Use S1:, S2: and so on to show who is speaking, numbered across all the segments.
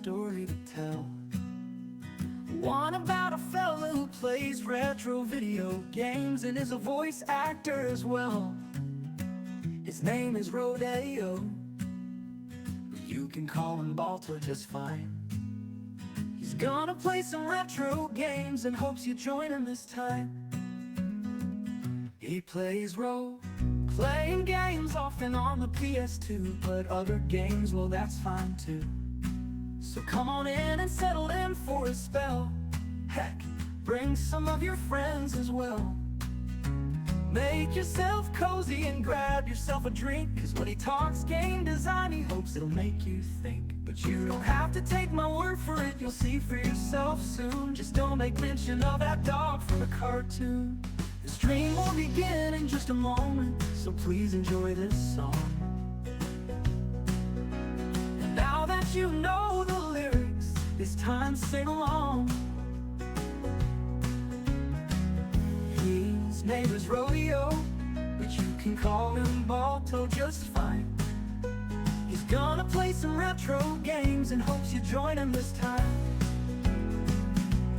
S1: story to tell. One about a fella who plays retro video games and is a voice actor as well. His name is Rodeo. You can call him Balto just fine. He's gonna play some retro games and hopes you join him this time. He plays role-playing games often on the PS2, but other games, well, that's fine too. So come on in and settle in for a spell. Heck, bring some of your friends as well. Make yourself cozy and grab yourself a drink, 'cause when he talks game design, he hopes it'll make you think. But you don't have to take my word for it, you'll see for yourself soon. Just don't make mention of that dog from the cartoon. The stream will begin in just a moment, so please enjoy this song. And now that you know the lyrics, it's time to sing along. His name is Rodeo, but you can call him Balto just fine. He's gonna play some retro games and hopes you join him this time.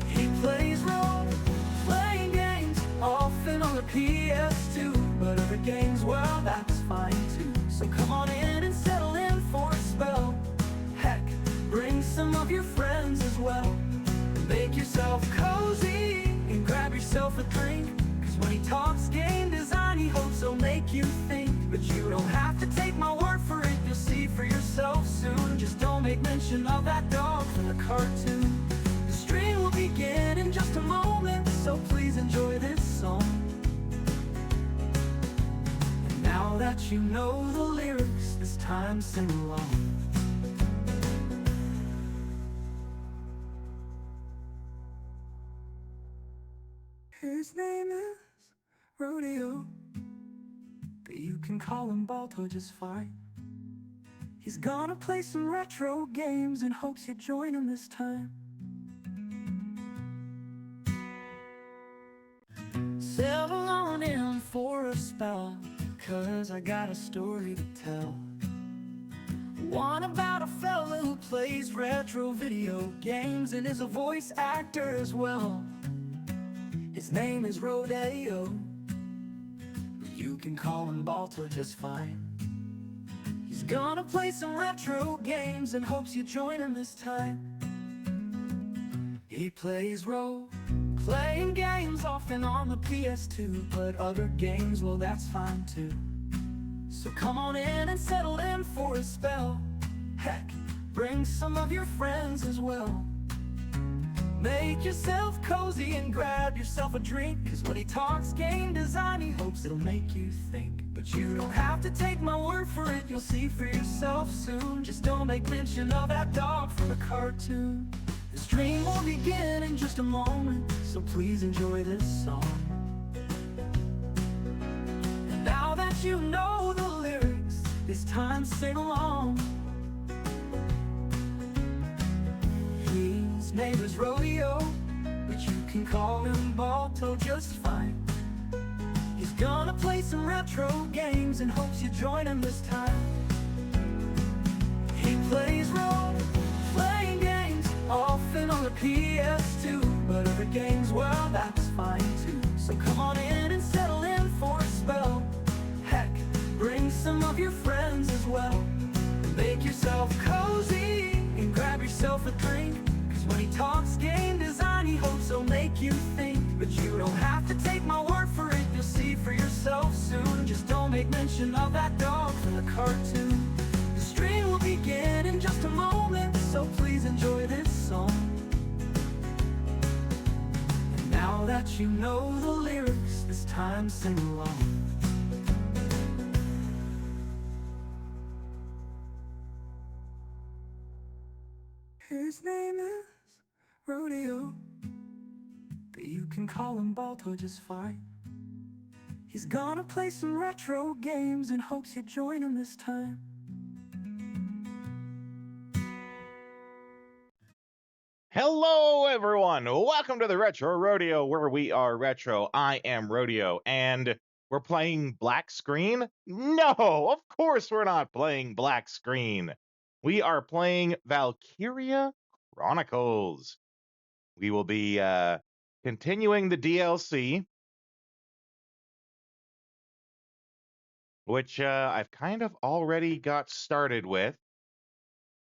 S1: He plays role-playing games often on the PS2, but other games, well, that's fine too. So come on in and settle in for a spell. Heck, bring some of your friends as well. Make yourself cozy and grab yourself a drink, 'cause when he talks game design, he hopes he'll make you think. But you don't have to take my word for it, you'll see for yourself soon. Just don't make mention of that dog from the cartoon. The stream will begin in just a moment, so please enjoy this song. And now that you know the lyrics, it's time to sing along. His name is Rodeo, but you can call him Balto just fine. He's gonna play some retro games and hopes you join him this time. Settle on in for a spell, 'cause I got a story to tell. One about a fella who plays retro video games and is a voice actor as well. His name is Rodeo. You can call him Balto just fine. He's gonna play some retro games and hopes you join him this time. He plays role-playing games often on the PS2, but other games, well, that's fine too. So come on in and settle in for a spell. Heck, bring some of your friends as well. Make yourself cozy and grab yourself a drink, 'cause when he talks game design, he hopes it'll make you think. But you don't have to take my word for it, you'll see for yourself soon. Just don't make mention of that dog from the cartoon. The stream will begin in just a moment, so please enjoy this song. And now that you know the lyrics, it's time to sing along. His name is Rodeo, but you can call him Balto just fine. He's gonna play some retro games and hopes you join him this time. He plays role-playing games often on the PS2, but other games, well, that's fine too. So come on in and settle in for a spell. Heck, bring some of your friends as well. Make yourself cozy and grab yourself a drink, 'cause when he talks game design, he hopes he'll make you think. But you don't have to take my word for it, you'll see for yourself soon. Just don't make mention of that dog from the cartoon. The stream will begin in just a moment, so please enjoy this song. And now that you know the lyrics, it's time to sing along. His name is Rodeo, but you can call him Balto just fine. He's gonna play some retro games and hopes you join him this time.
S2: Hello, everyone. Welcome to the Retro Rodeo, where we are retro. I am Rodeo, and we're playing black screen? No, of course we're not playing black screen. We are playing Valkyria Chronicles. We will be continuing the DLC, which I've kind of already got started with.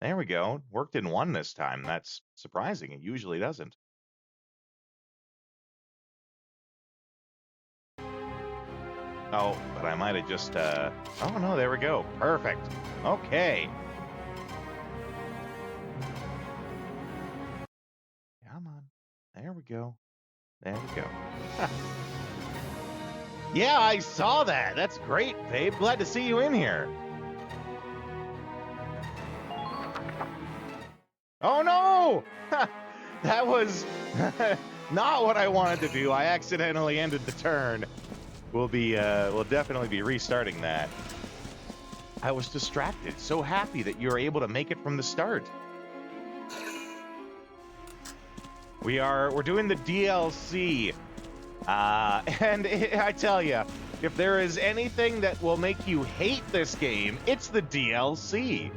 S2: There we go. Worked in one this time. That's surprising. It usually doesn't. Oh, but I might have just, oh no, there we go. Perfect. Okay. Come on. There we go. There we go. Yeah, I saw that. That's great, babe. Glad to see you in here. Oh no! That was not what I wanted to do. I accidentally ended the turn. We'll definitely be restarting that. I was distracted. So happy that you were able to make it from the start. We're doing the DLC. And I tell you, if there is anything that will make you hate this game, it's the DLC.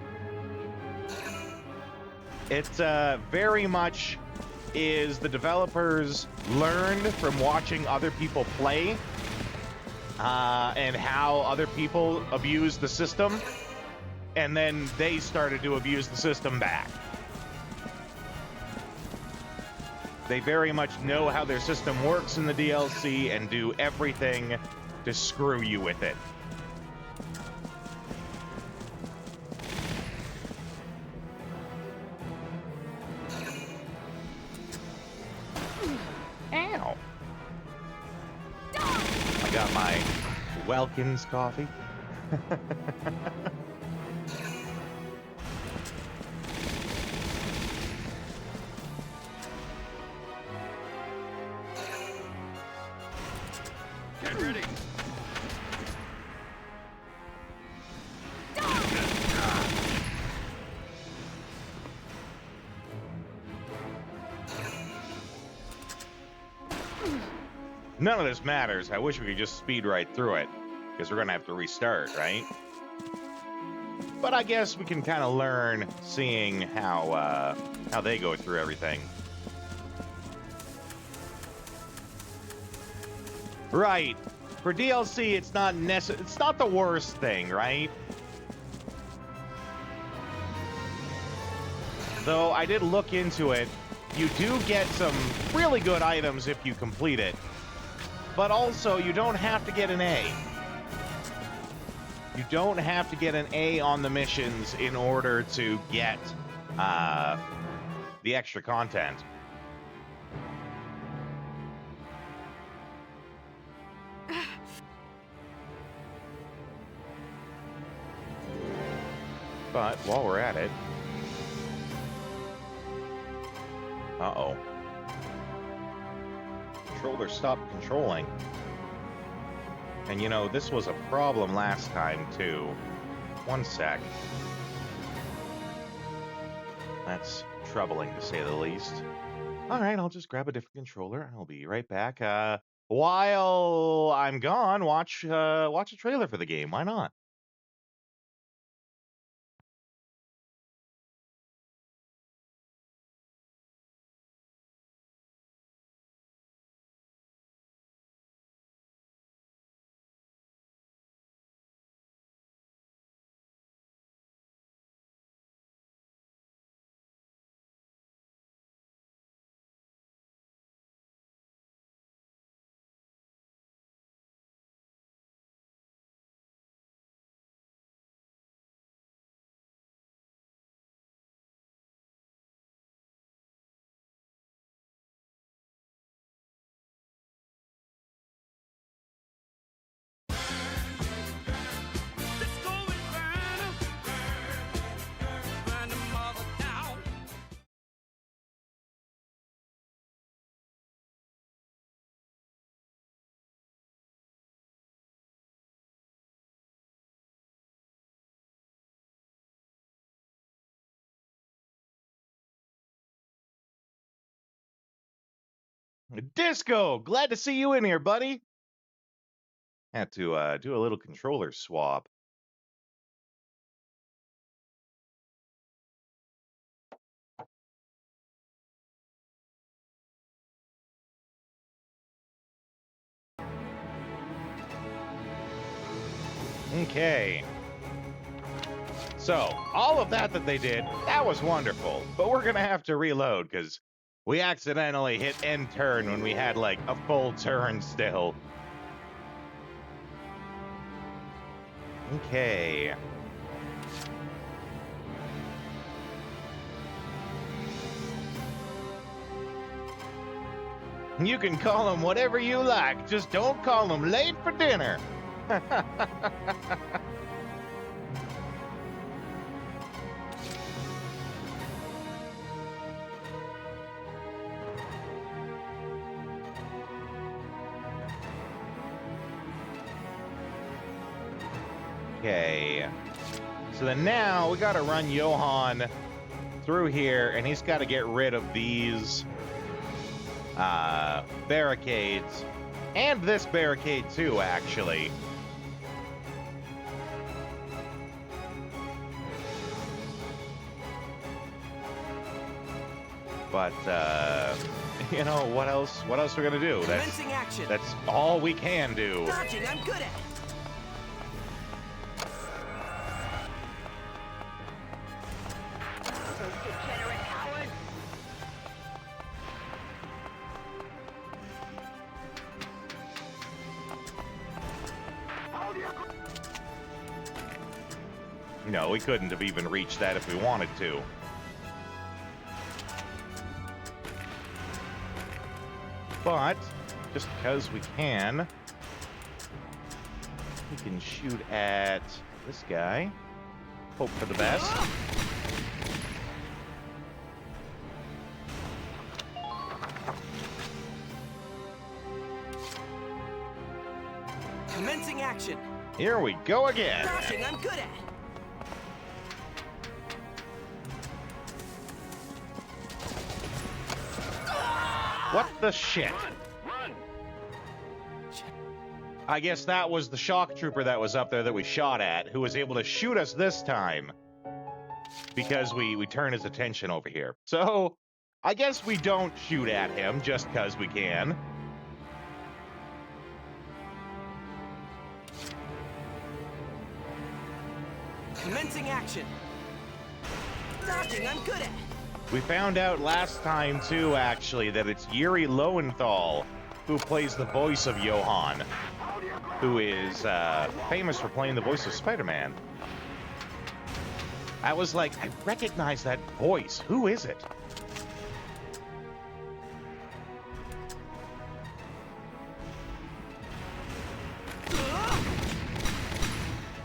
S2: It very much is the developers learned from watching other people play and how other people abuse the system, and then they started to abuse the system back. They very much know how their system works in the DLC and do everything to screw you with it. Ow. I got my Welkins coffee.
S3: Get ready.
S2: None of this matters. I wish we could just speed right through it, because we're going to have to restart, right? But I guess we can kind of learn seeing how they go through everything. Right. For DLC, it's not the worst thing, right? Though I did look into it, you do get some really good items if you complete it. But also, you don't have to get an A. You don't have to get an A on the missions in order to get the extra content. But while we're at it... Uh-oh. Controller stopped controlling. And you know, this was a problem last time, too. One sec. That's troubling, to say the least. Alright, I'll just grab a different controller. I'll be right back. While I'm gone, watch a trailer for the game. Why not? Disco! Glad to see you in here, buddy! Had to do a little controller swap. Okay. So, all of that they did, that was wonderful. But we're going to have to reload because we accidentally hit end turn when we had like a full turn still. Okay. You can call him whatever you like, just don't call him late for dinner. Okay. So then now we gotta run Johan through here, and he's gotta get rid of these barricades. And this barricade too, actually. But, you know, what else we're gonna do? That's all we can do.
S3: Dodging, I'm good at it.
S2: No, we couldn't have even reached that if we wanted to. But, just because we can shoot at this guy. Hope for the best.
S3: Commencing action.
S2: Here we go again.
S3: Dodging, I'm good at it.
S2: What the shit? I guess that was the shock trooper that was up there that we shot at, who was able to shoot us this time because we turned his attention over here. So, I guess we don't shoot at him just because we can.
S3: Commencing action. Dodging, I'm good at it.
S2: We found out last time, too, actually, that it's Yuri Lowenthal who plays the voice of Johan, who is famous for playing the voice of Spider-Man. I was like, I recognize that voice. Who is it?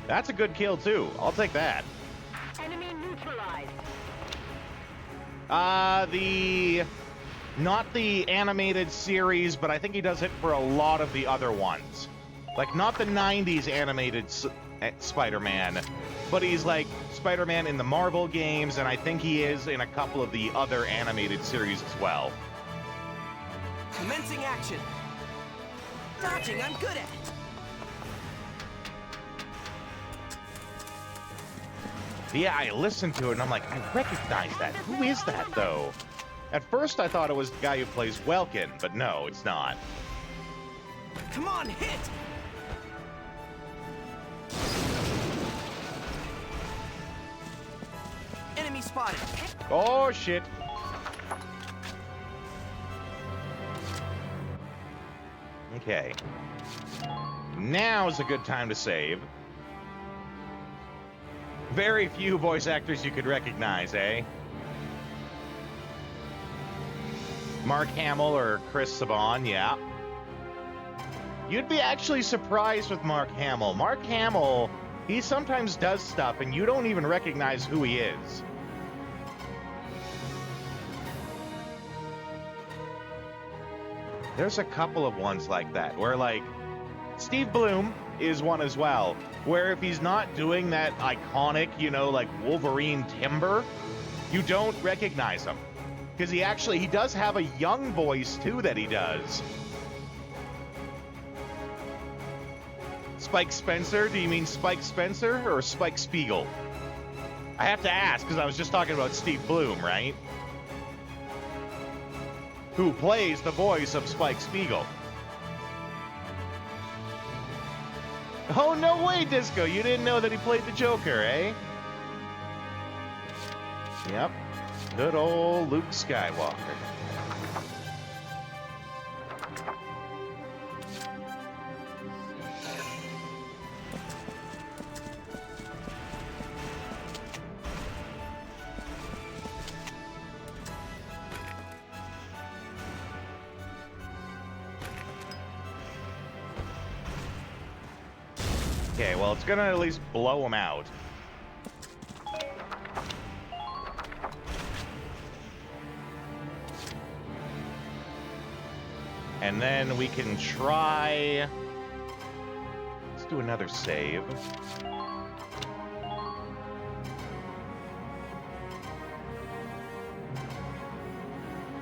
S2: That's a good kill, too. I'll take that.
S4: Enemy neutralized.
S2: Not the animated series, but I think he does it for a lot of the other ones. Like, not the 90s animated Spider-Man, but he's like Spider-Man in the Marvel games, and I think he is in a couple of the other animated series as well.
S3: Commencing action. Dodging, I'm good at it.
S2: Yeah, I listened to it, and I'm like, I recognize that. Who is that, though? At first, I thought it was the guy who plays Welkin, but no, it's not.
S3: Come on, hit! Enemy spotted.
S2: Oh, shit. Okay. Now's a good time to save. Very few voice actors you could recognize, eh? Mark Hamill or Chris Saban, yeah. You'd be actually surprised with Mark Hamill. Mark Hamill, he sometimes does stuff and you don't even recognize who he is. There's a couple of ones like that, where like, Steve Bloom is one as well, where if he's not doing that iconic, you know, like Wolverine timbre, you don't recognize him. Because he does have a young voice too that he does. Spike Spencer, do you mean Spike Spencer or Spike Spiegel? I have to ask, because I was just talking about Steve Bloom, right? Who plays the voice of Spike Spiegel. Oh, no way, Disco. You didn't know that he played the Joker, eh? Yep. Good old Luke Skywalker. Okay, well, it's gonna at least blow him out. And then we can try... Let's do another save.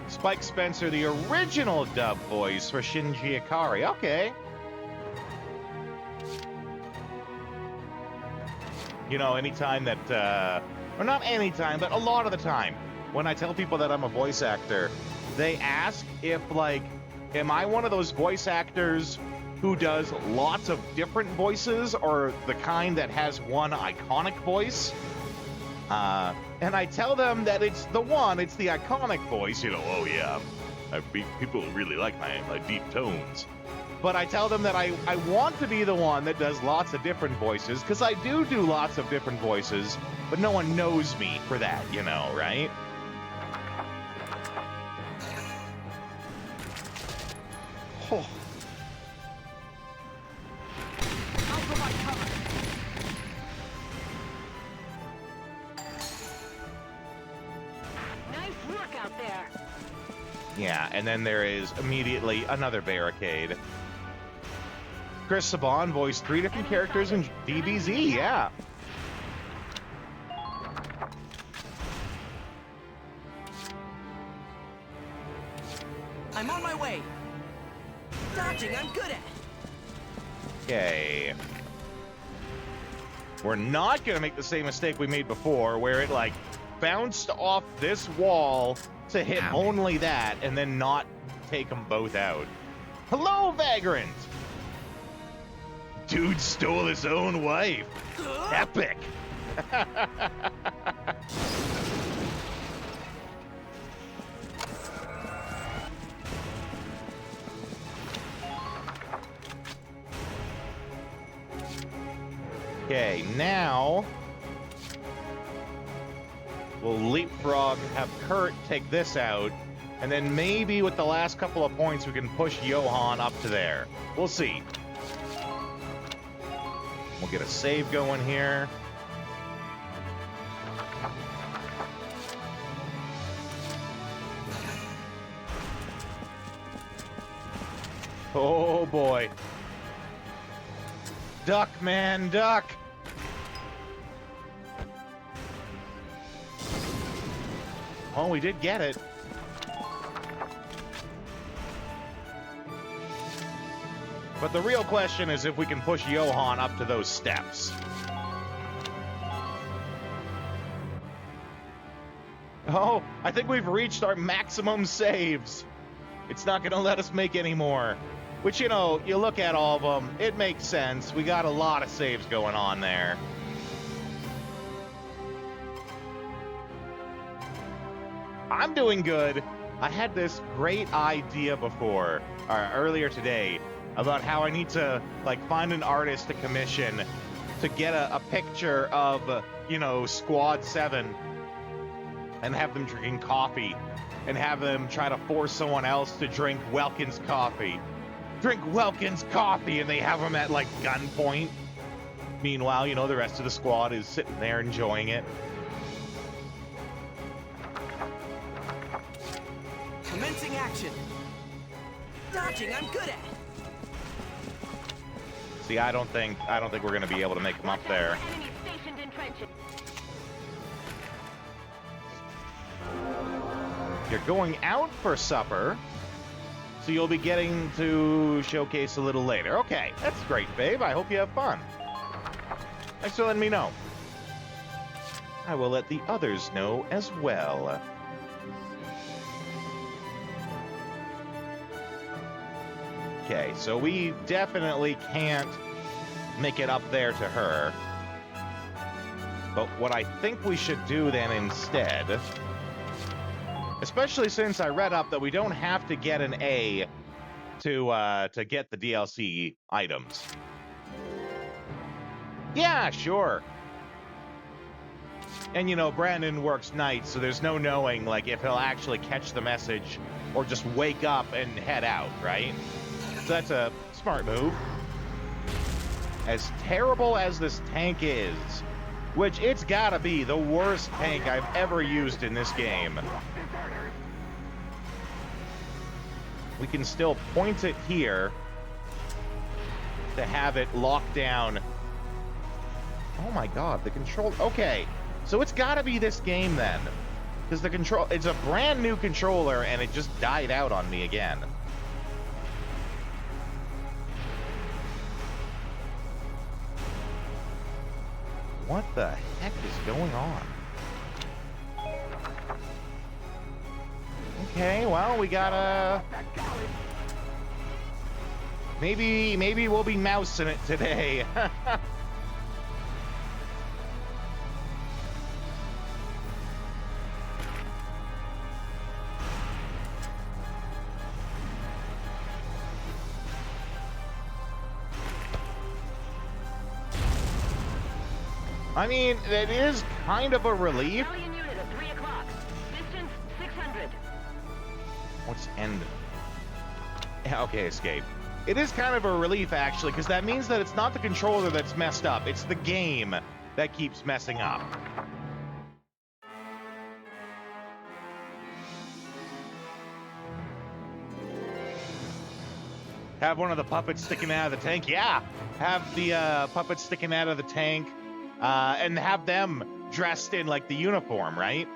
S2: Spike Spencer, the original dub voice for Shinji Ikari. Okay. You know, anytime that, or not anytime, but a lot of the time, when I tell people that I'm a voice actor, they ask if, like, am I one of those voice actors who does lots of different voices, or the kind that has one iconic voice? And I tell them that it's the iconic voice, you know, oh yeah, people really like my deep tones. But I tell them that I want to be the one that does lots of different voices, because I do lots of different voices, but no one knows me for that, you know, right? Oh.
S3: I'll provide cover.
S4: Nice work out there.
S2: Yeah, and then there is immediately another barricade. Chris Saban voiced 3 different characters in DBZ, yeah.
S3: I'm on my way. Dodging, I'm good at.
S2: Okay. We're not gonna make the same mistake we made before, where it, like, bounced off this wall to hit only that, and then not take them both out. Hello, Vagrant! Dude stole his own wife. Epic. Okay, now we'll leapfrog, have Kurt take this out, and then maybe with the last couple of points we can push Johan up to there. We'll see. We'll get a save going here. Oh boy. Duck, man, duck. Oh, we did get it. But the real question is if we can push Johan up to those steps. Oh, I think we've reached our maximum saves. It's not going to let us make any more. Which, you know, you look at all of them, it makes sense. We got a lot of saves going on there. I'm doing good. I had this great idea before, or earlier today, about how I need to, like, find an artist to commission to get a picture of, you know, Squad 7 and have them drinking coffee and have them try to force someone else to drink Welkin's coffee. Drink Welkin's coffee, and they have them at, like, gunpoint. Meanwhile, you know, the rest of the squad is sitting there enjoying it.
S3: Commencing action. Dodging, I'm good at.
S2: See, I don't think we're gonna be able to make them up there.
S4: Enemy stationed in trenches.
S2: You're going out for supper, so you'll be getting to showcase a little later. Okay, that's great, babe. I hope you have fun. Thanks for letting me know. I will let the others know as well. Okay, so we definitely can't make it up there to her. But what I think we should do then instead, especially since I read up that we don't have to get an A to get the DLC items. Yeah, sure. And, you know, Brandon works nights, so there's no knowing, like, if he'll actually catch the message or just wake up and head out, right? So that's a smart move. As terrible as this tank is, which it's gotta be the worst tank I've ever used in this game, we can still point it here to have it locked down. Oh my god, the control... Okay, so it's gotta be this game then. Because the control... It's a brand new controller and it just died out on me again. What the heck is going on? Okay, well, we gotta... Maybe we'll be mousing it today. I mean, it is kind of a relief.
S4: Alien unit at 3 o'clock. Distance 600.
S2: What's end? Yeah, okay, escape. It is kind of a relief, actually, because that means that it's not the controller that's messed up. It's the game that keeps messing up. Have one of the puppets sticking out of the tank? Yeah, have the puppets sticking out of the tank. And have them dressed in, like, the uniform, right?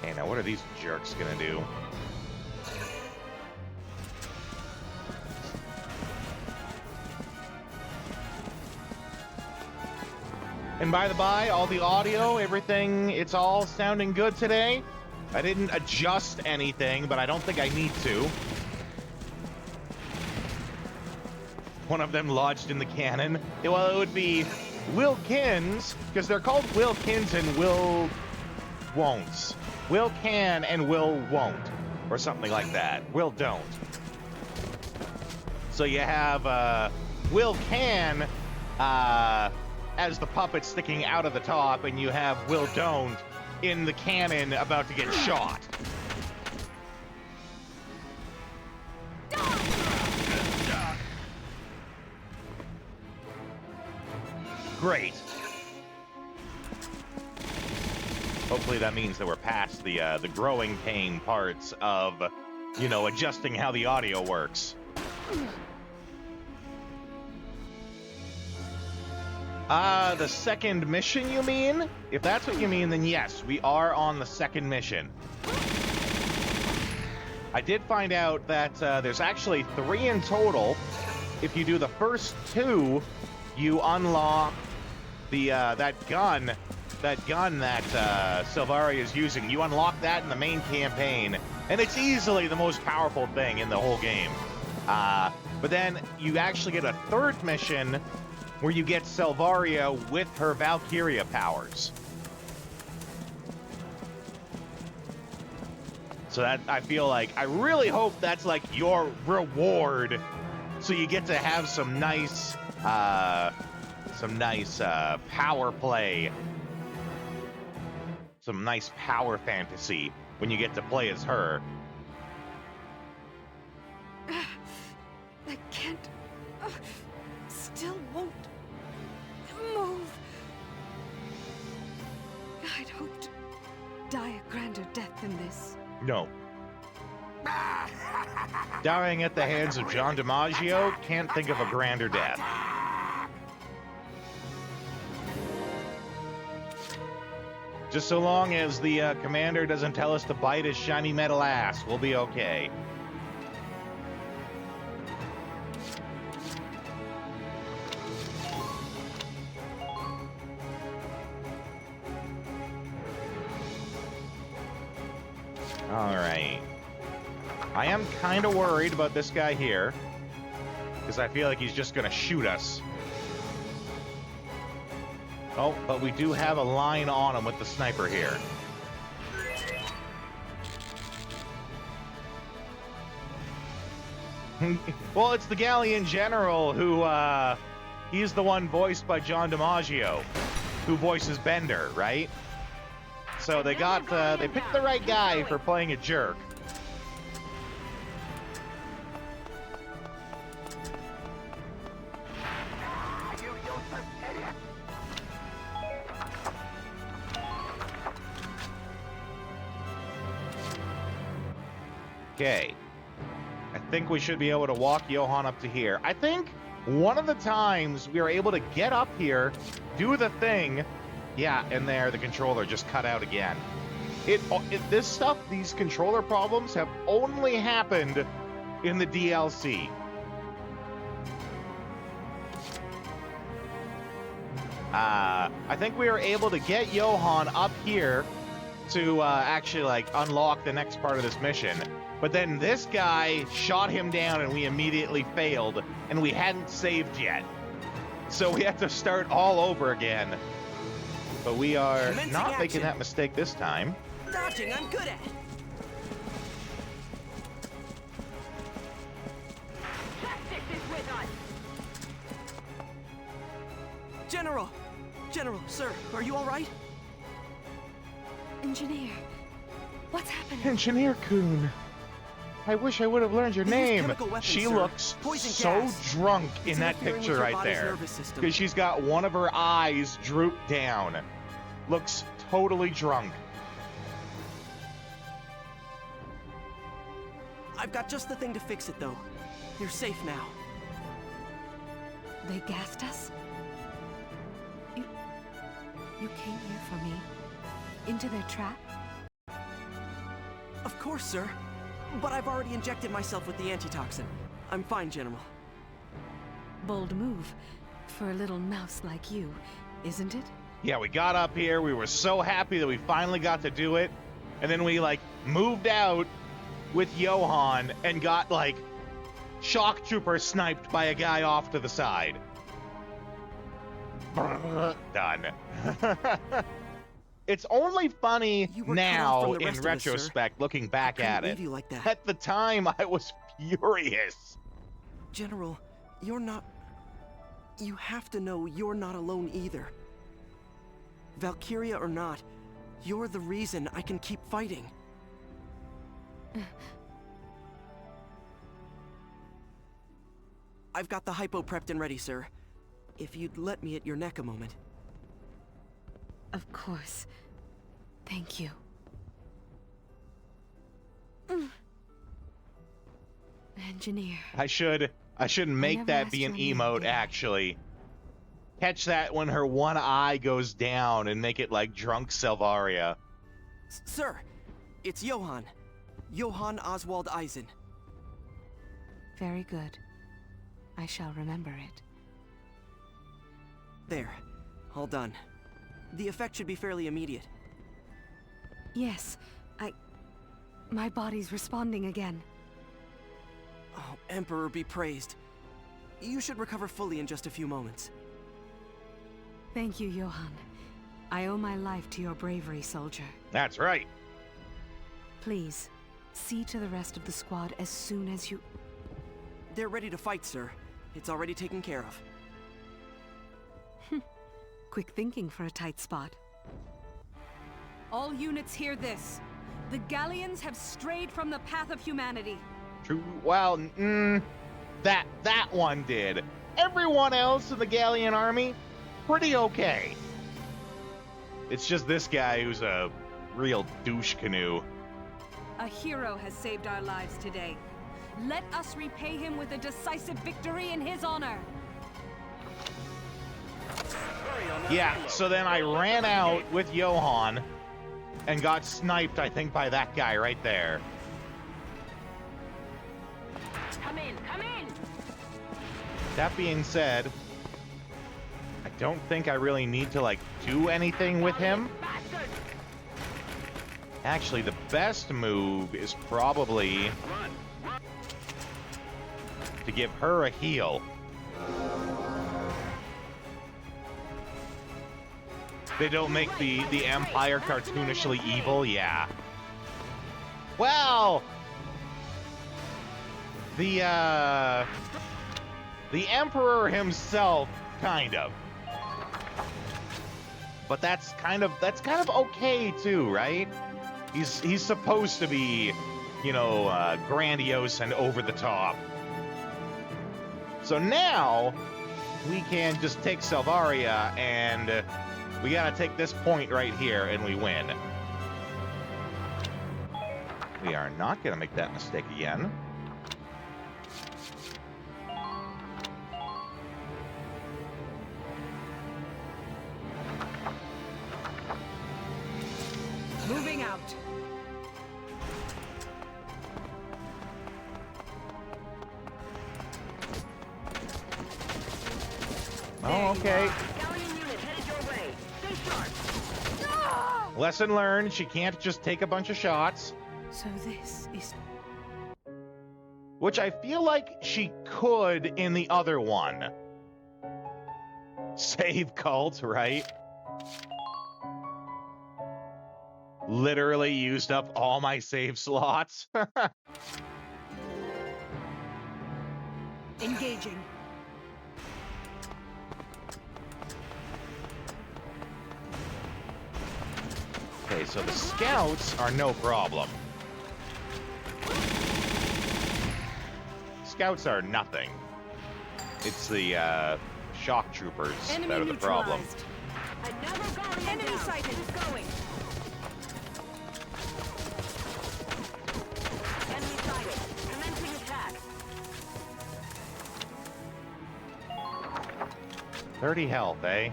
S2: Hey, now what are these jerks gonna do? And by the by, all the audio, everything, it's all sounding good today. I didn't adjust anything, but I don't think I need to. One of them lodged in the cannon. Well, it would be Wilkins, because they're called Wilkins and Will Won'ts. Will can and Will won't, or something like that. Will don't. So you have Will can, as the puppet sticking out of the top, and you have Will Don't in the cannon about to get shot. Great. Hopefully that means that we're past the growing pain parts of, you know, adjusting how the audio works. The second mission, you mean? If that's what you mean, then yes, we are on the second mission. I did find out that there's actually 3 in total. If you do the first 2, you unlock the that gun that Silvaria is using. You unlock that in the main campaign, and it's easily the most powerful thing in the whole game. But then you actually get a 3rd mission where you get Silvaria with her Valkyria powers. So that, I feel like, I really hope that's like your reward, so you get to have some nice power play, some nice power fantasy when you get to play as her.
S5: I can't. Still won't move. I'd hoped to die a grander death than this.
S2: No. Dying at the hands of John DiMaggio, can't think of a grander death. Just so long as the commander doesn't tell us to bite his shiny metal ass, we'll be okay. All right. I am kind of worried about this guy here, because I feel like he's just going to shoot us. Oh, but we do have a line on him with the sniper here. Well, it's the Galleon General who, he's the one voiced by John DiMaggio, who voices Bender, right? So they picked the right guy for playing a jerk. Okay. I think we should be able to walk Johan up to here. I think one of the times we were able to get up here, do the thing. Yeah, and there the controller just cut out again. This stuff, these controller problems have only happened in the DLC. I think we were able to get Johan up here to actually like unlock the next part of this mission. But then this guy shot him down and we immediately failed, and we hadn't saved yet. So we have to start all over again. But we are not making that mistake this time.
S3: Dodging, I'm good at.
S4: Tactics is with us.
S3: General, sir, are you all right?
S5: Engineer, what's happening?
S2: Engineer Coon. I wish I would have learned your
S3: They use
S2: name.
S3: chemical weapons,
S2: She
S3: sir.
S2: looks
S3: Poison
S2: so
S3: gas.
S2: drunk
S3: It's
S2: in that
S3: interfering with
S2: picture
S3: your
S2: right
S3: body's
S2: there.
S3: nervous system.
S2: Because she's got one of her eyes drooped down. Looks totally drunk.
S3: I've got just the thing to fix it, though. You're safe now.
S5: They gassed us? You came here for me? Into their trap?
S3: Of course, sir. But I've already injected myself with the antitoxin. I'm fine, General.
S5: Bold move for a little mouse like you, isn't it?
S2: Yeah, we got up here. We were so happy that we finally got to do it. And then we, like, moved out with Johan and got, like, shock trooper sniped by a guy off to the side. Done. It's only funny
S3: You were cut off
S2: now
S3: from the
S2: in
S3: rest of us, sir.
S2: retrospect, looking back
S3: couldn't
S2: at
S3: leave
S2: it.
S3: you like that.
S2: At the time, I was furious.
S3: General, you're not... You have to know you're not alone either. Valkyria or not, you're the reason I can keep fighting. I've got the hypo prepped and ready, sir. If you'd let me at your neck a moment.
S5: Of course. Thank you. Engineer.
S2: I should make
S5: never
S2: that
S5: asked
S2: be an
S5: your name,
S2: emote,
S5: did I?
S2: actually. Catch that when her one eye goes down and make it like drunk Selvaria.
S3: Sir, it's Johan. Johan Oswald Eisen.
S5: Very good. I shall remember it.
S3: There. All done. The effect should be fairly immediate.
S5: Yes, my body's responding again.
S3: Oh, Emperor be praised. You should recover fully in just a few moments.
S5: Thank you, Johan. I owe my life to your bravery, soldier.
S2: That's right.
S5: Please, see to the rest of the squad as soon as you...
S3: They're ready to fight, sir. It's already taken care of.
S5: Quick thinking for a tight spot.
S6: All units hear this. The Galleons have strayed from the path of humanity.
S2: True. Well, that one did. Everyone else in the Galleon army, pretty okay. It's just this guy who's a real douche canoe.
S6: A hero has saved our lives today. Let us repay him with a decisive victory in his honor.
S2: Yeah, so then I ran out with Johan, and got sniped, I think, by that guy right there.
S4: Come in, come in!
S2: That being said, I don't think I really need to, like, do anything with him.
S4: Bastard!
S2: Actually, the best move is probably to give her a heal. They don't make the Empire cartoonishly evil, yeah. Well, the Emperor himself, kind of. But that's kind of okay too, right? He's supposed to be, you know, grandiose and over the top. So now we can just take Selvaria, and we gotta take this point right here, and we win. We are not gonna make that mistake again.
S6: Moving out.
S2: Oh, okay.
S4: Galleon unit headed your way. Stay sharp.
S2: Lesson learned, she can't just take a bunch of shots.
S5: So this is...
S2: Which I feel like she could in the other one. Save cult, right? Literally used up all my save slots.
S6: Engaging.
S2: Okay, so the scouts are no problem. Scouts are nothing. It's the shock troopers
S6: Enemy
S2: that are the problem.
S6: neutralized.
S4: Another Galleon
S6: Enemy
S4: down.
S6: sighted.
S4: Who's going? Enemy sighted. Commencing attack.
S2: 30 health, eh?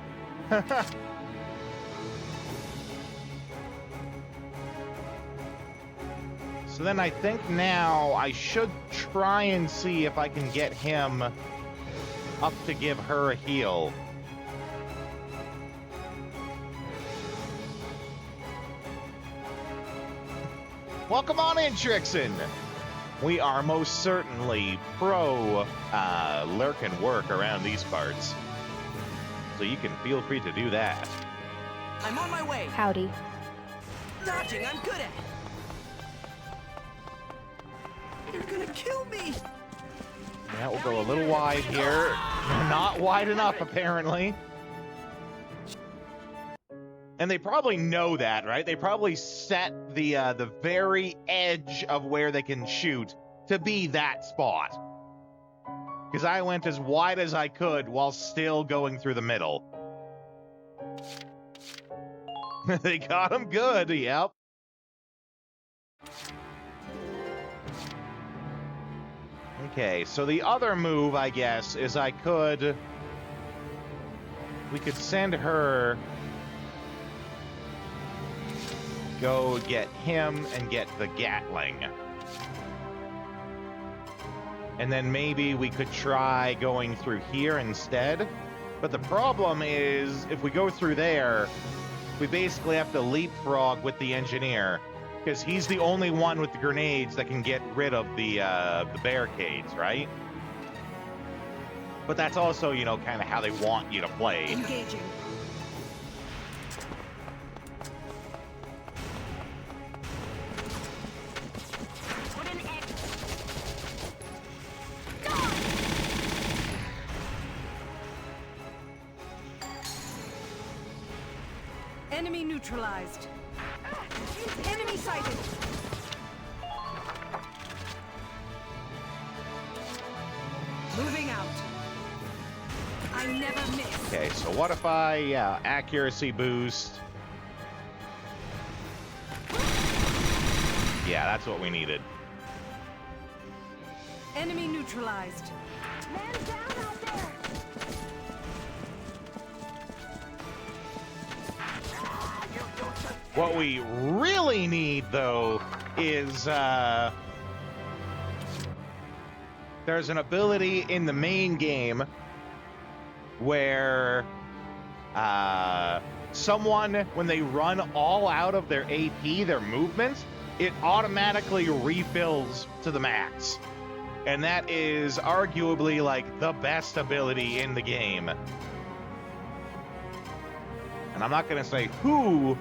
S2: So then I think now I should try and see if I can get him up to give her a heal. Welcome on in, Trixon! We are most certainly pro lurk and work around these parts. So you can feel free to do that.
S3: I'm on my way.
S7: Howdy.
S3: Dodging, I'm good at. You're gonna kill me.
S2: Yeah, we'll go a little wide here. Not wide enough, apparently. And they probably know that, right? They probably set the very edge of where they can shoot to be that spot. Because I went as wide as I could while still going through the middle. They got him good, yep. Okay, so the other move, I guess, is we could send her, go get him and get the Gatling. And then maybe we could try going through here instead. But the problem is, if we go through there, we basically have to leapfrog with the engineer. Because he's the only one with the grenades that can get rid of the barricades, right? But that's also, you know, kind of how they want you to play.
S6: Engaging.
S4: Put an X.
S6: Enemy neutralized. Enemy sighted. Moving out. I never miss.
S2: Okay, so what if I, accuracy boost. Yeah, that's what we needed.
S6: Enemy neutralized.
S4: Man down out there. You don't
S2: What we really need, though, is there's an ability in the main game where someone, when they run all out of their AP, their movement, it automatically refills to the max. And that is arguably, like, the best ability in the game. And I'm not going to say who,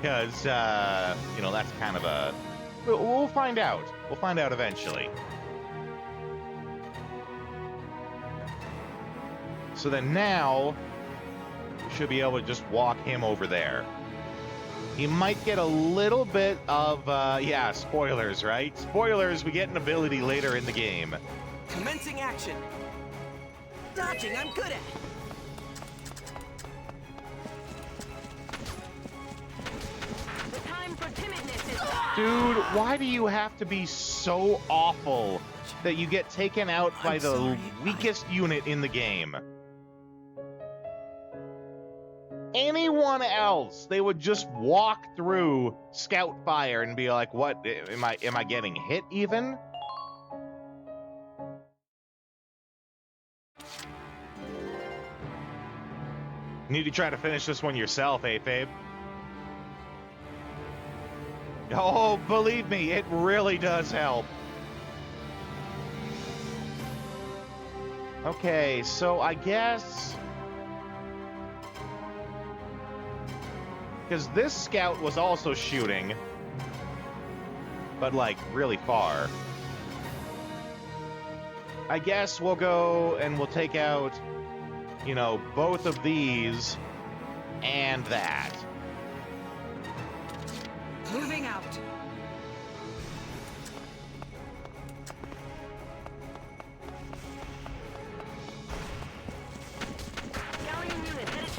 S2: because, you know, that's kind of a... We'll find out. We'll find out eventually. So then now, we should be able to just walk him over there. He might get a little bit of, yeah, spoilers, right? Spoilers, we get an ability later in the game.
S3: Commencing action. Dodging, I'm good at.
S4: The time for timidness is
S2: Dude, why do you have to be so awful that you get taken out by
S3: I'm
S2: the
S3: sorry,
S2: weakest unit in the game? Anyone else, they would just walk through scout fire and be like, what, am I getting hit even? Need to try to finish this one yourself, eh, Fabe? Oh, believe me, it really does help. Okay, so I guess... because this scout was also shooting, but, like, really far. I guess we'll go and we'll take out, you know, both of these and that.
S6: Moving out.
S4: Galleon unit headed.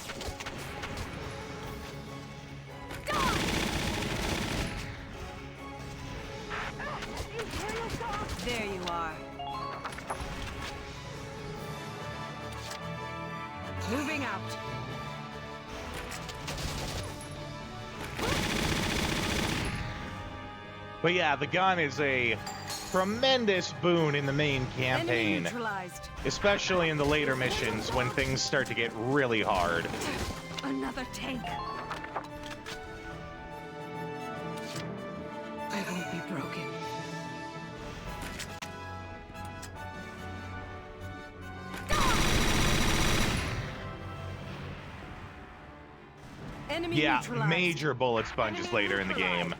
S4: Imperial Star!
S6: There you are. Moving out.
S2: But yeah, the gun is a tremendous boon in the main
S6: Enemy
S2: campaign,
S6: neutralized.
S2: especially in the later missions when things start to get really hard.
S6: Another tank. I won't be broken. Enemy
S2: Yeah,
S6: neutralized.
S2: major bullet sponges
S4: Enemy
S2: later in the game.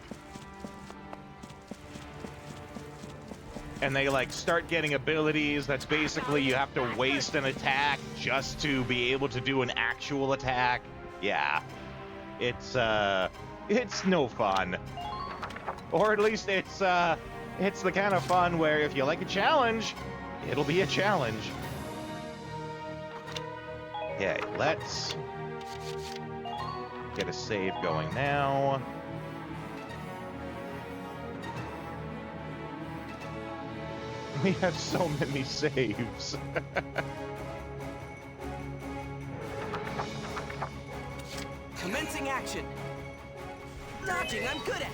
S2: And they, like, start getting abilities that's basically you have to waste an attack just to be able to do an actual attack. Yeah. It's no fun. Or at least it's the kind of fun where if you like a challenge, it'll be a challenge. Okay, let's get a save going now. We have so many saves.
S3: Commencing action. Dodging, I'm good at.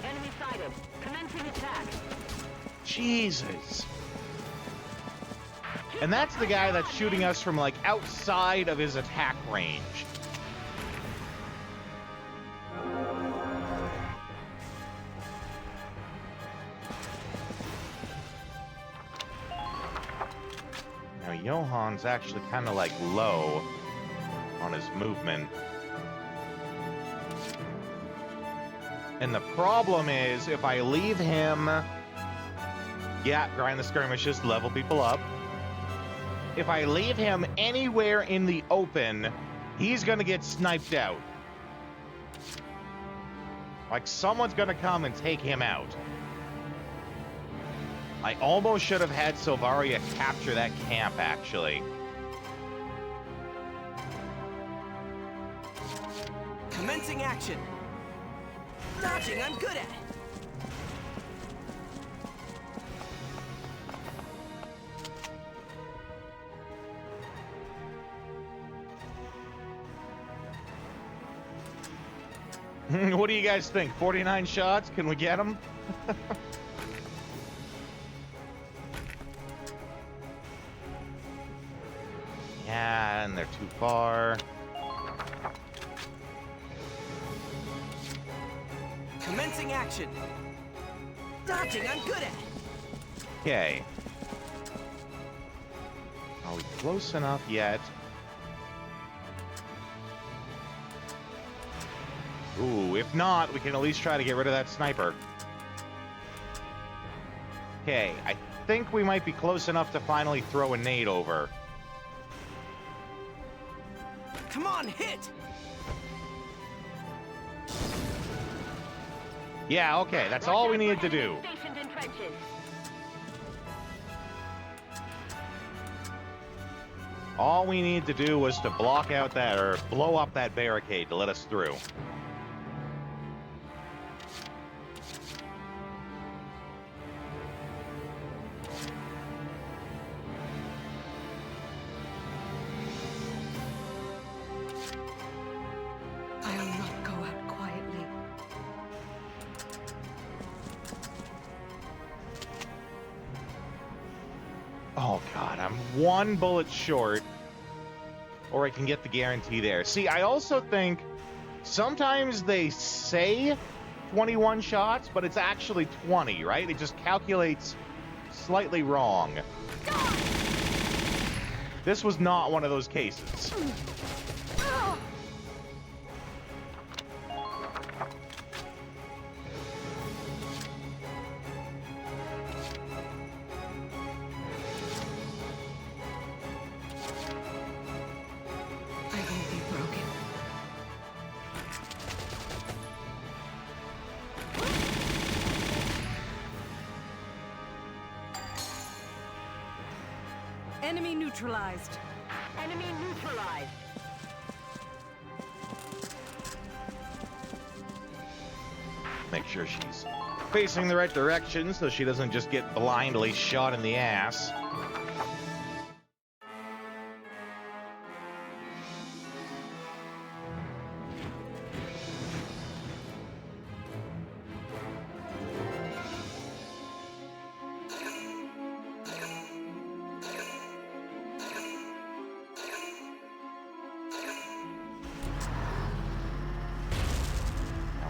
S4: Enemy sighted. Commencing attack.
S2: Jesus. And that's the guy that's shooting us from, like, outside of his attack range. Now, Johan's actually kind of, like, low on his movement. And the problem is, if I leave him... Yeah, grind the skirmishes, level people up. If I leave him anywhere in the open, he's gonna get sniped out. Like, someone's gonna come and take him out. I almost should have had Silvaria capture that camp, actually.
S3: Commencing action. Dodging, I'm good at.
S2: What do you guys think? 49 shots? Can we get him? Yeah, and they're too far.
S3: Commencing action. Dodging, I'm good at.
S2: Okay. Are we close enough yet? Ooh, if not, we can at least try to get rid of that sniper. Okay, I think we might be close enough to finally throw a nade over.
S3: Come on, hit!
S2: Yeah, okay, that's all we needed to do.
S4: Stationed in trenches.
S2: All we needed to do was to block out that, or blow up that barricade to let us through.
S5: I will not go out quietly.
S2: Oh god, I'm one bullet short. Or I can get the guarantee there. See, I also think sometimes they say 21 shots, but it's actually 20, right? It just calculates slightly wrong. This was not one of those cases.
S5: I won't be broken.
S6: Enemy neutralized.
S4: Enemy neutralized.
S2: Make sure she's facing the right direction so she doesn't just get blindly shot in the ass.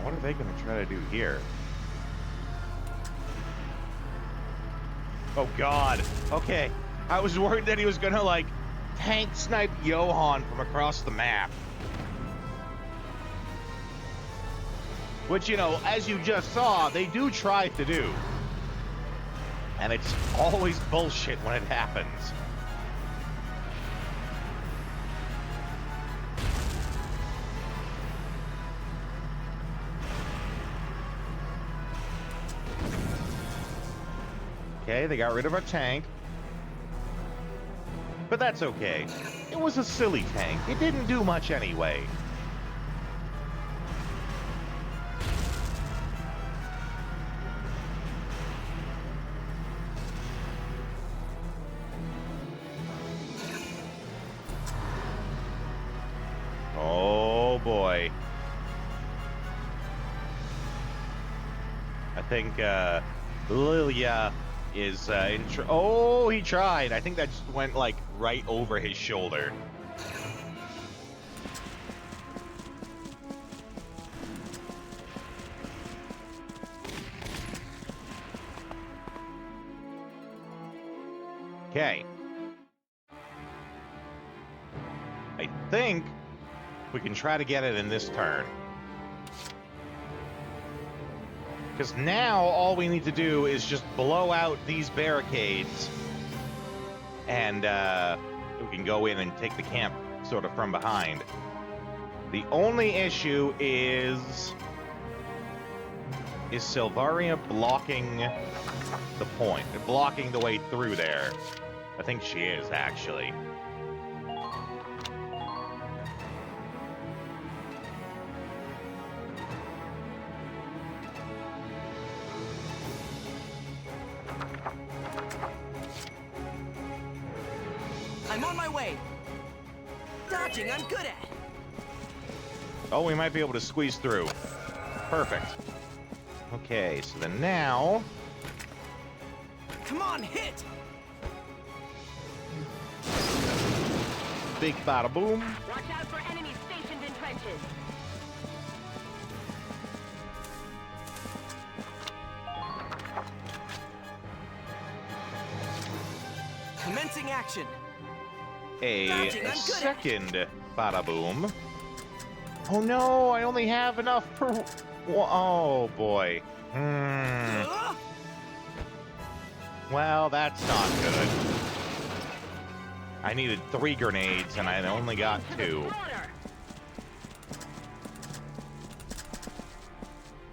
S2: What are they going to try to do here? Oh, God. Okay. I was worried that he was going to, like, tank snipe Johan from across the map. Which, you know, as you just saw, they do try to do. And it's always bullshit when it happens. Okay, they got rid of our tank. But that's okay. It was a silly tank. It didn't do much anyway. Oh boy. I think Lilia is oh, he tried. I think that just went like right over his shoulder. Okay. I think we can try to get it in this turn. Because now all we need to do is just blow out these barricades and we can go in and take the camp sort of from behind. The only issue is Silvaria blocking the point, blocking the way through there. I think she is, actually.
S3: I'm on my way. Dodging, I'm good at.
S2: Oh, we might be able to squeeze through. Perfect. Okay, so then now...
S3: Come on, hit!
S2: Big bada boom.
S4: Watch out for enemies stationed in trenches.
S3: Commencing action.
S2: A
S3: Dodging, I'm good at it.
S2: second bada boom. Oh no, I only have enough for... Oh boy. Well, that's not good. I needed 3 grenades and I only got 2.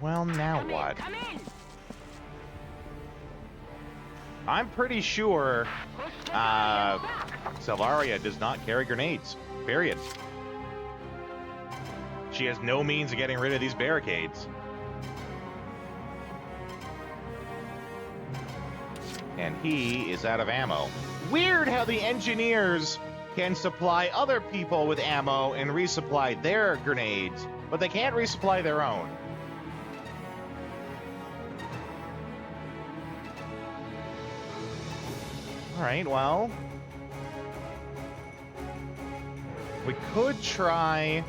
S2: Well, now what?
S4: Come in.
S2: I'm pretty sure Selvaria does not carry grenades. Period. She has no means of getting rid of these barricades. And he is out of ammo. Weird how the engineers can supply other people with ammo and resupply their grenades, but they can't resupply their own. All right, well, we could try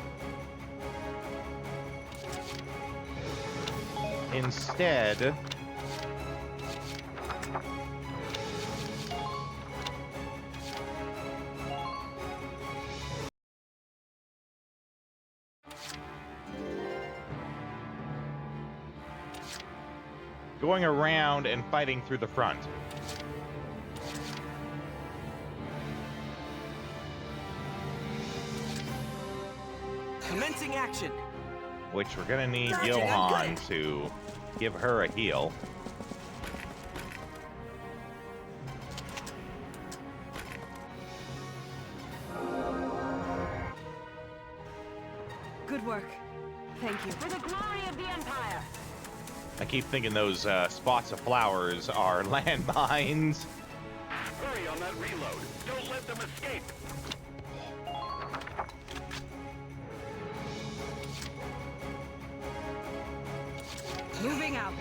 S2: instead going around and fighting through the front.
S3: Commencing action.
S2: Which we're gonna need
S3: Dodging, I'm
S2: Johan
S3: good.
S2: to give her a heal.
S6: Good work. Thank you.
S4: For the glory of the Empire.
S2: I keep thinking those spots of flowers are landmines.
S7: Hurry on that reload. Don't let them escape.
S6: Moving out.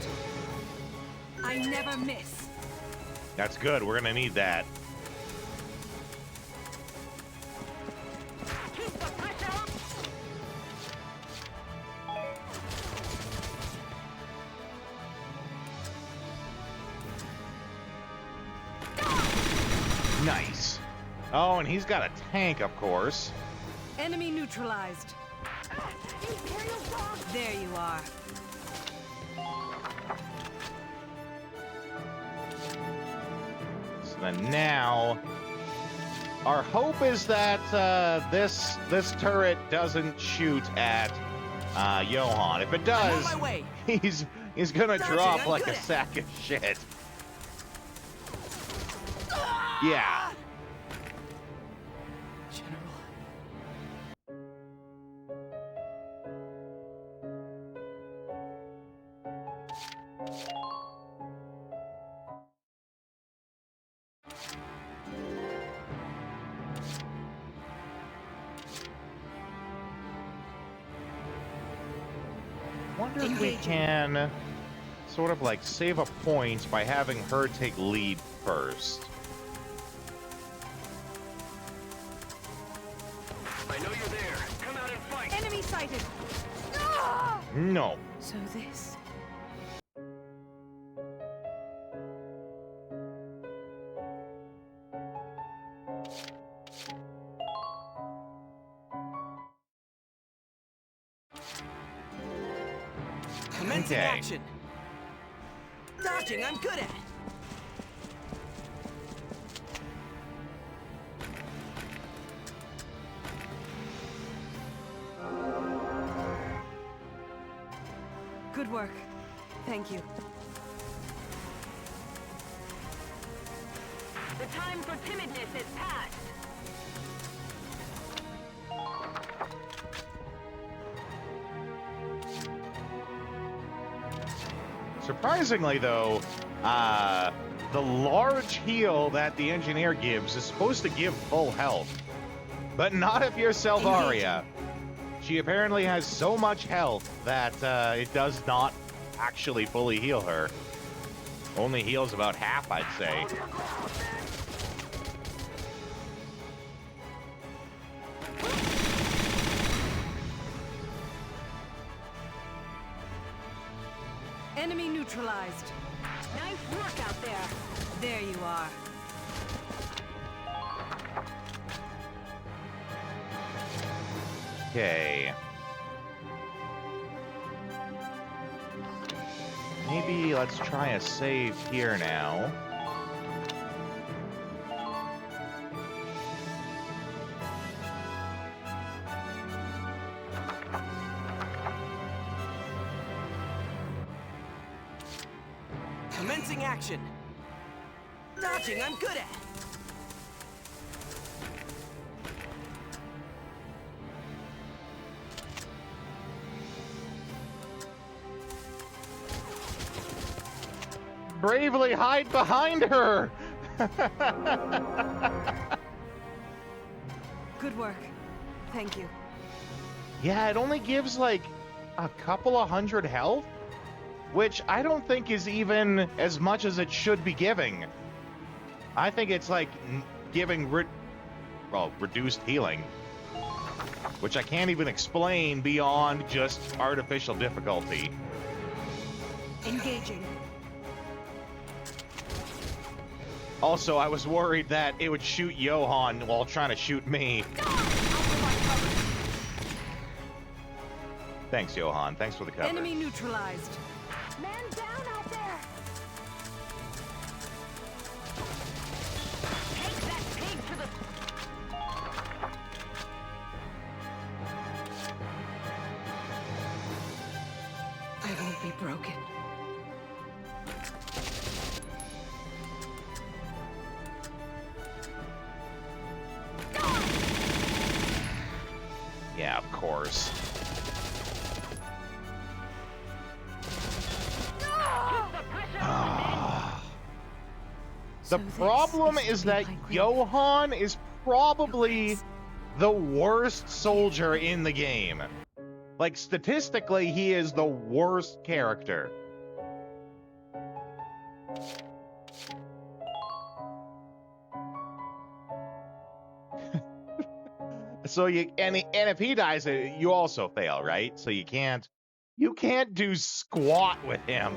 S6: I never miss.
S2: That's good. We're gonna need that.
S4: Keep the pressure up.
S2: Nice. Oh, and he's got a tank, of course.
S6: Enemy neutralized. There you are.
S2: So then now, our hope is that this turret doesn't shoot at Johan. If it
S3: I'm
S2: does,
S3: on my way.
S2: he's gonna
S3: Dodging,
S2: drop
S3: I'm
S2: like
S3: good
S2: a
S3: at-
S2: sack of shit. Yeah.
S3: General.
S2: Wonder if we can sort of like save a point by having her take lead first.
S7: I know you're there. Come out and fight.
S6: Enemy sighted.
S2: No.
S5: So this...
S3: Commencing
S2: Okay.
S3: action. Dodging, I'm good at.
S6: Good work. Thank you.
S4: The time for timidness is past.
S2: Surprisingly, though, the large heal that the engineer gives is supposed to give full health. But not if you're Selvaria. She apparently has so much health that it does not actually fully heal her. Only heals about half, I'd say.
S6: Enemy neutralized.
S4: Nice work out there.
S6: There you are.
S2: Okay. Maybe let's try a save here now.
S3: Commencing action. Dodging, I'm good at.
S2: Bravely hide behind her!
S6: Good work. Thank you.
S2: Yeah, it only gives like a couple of hundred health, which I don't think is even as much as it should be giving. I think it's like giving reduced healing, which I can't even explain beyond just artificial difficulty.
S6: Engaging.
S2: Also, I was worried that it would shoot Johan while trying to shoot me. Thanks, Johan. Thanks for the cover.
S6: Enemy neutralized.
S4: Man down out there. Take that pig to the...
S5: I won't be broken.
S2: Yeah, of course. The problem is that Johan is probably the worst soldier in the game. Like, statistically, he is the worst character. So and if he dies, you also fail, right? So you can't do squat with him.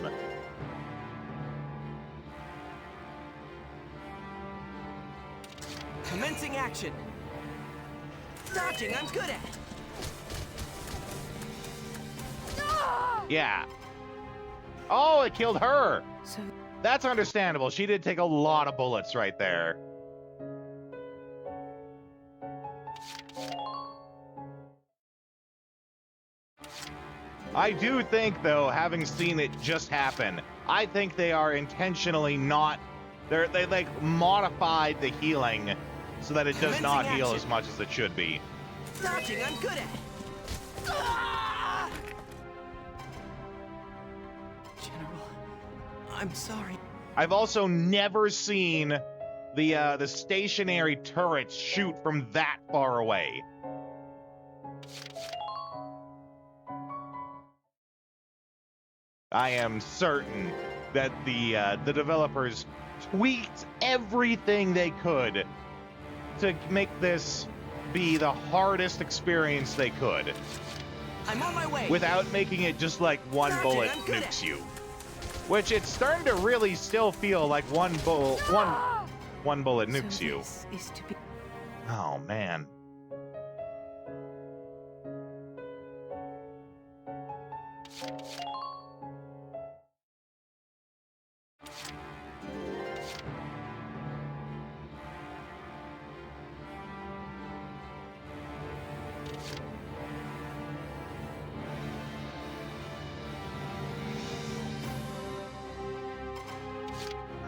S3: Commencing action. Dodging, I'm good at.
S2: Yeah. Oh, it killed her.
S5: So
S2: That's understandable. She did take a lot of bullets right there. I do think, though, having seen it just happen, I think they are intentionally not... They like, modified the healing so that it does not heal as much as it should be.
S3: Dodging, I'm good at. General, I'm sorry.
S2: I've also never seen the stationary turrets shoot from that far away. I am certain that the developers tweaked everything they could to make this be the hardest experience they could.
S3: I'm on my way.
S2: Without making it just like one bullet nukes you. Which it's starting to really still feel like one bullet nukes you.
S5: this is to be.
S2: Oh man.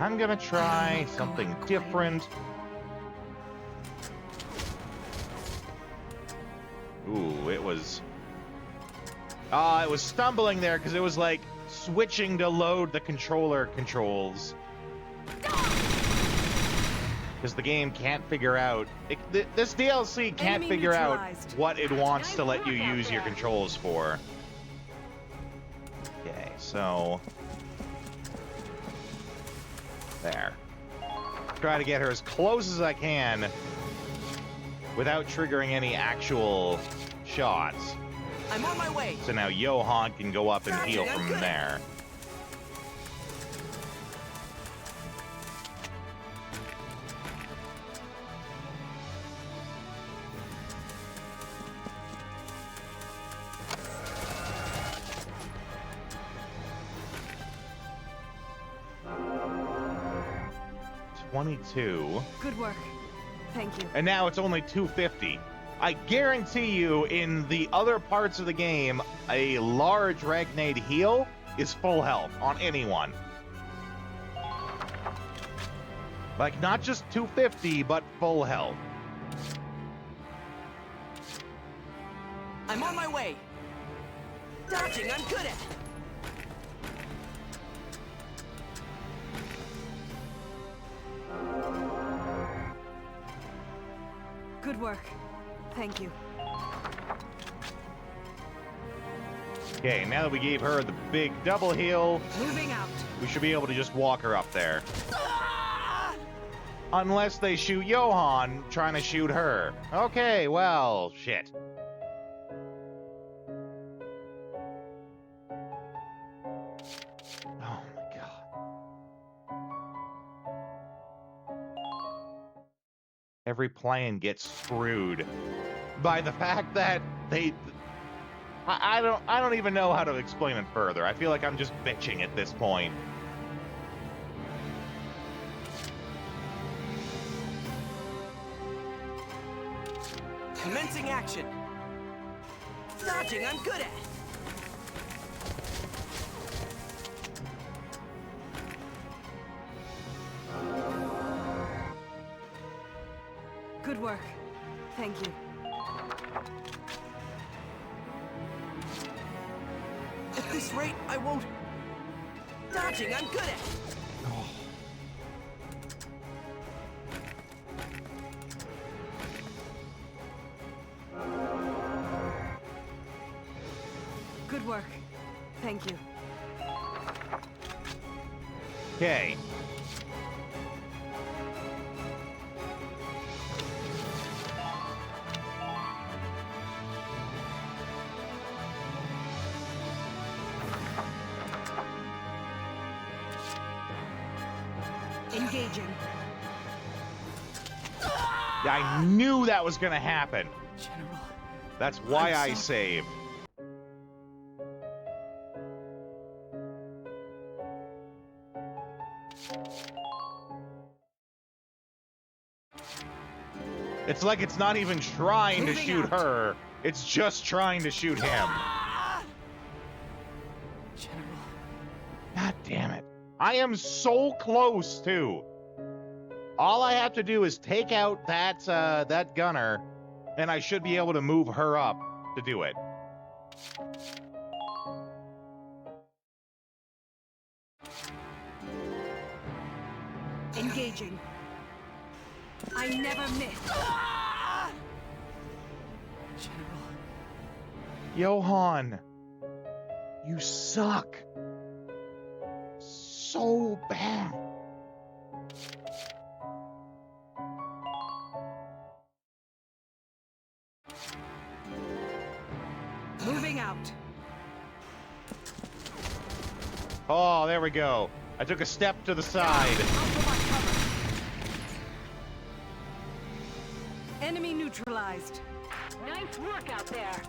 S2: I'm gonna try something different. Ooh, it was stumbling there because it was like switching to load the controller controls. Because the game can't figure out... this DLC can't
S6: Enemy
S2: figure out
S6: neutralized.
S2: what it wants to let you
S4: Nice work out
S2: use your
S4: there.
S2: controls for. Okay, so... There. Try to get her as close as I can without triggering any actual shots.
S3: I'm on my way.
S2: So now Johan can go up and heal from there. $22.
S6: Good work. Thank you.
S2: And now it's only $250. I guarantee you, in the other parts of the game, a large Ragnade heal is full health on anyone. Like, not just $250, but full health.
S3: I'm on my way. Dodging, I'm good at.
S6: Good work. Thank you.
S2: Okay, now that we gave her the big double heal,
S6: Moving out.
S2: we should be able to just walk her up there. Unless they shoot Johan trying to shoot her. Okay, well, shit. Oh my god. Every plan gets screwed by the fact that they... I don't even know how to explain it further. I feel like I'm just bitching at this point.
S3: Commencing action. Dodging, I'm good at.
S6: Good work. Thank you.
S3: At this rate, I won't... Dodging, I'm good at.
S6: Good work. Thank you.
S2: Okay.
S6: Engaging.
S2: I knew that was gonna happen.
S3: General.
S2: That's why
S3: I'm
S2: I
S3: sorry.
S2: saved. It's like it's not even trying to
S6: Moving
S2: shoot
S6: out.
S2: her. It's just trying to shoot him.
S3: General.
S2: God damn it. I am so close, too. All I have to do is take out that gunner, and I should be able to move her up to do it.
S6: Engaging. I never miss.
S3: General.
S2: Johan, you suck. So bad.
S6: Moving out.
S2: Oh, there we go. I took a step to the side.
S6: I'll provide cover. Enemy neutralized.
S4: Nice work out there.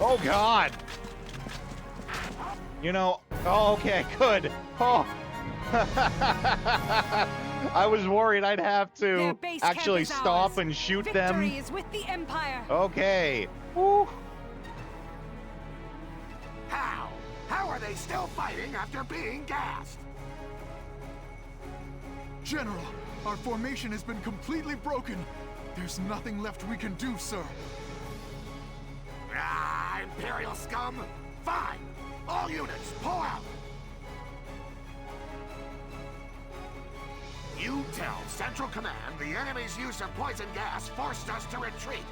S2: Oh, God. You know, oh, okay, good. Oh. I was worried I'd have
S6: Their
S2: to
S6: base camp
S2: actually
S6: is
S2: stop
S6: ours.
S2: and shoot
S6: Victory
S2: them.
S6: is with the Empire.
S2: Okay. Woo.
S7: How? How are they still fighting after being gassed?
S8: General, our formation has been completely broken. There's nothing left we can do, sir.
S7: Ah, Imperial scum! Fine! All units, pull out!
S9: Tell Central Command the enemy's use of poison gas forced us to retreat.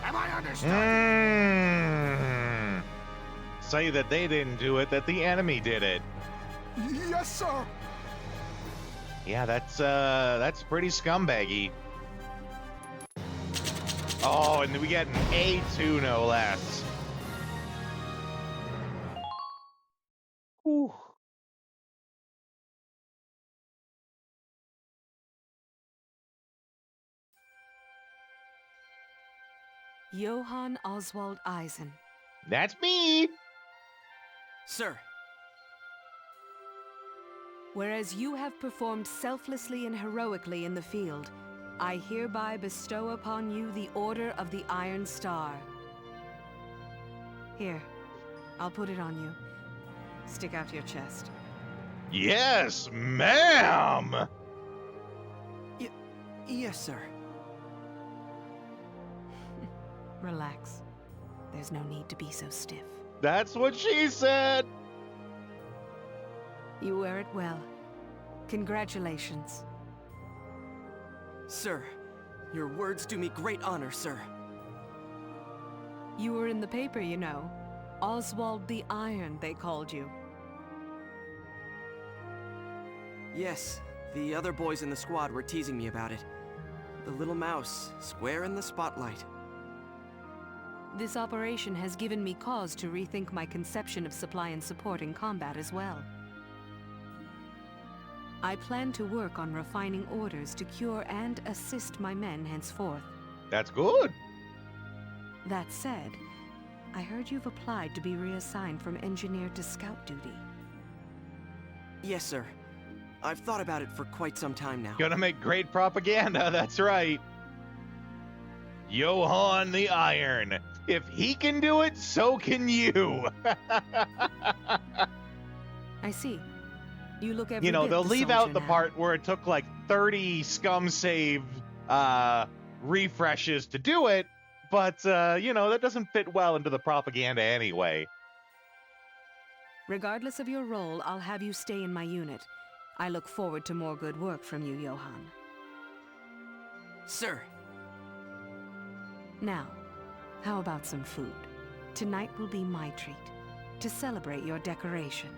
S9: Am I understood?
S2: Say that they didn't do it, that the enemy did it.
S8: Yes, sir.
S2: Yeah, that's pretty scumbaggy. Oh, and we get an A2 no less. Whew.
S5: Johann Oswald Eisen.
S2: That's me.
S3: Sir,
S5: Whereas you have performed selflessly and heroically in the field, I hereby bestow upon you the Order of the Iron Star. Here, I'll put it on you. Stick out your chest.
S2: Yes, ma'am.
S3: yes, sir.
S5: Relax. There's no need to be so stiff.
S2: That's what she said.
S5: You wear it well. Congratulations.
S3: Sir, your words do me great honor, sir.
S5: You were in the paper, you know. Oswald the Iron, they called you.
S3: Yes, the other boys in the squad were teasing me about it. The little mouse, square in the spotlight.
S5: This operation has given me cause to rethink my conception of supply and support in combat as well. I plan to work on refining orders to cure and assist my men henceforth.
S2: That's good.
S5: That said, I heard you've applied to be reassigned from engineer to scout duty.
S3: Yes, sir. I've thought about it for quite some time now.
S2: Gonna make great propaganda, that's right. Johann the Iron. If he can do it, so can you.
S5: I see. You look every
S2: You know,
S5: bit
S2: they'll
S5: the
S2: leave out
S5: soldier
S2: the
S5: now.
S2: part where it took like 30 scum save refreshes to do it, but, you know, that doesn't fit well into the propaganda anyway.
S5: Regardless of your role, I'll have you stay in my unit. I look forward to more good work from you, Johann.
S3: Sir,
S5: Now, how about some food? Tonight will be my treat, to celebrate your decoration.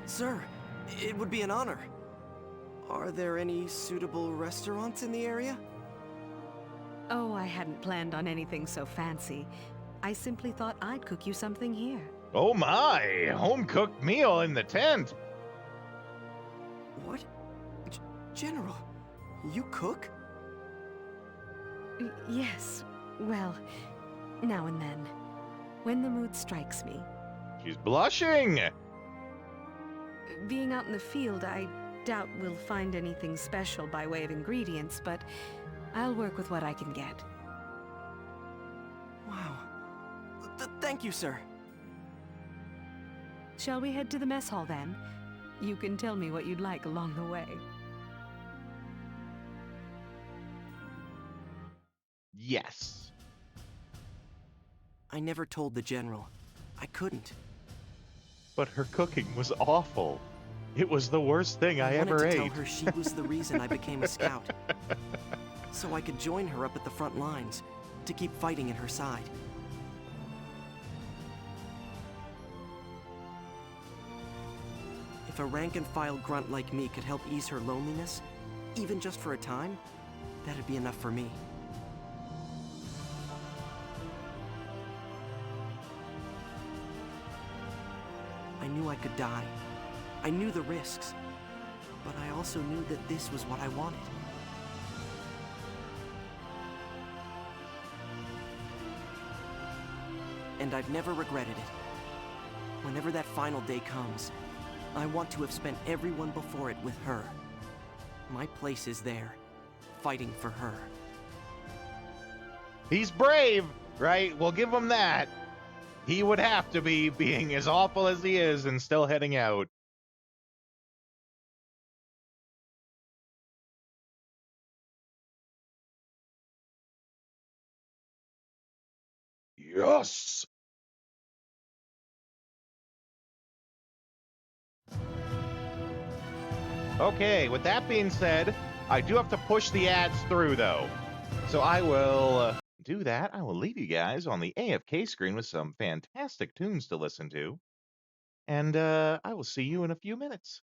S3: sir, it would be an honor. Are there any suitable restaurants in the area?
S5: Oh, I hadn't planned on anything so fancy. I simply thought I'd cook you something here.
S2: Oh my, home-cooked meal in the tent.
S3: What? General, you cook?
S5: Yes, well, now and then. When the mood strikes me.
S2: She's blushing.
S5: Being out in the field, I doubt we'll find anything special by way of ingredients, but I'll work with what I can get.
S3: Wow. Thank you, sir.
S5: Shall we head to the mess hall then? You can tell me what you'd like along the way.
S2: Yes.
S3: I never told the General. I couldn't.
S2: But her cooking was awful. It was the worst thing I ever
S3: wanted to
S2: ate.
S3: tell her she was the reason I became a scout. So I could join her up at the front lines, to keep fighting at her side. If a rank-and-file grunt like me could help ease her loneliness, even just for a time, that'd be enough for me. I knew I could die. I knew the risks. But I also knew that this was what I wanted. And I've never regretted it. Whenever that final day comes, I want to have spent everyone before it with her. My place is there, fighting for her.
S2: He's brave, right? We'll give him that. He would have to be, being as awful as he is and still heading out. Yes! Okay, with that being said, I do have to push the ads through, though. So I will do that. I will leave you guys on the AFK screen with some fantastic tunes to listen to. And I will see you in a few minutes.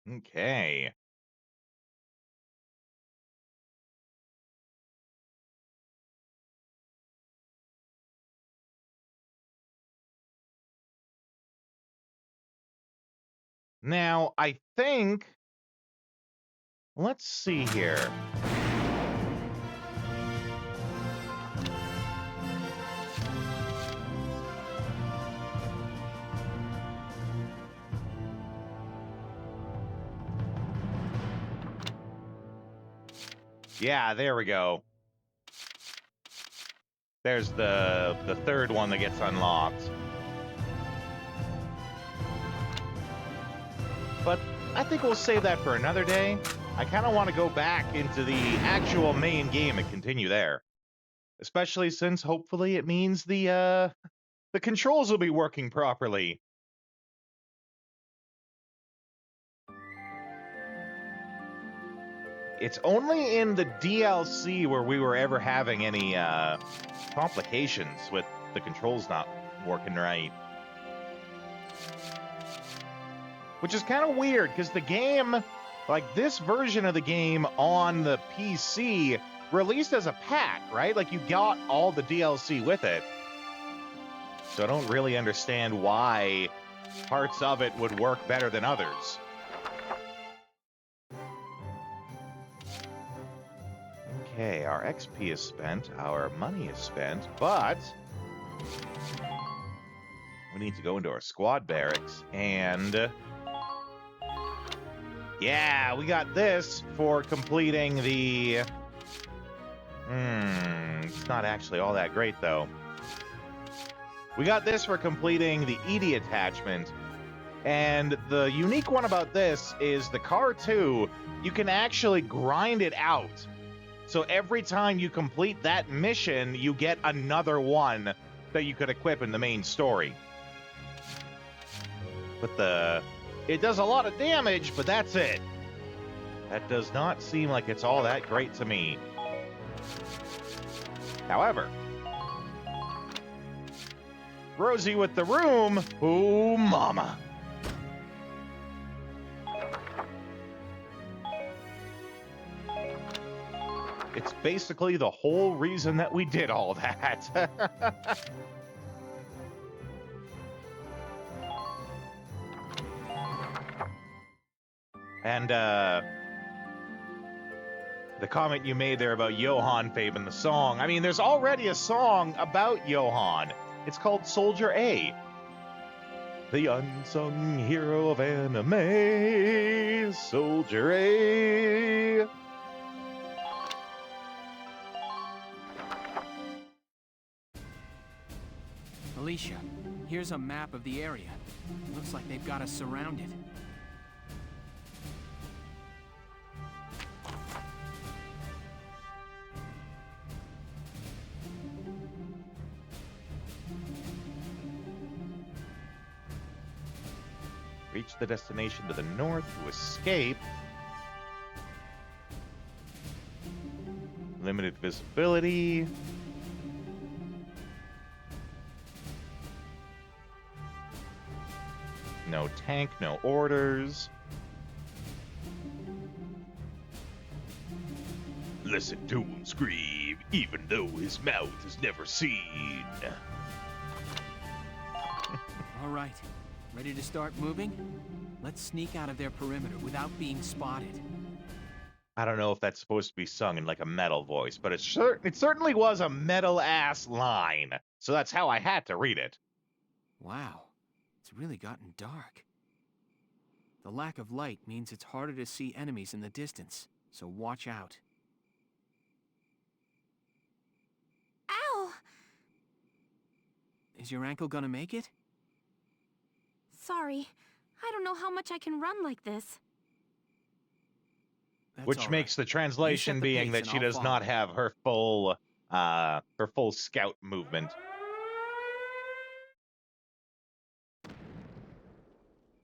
S2: Okay. Now, I think... Let's see here. Yeah, there we go. There's the third one that gets unlocked. But I think we'll save that for another day. I kind of want to go back into the actual main game and continue there. Especially since hopefully it means the controls will be working properly. It's only in the DLC where we were ever having any complications with the controls not working right. which is kind of weird because the game, like this version of the game on the PC, released as a pack, right? Like you got all the DLC with it. So I don't really understand why parts of it would work better than others. Okay, our XP is spent, our money is spent, but we need to go into our squad barracks and yeah, we got this for completing the it's not actually all that great though. We got this for completing the ED attachment. And the unique one about this is the car 2, you can actually grind it out. So every time you complete that mission, you get another one that you could equip in the main story. But it does a lot of damage, but that's it. That does not seem like it's all that great to me. However, Rosie with the room, oh mama. It's basically the whole reason that we did all that. And the comment you made there about Johann Fabe and the song. I mean, there's already a song about Johann. It's called Soldier A. The unsung hero of anime, Soldier A.
S3: Alicia, here's a map of the area. Looks like they've got us surrounded.
S2: Reach the destination to the north to escape. Limited visibility. No tank, no orders. Listen to him scream, even though his mouth is never seen.
S3: All right. Ready to start moving? Let's sneak out of their perimeter without being spotted.
S2: I don't know if that's supposed to be sung in like a metal voice, but it certainly was a metal-ass line. So that's how I had to read it.
S3: Wow. It's really gotten dark. The lack of light means it's harder to see enemies in the distance, so watch out.
S10: Ow!
S3: Is your ankle gonna make it?
S10: Sorry. I don't know how much I can run like this.
S3: That's
S2: Which
S3: all
S2: makes
S3: right.
S2: the translation
S3: You set the
S2: being
S3: pace
S2: that
S3: and
S2: she
S3: I'll
S2: does
S3: follow.
S2: not have her full scout movement.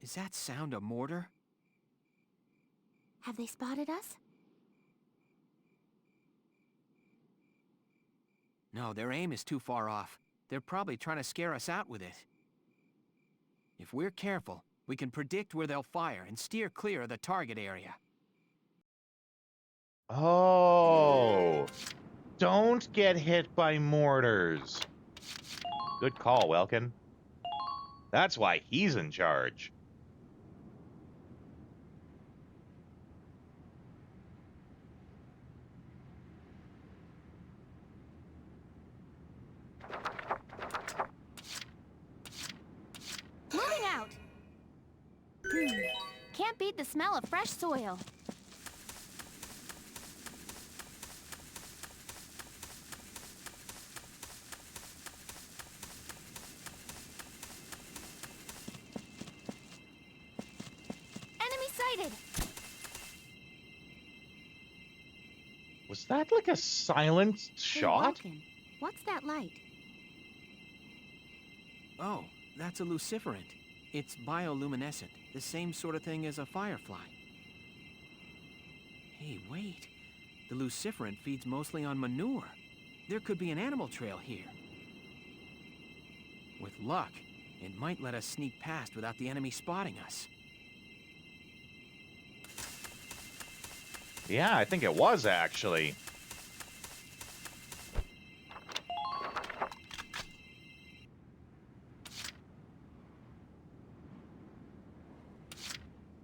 S3: Is that sound a mortar?
S10: Have they spotted us?
S3: No, their aim is too far off. They're probably trying to scare us out with it. If we're careful, we can predict where they'll fire and steer clear of the target area.
S2: Oh, don't get hit by mortars. Good call, Welkin. That's why he's in charge.
S10: Moving out! Can't beat the smell of fresh soil. Enemy sighted!
S2: Was that like a silenced
S10: Hey,
S2: shot?
S10: Vulcan, what's that light?
S3: Oh, that's a luciferant. It's bioluminescent, the same sort of thing as a firefly. Hey, wait. The luciferant feeds mostly on manure. There could be an animal trail here. With luck, it might let us sneak past without the enemy spotting us.
S2: Yeah, I think it was, actually.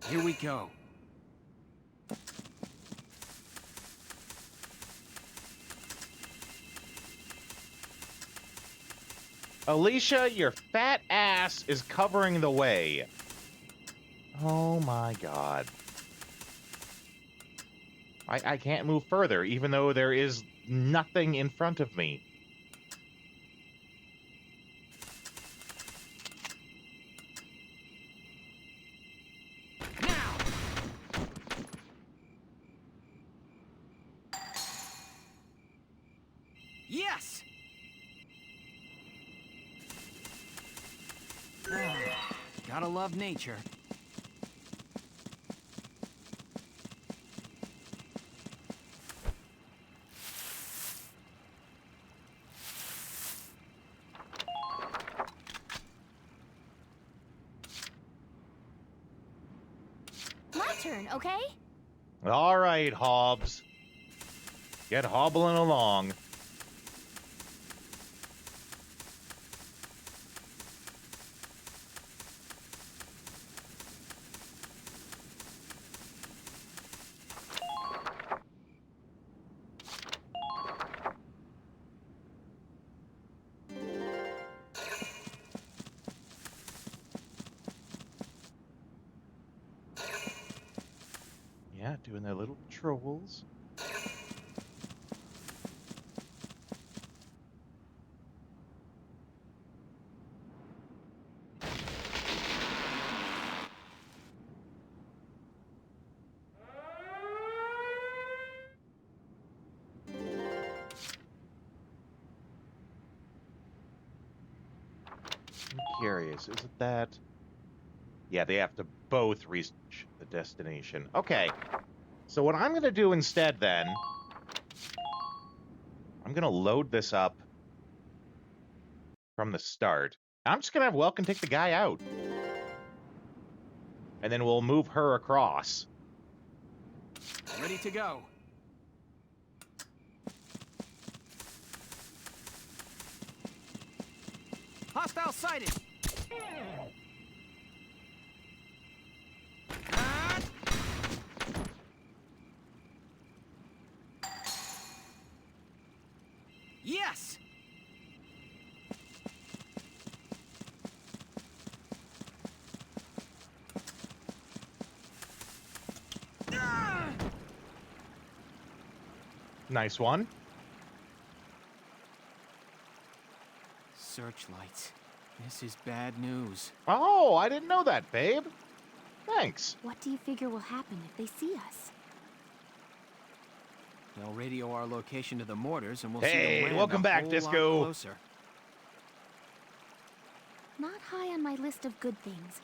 S3: Here we go.
S2: Alicia, your fat ass is covering the way. Oh my god. I can't move further, even though there is nothing in front of me.
S3: Now! Yes! Gotta love nature.
S10: My turn, okay?
S2: All right, Hobbs. Get hobbling along. Yeah, doing their little patrols. I'm curious, is it that? Yeah, they have to both reach the destination. Okay. So what I'm going to do instead, then, I'm going to load this up from the start. I'm just going to have Welkin take the guy out. And then we'll move her across.
S3: Ready to go. Hostile sighted! Ah! Yes! Ah!
S2: Nice one.
S3: Searchlights. This is bad news.
S2: Oh, I didn't know that, babe. Thanks.
S10: What do you figure will happen if they see us?
S3: They'll radio our location to the mortars, and we'll see
S2: Hey,
S3: them land
S2: welcome
S3: a
S2: back,
S3: whole
S2: Disco.
S3: lot closer.
S10: Not high on my list of good things.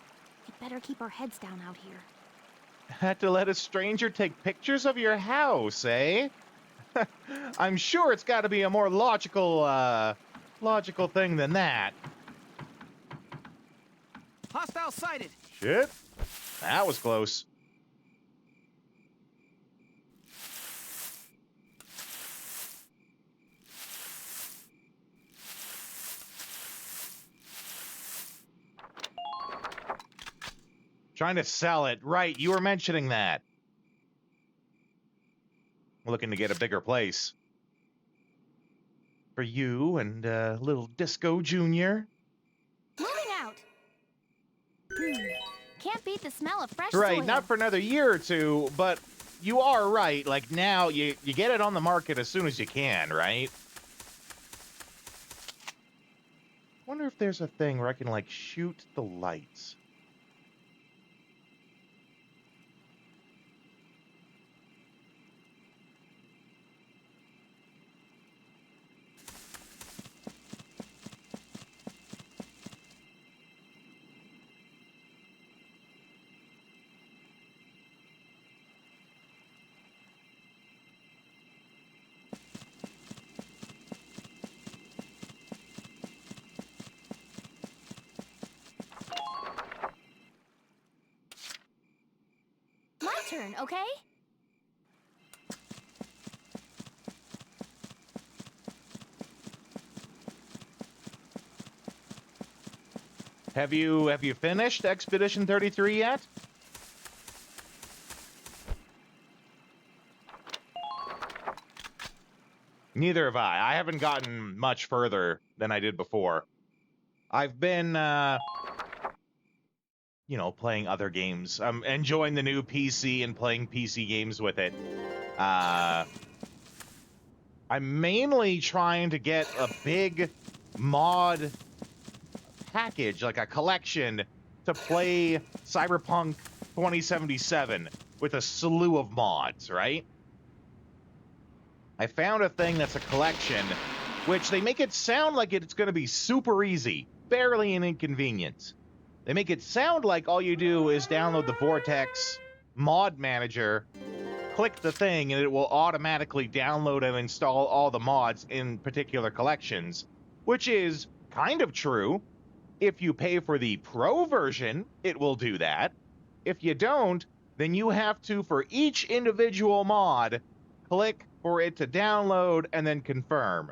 S10: We'd better keep our heads down out here.
S2: Had to let a stranger take pictures of your house, eh? I'm sure it's got to be a more logical thing than that.
S3: Hostile sighted!
S2: Shit. That was close. Trying to sell it. Right, you were mentioning that. Looking to get a bigger place. For you and little Disco Jr.
S10: Moving out! Can't beat the smell of fresh
S2: Right,
S10: soil.
S2: not for another year or two, but you are right. Like, now, you get it on the market as soon as you can, right? Wonder if there's a thing where I can, like, shoot the lights.
S10: My turn, okay?
S2: Have you finished Expedition 33 yet? Neither have I. I haven't gotten much further than I did before. I've been, you know, playing other games. I'm enjoying the new PC and playing PC games with it. I'm mainly trying to get a big mod package, like a collection, to play Cyberpunk 2077 with a slew of mods, right? I found a thing that's a collection, which they make it sound like it's going to be super easy, barely an inconvenience. They make it sound like all you do is download the Vortex mod manager, click the thing, and it will automatically download and install all the mods in particular collections, which is kind of true. If you pay for the Pro version, it will do that. If you don't, then you have to, for each individual mod, click for it to download and then confirm.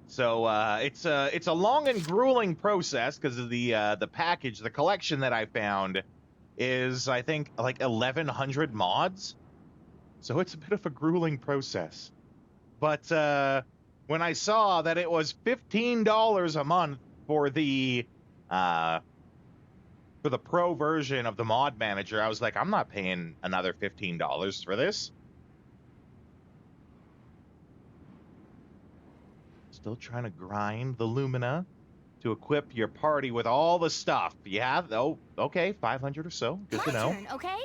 S2: So it's a long and grueling process because of the package. The collection that I found is, I think, like 1,100 mods. So it's a bit of a grueling process. But when I saw that it was $15 a month for the Pro version of the mod manager, I was like, I'm not paying another $15 for this. Still trying to grind the Lumina to equip your party with all the stuff. Yeah, oh, okay, 500 or so. Good to know.
S10: My turn, okay?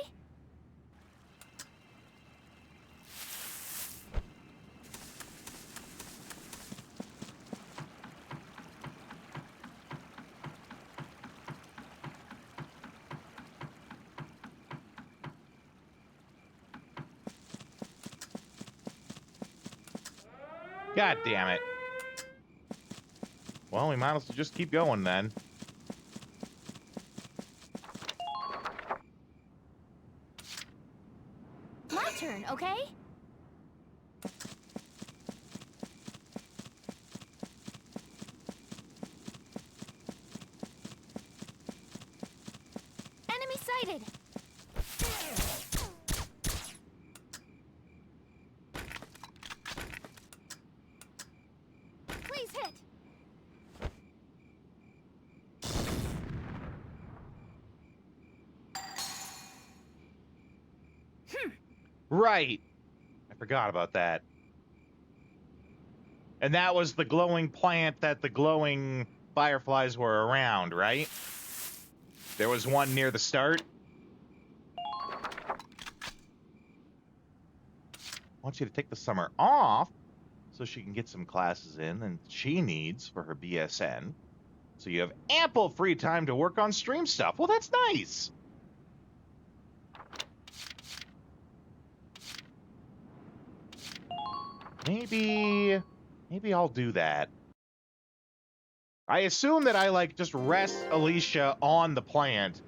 S2: God damn it. Well, we might as well just keep going then.
S10: My turn, okay? Enemy sighted! Please hit!
S2: Right. I forgot about that. And that was the glowing plant that the glowing fireflies were around, right? There was one near the start. I want you to take the summer off so she can get some classes in that she needs for her BSN. So you have ample free time to work on stream stuff. Well, that's nice. Maybe I'll do that. I assume that I, like, just rest Alicia on the plant,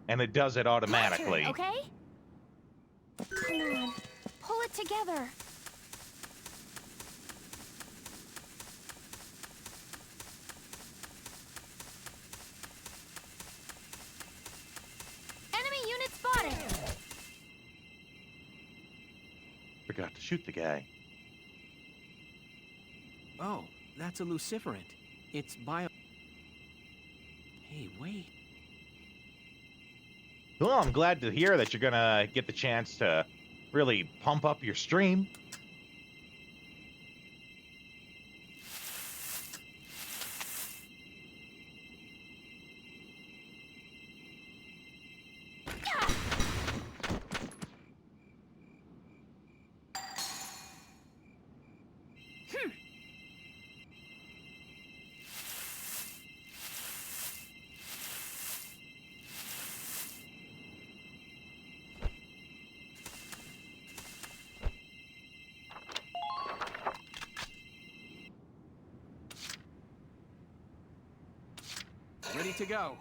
S2: and it does it automatically.
S10: My turn, okay? Come on, pull it together. Enemy unit spotted!
S2: Forgot to shoot the guy.
S3: Oh, that's a luciferant. It's bio... Hey, wait.
S2: Well, I'm glad to hear that you're gonna get the chance to really pump up your stream.
S3: Ready to go.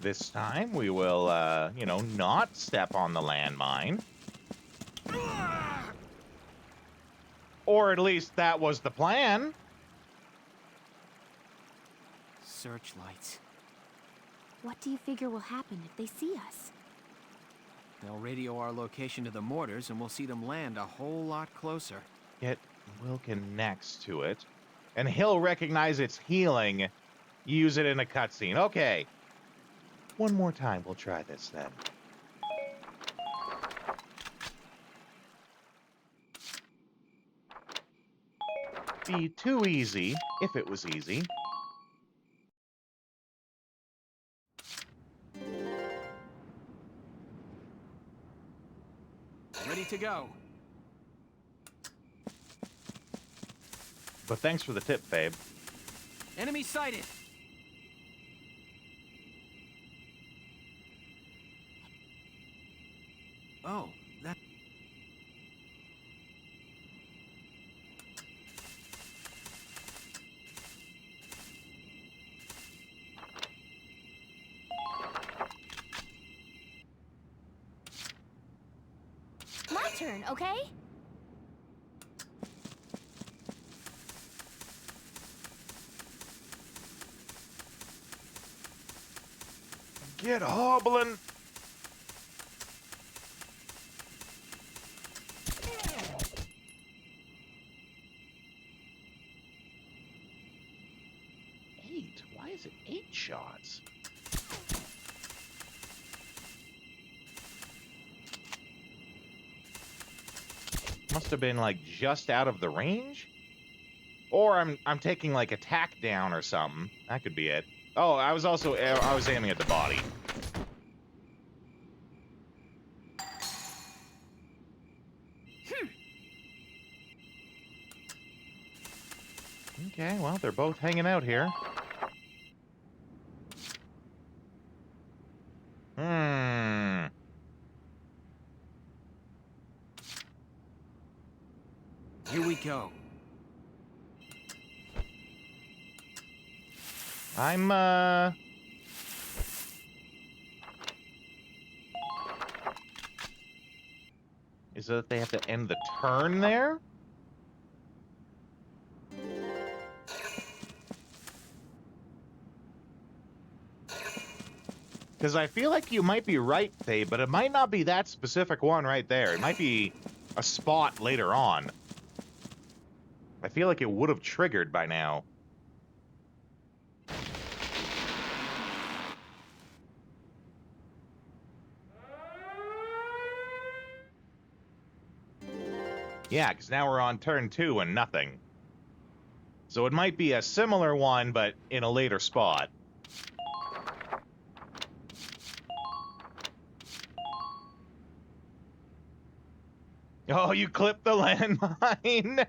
S2: This time we will, you know, not step on the landmine. Or at least that was the plan.
S3: Searchlights.
S10: What do you figure will happen if they see us?
S3: They'll radio our location to the mortars and we'll see them land a whole lot closer.
S2: Yet Wilkin next to it. And he'll recognize its healing. Use it in a cutscene. Okay. One more time, we'll try this then. Be too easy, if it was easy.
S3: Ready to go.
S2: But thanks for the tip, babe.
S3: Enemy sighted. Oh, that...
S10: My turn, okay?
S2: Get hobbling! Eight? Why is it 8 shots? Must have been like just out of the range? Or I'm taking like attack down or something. That could be it. Oh, I was aiming at the body. Okay, well, they're both hanging out here.
S3: Here we go.
S2: I'm, Is it that they have to end the turn there? Because I feel like you might be right, Faye, but it might not be that specific one right there. It might be a spot later on. I feel like it would have triggered by now. Yeah, because now we're on turn 2 and nothing. So it might be a similar one, but in a later spot. Oh, you clipped the landmine!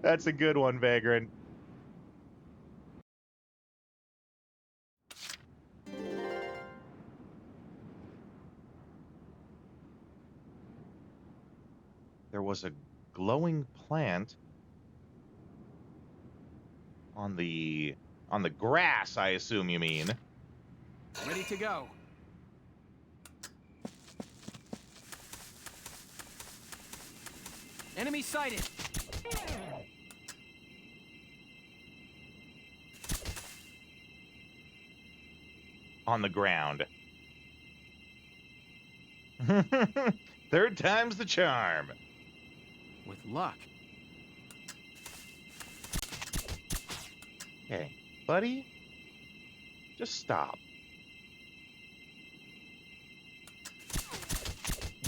S2: That's a good one, Vagrant. There was a glowing plant on the grass, I assume you mean.
S3: Ready to go. Enemy sighted.
S2: On the ground. Third time's the charm.
S3: With luck.
S2: Okay, buddy, just stop.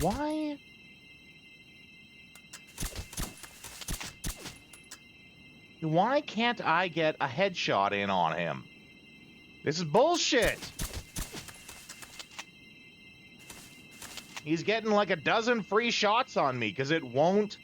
S2: Why? Why can't I get a headshot in on him? This is bullshit. He's getting like a dozen free shots on me because it won't.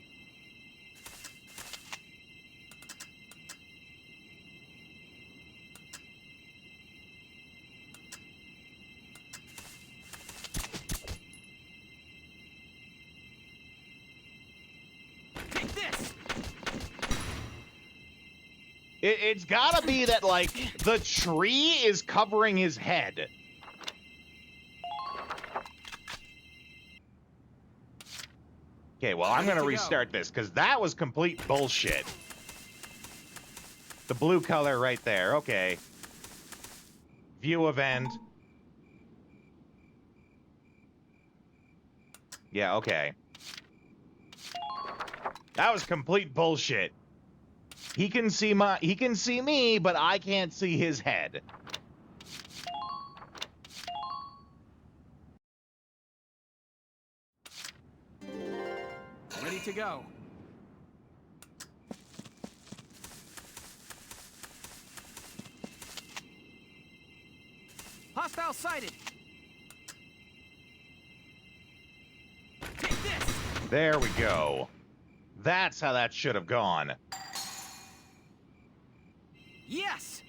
S3: Take this.
S2: It's gotta be that, like, the tree is covering his head. Okay, well, I'm gonna restart this, because that was complete bullshit. The blue color right there, okay. View event. Yeah, okay. That was complete bullshit. He can see me, but I can't see his head.
S3: Ready to go. Hostile sighted. Take this.
S2: There we go. That's how that should have gone.
S3: Yes.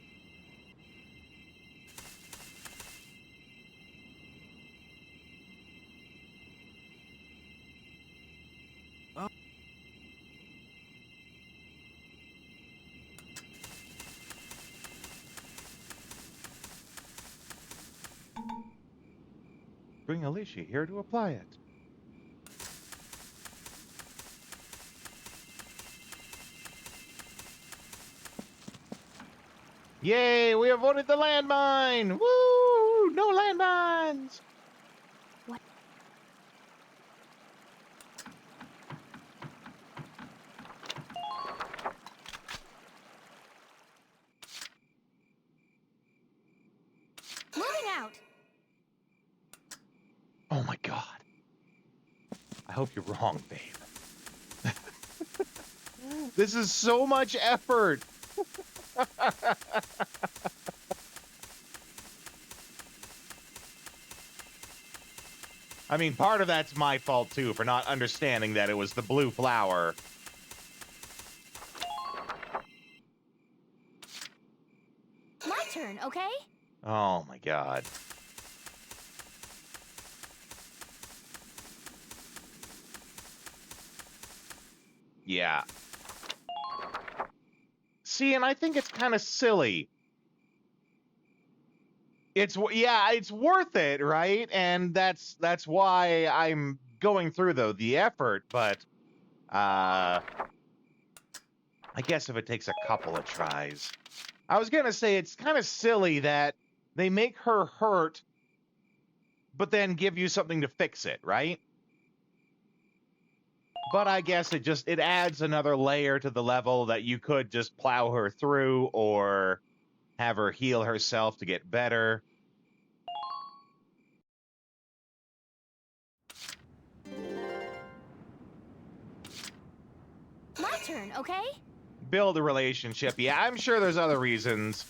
S2: Bring Alicia here to apply it. Yay, we avoided the landmine! Woo! No landmines!
S10: What? Moving out.
S2: Oh my god. I hope you're wrong, babe. This is so much effort! I mean, part of that's my fault, too, for not understanding that it was the blue flower.
S10: My turn, okay?
S2: Oh, my God. Yeah. See, and I think it's kind of silly. It's worth it, right? And that's why I'm going through the effort, but I guess if it takes a couple of tries. I was gonna say it's kind of silly that they make her hurt, but then give you something to fix it, right? But I guess it adds another layer to the level that you could just plow her through or have her heal herself to get better.
S10: My turn, okay?
S2: Build a relationship. Yeah, I'm sure there's other reasons.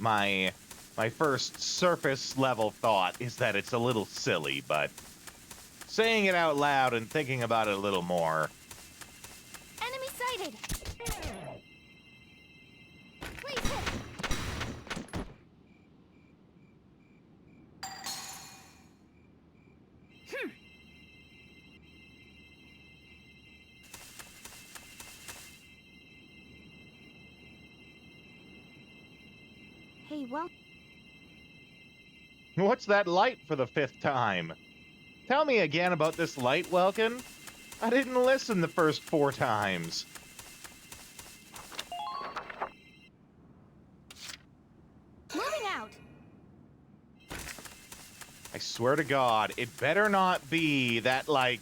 S2: My first surface level thought is that it's a little silly, but saying it out loud and thinking about it a little more.
S10: Enemy sighted. Please hit. Hey, well,
S2: What's that light for the 5th time? Tell me again about this light, Welkin. I didn't listen the first 4 times.
S10: moving out.
S2: I swear to God, it better not be that, like,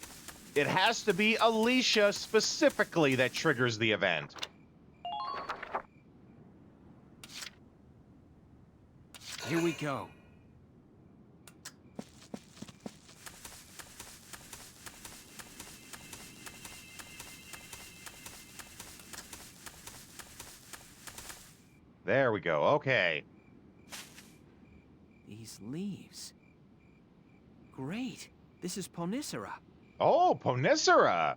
S2: it has to be Alicia specifically that triggers the event.
S3: Here we go.
S2: There we go. Okay.
S3: These leaves. Great. This is Ponicera.
S2: Oh, Ponicera!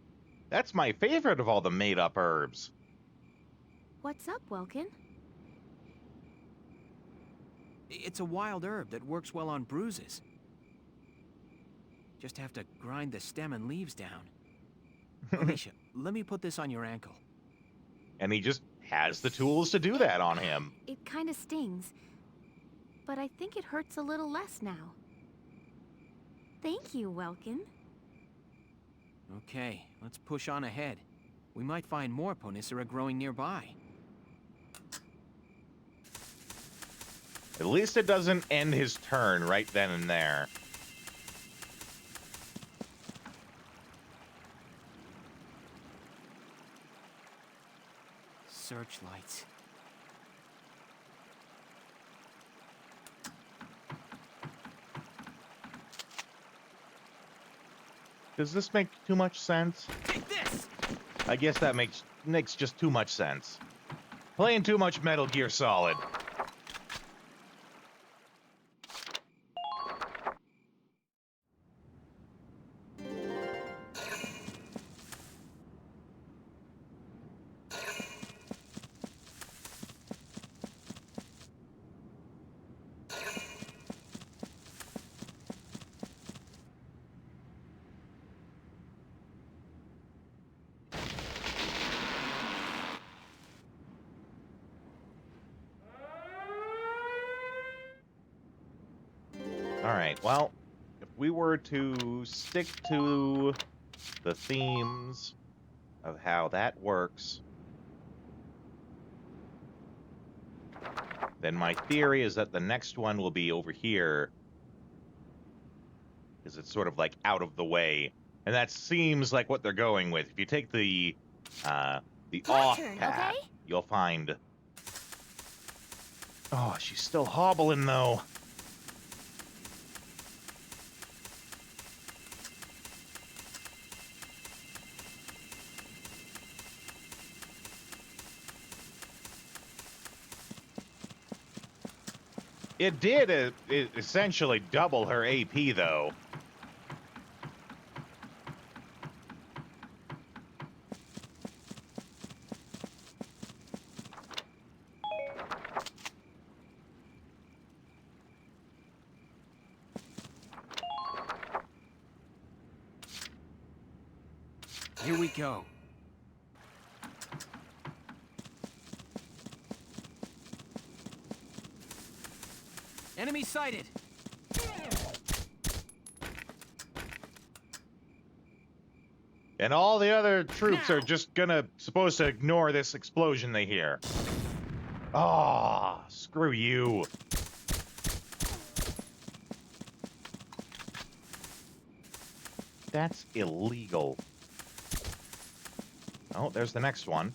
S2: That's my favorite of all the made-up herbs.
S10: What's up, Welkin?
S3: It's a wild herb that works well on bruises. Just have to grind the stem and leaves down. Alicia, let me put this on your ankle.
S2: And he just has the tools to do that on him.
S10: It kinda stings. But I think it hurts a little less now. Thank you, Welkin.
S3: Okay, let's push on ahead. We might find more Ponicera growing nearby.
S2: At least it doesn't end his turn right then and there.
S3: Searchlights.
S2: Does this make too much sense?
S3: Take this!
S2: I guess that makes just too much sense. Playing too much Metal Gear Solid. Alright, well, if we were to stick to the themes of how that works, then my theory is that the next one will be over here, because it's sort of like out of the way. And that seems like what they're going with. If you take the off
S10: turn,
S2: path,
S10: okay?
S2: you'll find... Oh, she's still hobbling, though. It did essentially double her AP, though.
S3: Here we go. Enemy sighted!
S2: And all the other troops are just supposed to ignore this explosion they hear. Ah, screw you. That's illegal. Oh, there's the next one.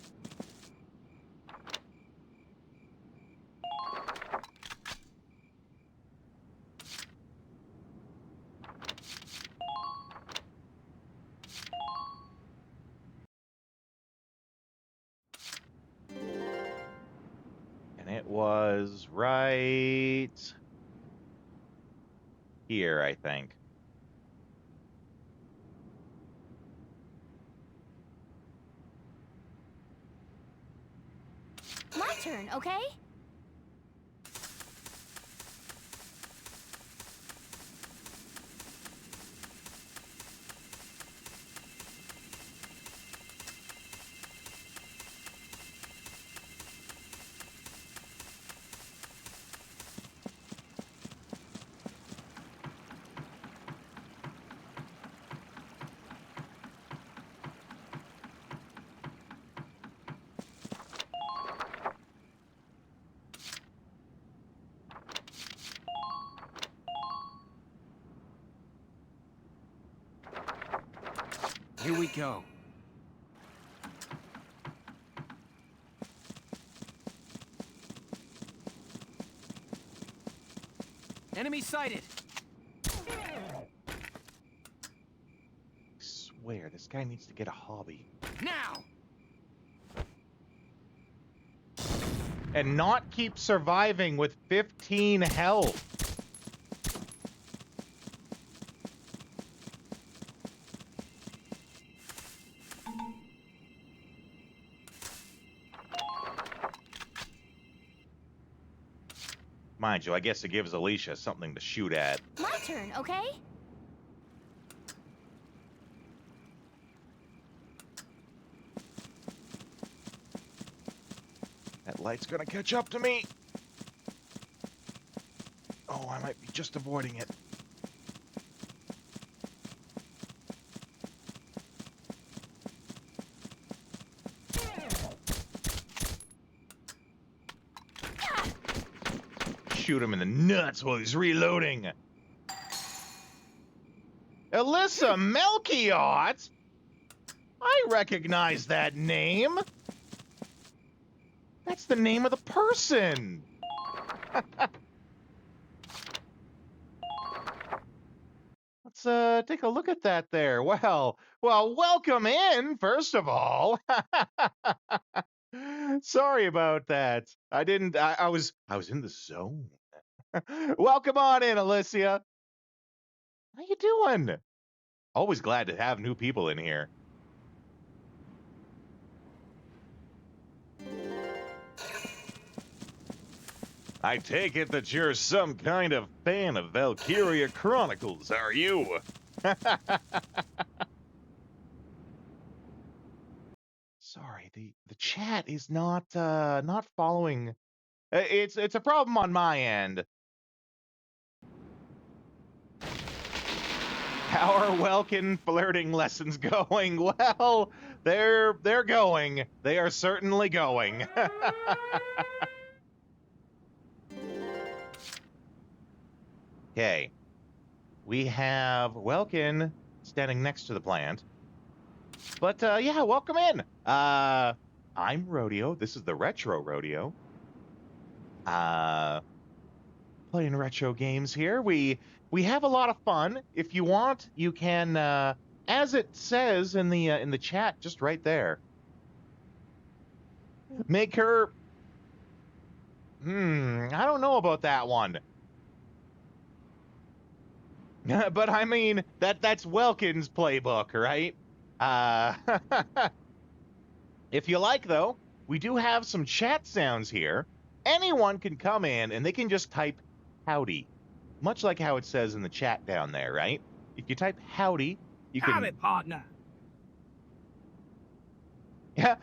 S2: And it was right here, I think.
S10: My turn, okay?
S3: Here we go. Enemy sighted!
S2: I swear, this guy needs to get a hobby.
S3: Now!
S2: And not keep surviving with 15 health. Mind you, I guess it gives Alicia something to shoot at.
S10: My turn, okay?
S2: light's gonna catch up to me. Oh, I might be just avoiding it. Shoot him in the nuts while he's reloading. Alyssa Melchiot? I recognize that name. That's the name of the person. Let's take a look at that there. Well, welcome in, first of all. Sorry about that. I was in the zone. Welcome on in, Alicia. How you doing? Always glad to have new people in here. I take it that you're some kind of fan of Valkyria Chronicles, are you? Sorry, the chat is not following. It's a problem on my end. How are Welkin flirting lessons going? Well, they're going. They are certainly going. Okay. We have Welkin standing next to the plant. But yeah, welcome in. I'm Rodeo. This is the Retro Rodeo. Playing retro games here. We have a lot of fun. If you want, you can, as it says in the chat, just right there. Make her. I don't know about that one. But I mean, that's Welkin's playbook, right? If you like, though, we do have some chat sounds here. Anyone can come in and they can just type howdy, much like how it says in the chat down there, right? If you type howdy, you can...
S11: Howdy, partner.
S2: Yeah,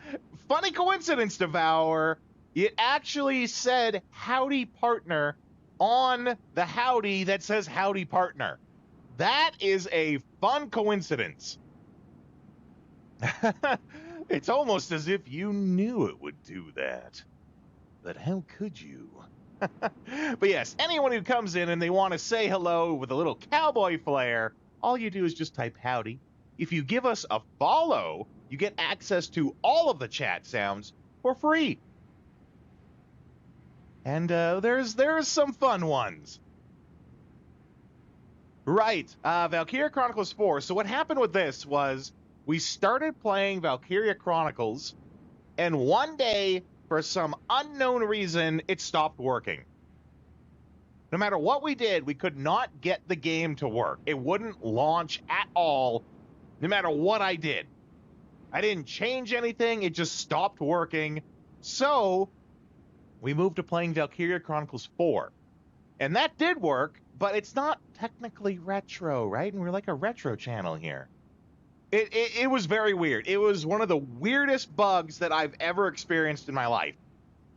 S2: funny coincidence, Devour. It actually said howdy partner on the howdy that says howdy partner. That is a fun coincidence. It's almost as if you knew it would do that. But how could you? But yes, anyone who comes in and they want to say hello with a little cowboy flair, all you do is just type howdy. If you give us a follow, you get access to all of the chat sounds for free. And there's some fun ones. Right, Valkyria Chronicles 4. So what happened with this was we started playing Valkyria Chronicles, and one day, for some unknown reason, it stopped working. No matter what we did, we could not get the game to work. It wouldn't launch at all, no matter what I did. I didn't change anything, it just stopped working. So, we moved to playing Valkyria Chronicles 4. And that did work, but it's not technically retro, right? And we're like a retro channel here. It was very weird. It was one of the weirdest bugs that I've ever experienced in my life.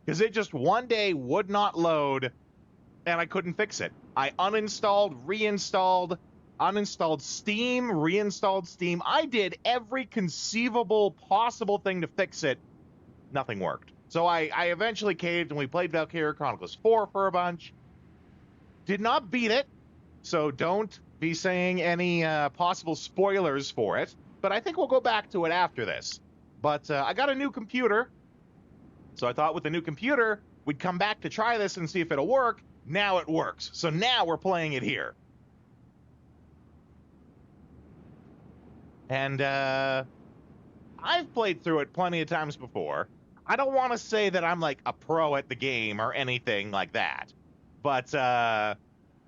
S2: Because it just one day would not load, and I couldn't fix it. I uninstalled, reinstalled, uninstalled Steam, reinstalled Steam. I did every conceivable possible thing to fix it. Nothing worked. So I eventually caved, and we played Valkyria Chronicles 4 for a bunch. Did not beat it, so don't be saying any possible spoilers for it. But I think we'll go back to it after this. But I got a new computer, so I thought with the new computer, we'd come back to try this and see if it'll work. Now it works. So now we're playing it here. And I've played through it plenty of times before. I don't want to say that I'm like a pro at the game or anything like that. But I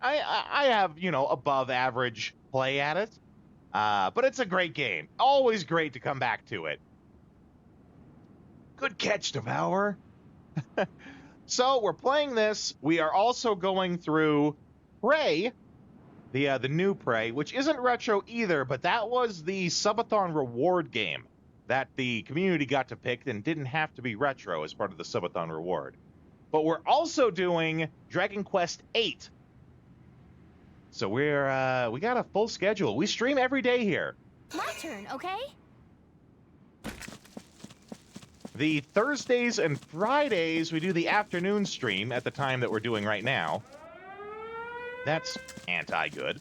S2: have, you know, above average play at it. But it's a great game. Always great to come back to it. Good catch, Devour. So we're playing this. We are also going through Prey, the new Prey, which isn't retro either, but that was the subathon reward game. that the community got to pick and didn't have to be retro as part of the subathon reward. But we're also doing Dragon Quest VIII. So we got a full schedule. We stream every day here.
S10: My turn, okay?
S2: The Thursdays and Fridays, we do the afternoon stream at the time that we're doing right now. That's anti-good.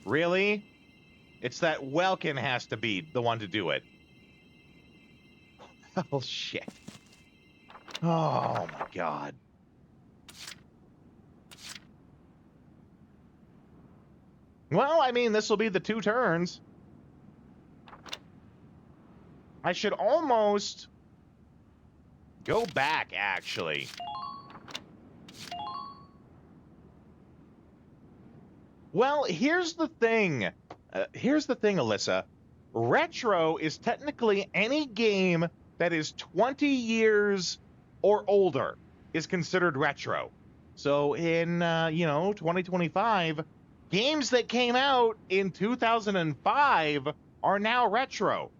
S2: Really? It's that Welkin has to be the one to do it. Oh, shit. Oh, my God. Well, I mean, this will be the 2 turns. I should almost go back, actually. Well, here's the thing. Alyssa. Retro is technically any game that is 20 years or older is considered retro. So in, 2025, games that came out in 2005 are now retro.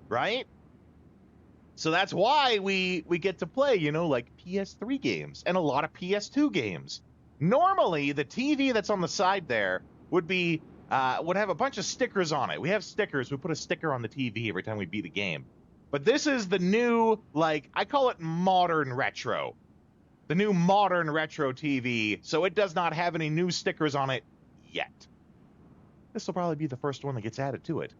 S2: Right? So that's why we get to play, like PS3 games and a lot of PS2 games. Normally, the TV that's on the side there would have a bunch of stickers on it. We have stickers. We put a sticker on the TV every time we beat a game. But this is the new, I call it modern retro. The new modern retro TV, so it does not have any new stickers on it yet. This will probably be the first one that gets added to it.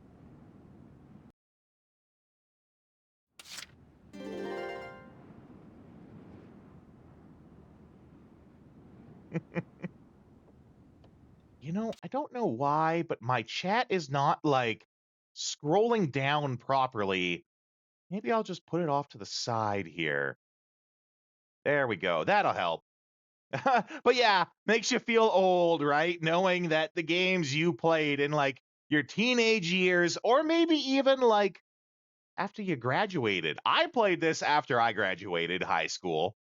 S2: I don't know why, but my chat is not, scrolling down properly. Maybe I'll just put it off to the side here. There we go. That'll help. But yeah, makes you feel old, right? Knowing that the games you played in, your teenage years, or maybe even, after you graduated. I played this after I graduated high school.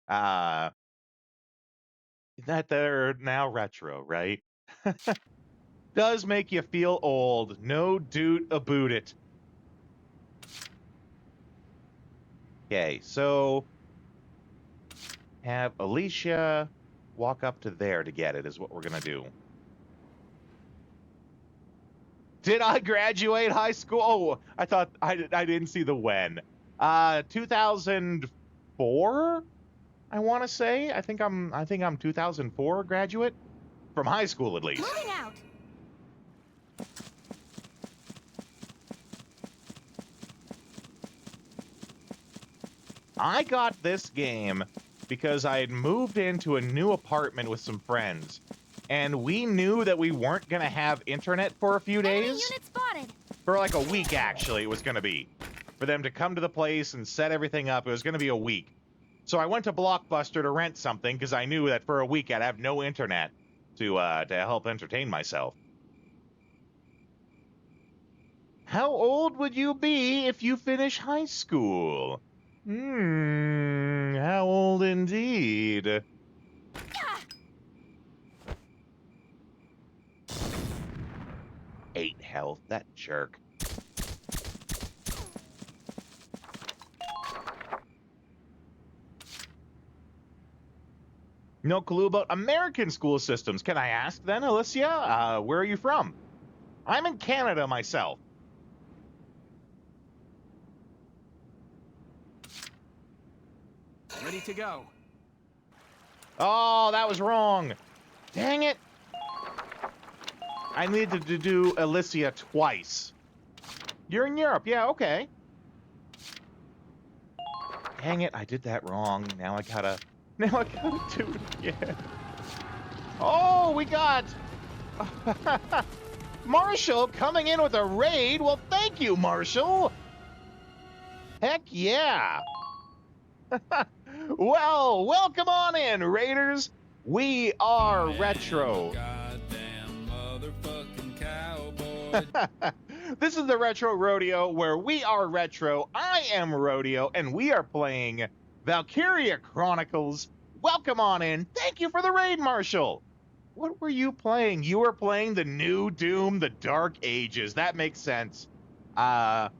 S2: That they're now retro, right? Does make you feel old. No doot about it. Okay, so have Alicia walk up to there to get it is what we're gonna do. Did I graduate high school? Oh, I thought I didn't see the when. 2004. I want to say. I think I'm 2004 graduate from high school at least.
S10: Moving out.
S2: I got this game because I had moved into a new apartment with some friends, and we knew that we weren't going to have internet for a few days.
S10: Enemy unit spotted.
S2: For like a week, actually, it was going to be. For them to come to the place and set everything up, it was going to be a week. So I went to Blockbuster to rent something because I knew that for a week I'd have no internet to help entertain myself. How old would you be if you finish high school? How old indeed. 8 health, that jerk. No clue about American school systems. Can I ask then, Alicia? Where are you from? I'm in Canada myself.
S3: Ready to go.
S2: Oh, that was wrong. Dang it. I needed to do Alicia twice. You're in Europe. Yeah, okay. Dang it, I did that wrong. Now I gotta do it again. Oh, we got Marshall coming in with a raid. Well, thank you, Marshall. Heck yeah. Well, welcome on in, Raiders. We are Retro.
S11: Goddamn motherfucking cowboy.
S2: This is the Retro Rodeo, where we are Retro, I am Rodeo, and we are playing Valkyria Chronicles. Welcome on in. Thank you for the raid, Marshall. What were you playing? You were playing the new Doom, the Dark Ages. That makes sense. I'm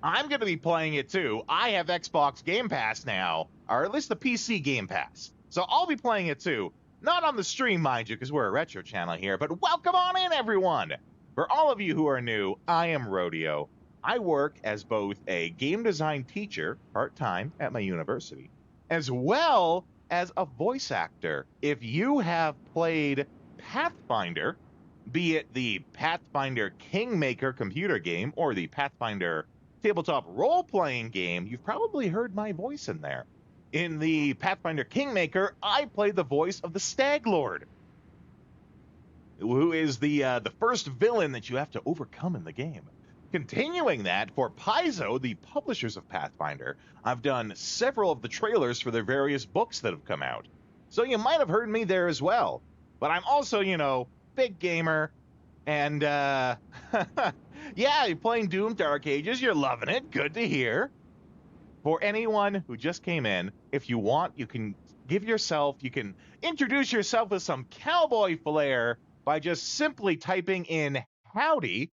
S2: going to be playing it too. I have Xbox Game Pass now, or at least the PC Game Pass. So I'll be playing it too. Not on the stream, mind you, because we're a retro channel here, but welcome on in, everyone. For all of you who are new, I am Rodeo. I work as both a game design teacher, part-time, at my university, as well as a voice actor. If you have played Pathfinder, be it the Pathfinder Kingmaker computer game or the Pathfinder tabletop role-playing game, you've probably heard my voice in there. In the Pathfinder Kingmaker, I play the voice of the Stag Lord, who is the first villain that you have to overcome in the game. Continuing that, for Paizo, the publishers of Pathfinder, I've done several of the trailers for their various books that have come out. So you might have heard me there as well. But I'm also, you know, big gamer, and, yeah, you're playing Doom Dark Ages, you're loving it, good to hear. For anyone who just came in, if you want, you can introduce yourself with some cowboy flair by just simply typing in howdy.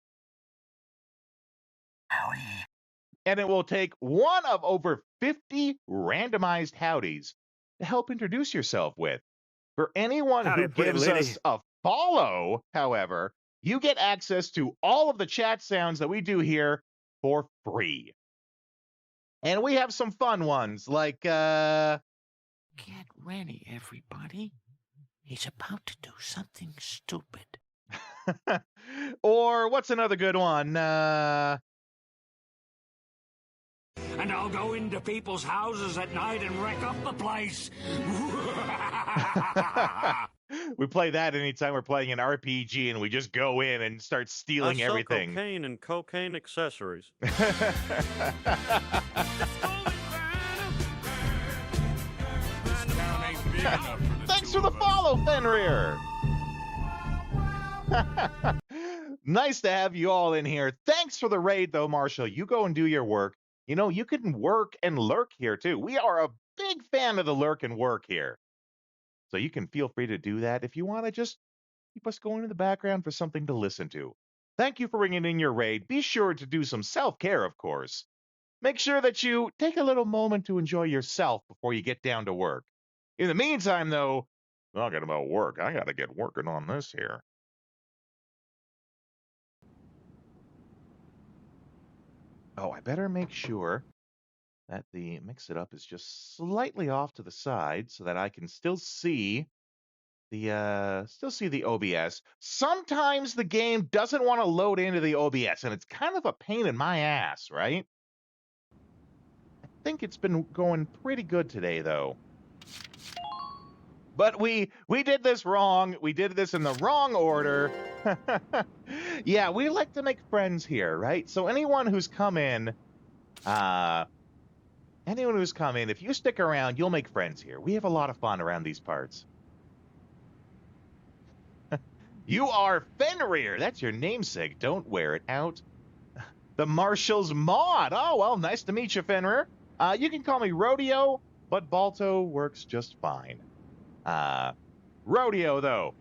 S2: Howdy. And it will take one of over 50 randomized howdies to help introduce yourself with. For anyone who gives us a follow, however, you get access to all of the chat sounds that we do here for free. And we have some fun ones, like,
S9: Get ready, everybody. He's about to do something stupid.
S2: or what's another good one?
S7: And I'll go into people's houses at night and wreck up the place.
S2: We play that anytime we're playing an RPG and we just go in and start stealing everything.
S12: Cocaine and cocaine accessories.
S2: Thanks for the follow, Fenrir. Nice to have you all in here. Thanks for the raid, though, Marshall. You go and do your work. You know, you can work and lurk here, too. We are a big fan of the lurk and work here. So you can feel free to do that if you want to just keep us going in the background for something to listen to. Thank you for bringing in your raid. Be sure to do some self-care, of course. Make sure that you take a little moment to enjoy yourself before you get down to work. In the meantime, though, talking about work, I got to get working on this here. Oh, I better make sure that the mix it up is just slightly off to the side so that I can still see the OBS. Sometimes the game doesn't want to load into the OBS, and it's kind of a pain in my ass, right? I think it's been going pretty good today, though. But we did this wrong. We did this in the wrong order. Yeah, we like to make friends here, right? So anyone who's come in, if you stick around, you'll make friends here. We have a lot of fun around these parts. You are Fenrir. That's your namesake. Don't wear it out. The Marshall's mod. Oh, well, nice to meet you, Fenrir. You can call me Rodeo, but Balto works just fine. Rodeo, though.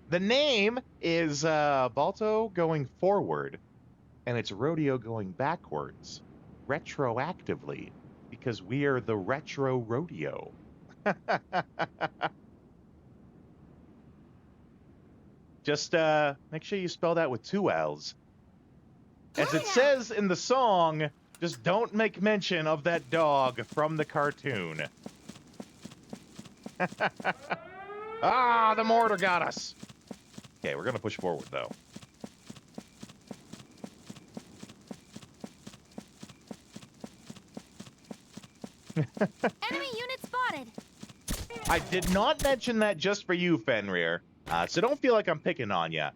S2: The name is Balto going forward, and it's Rodeo going backwards, retroactively, because we are the Retro Rodeo. Just make sure you spell that with 2 L's. As it says in the song, just don't make mention of that dog from the cartoon. Ah, the mortar got us. Okay, we're going to push forward, though.
S10: Enemy unit spotted.
S2: I did not mention that just for you, Fenrir. So don't feel like I'm picking on you.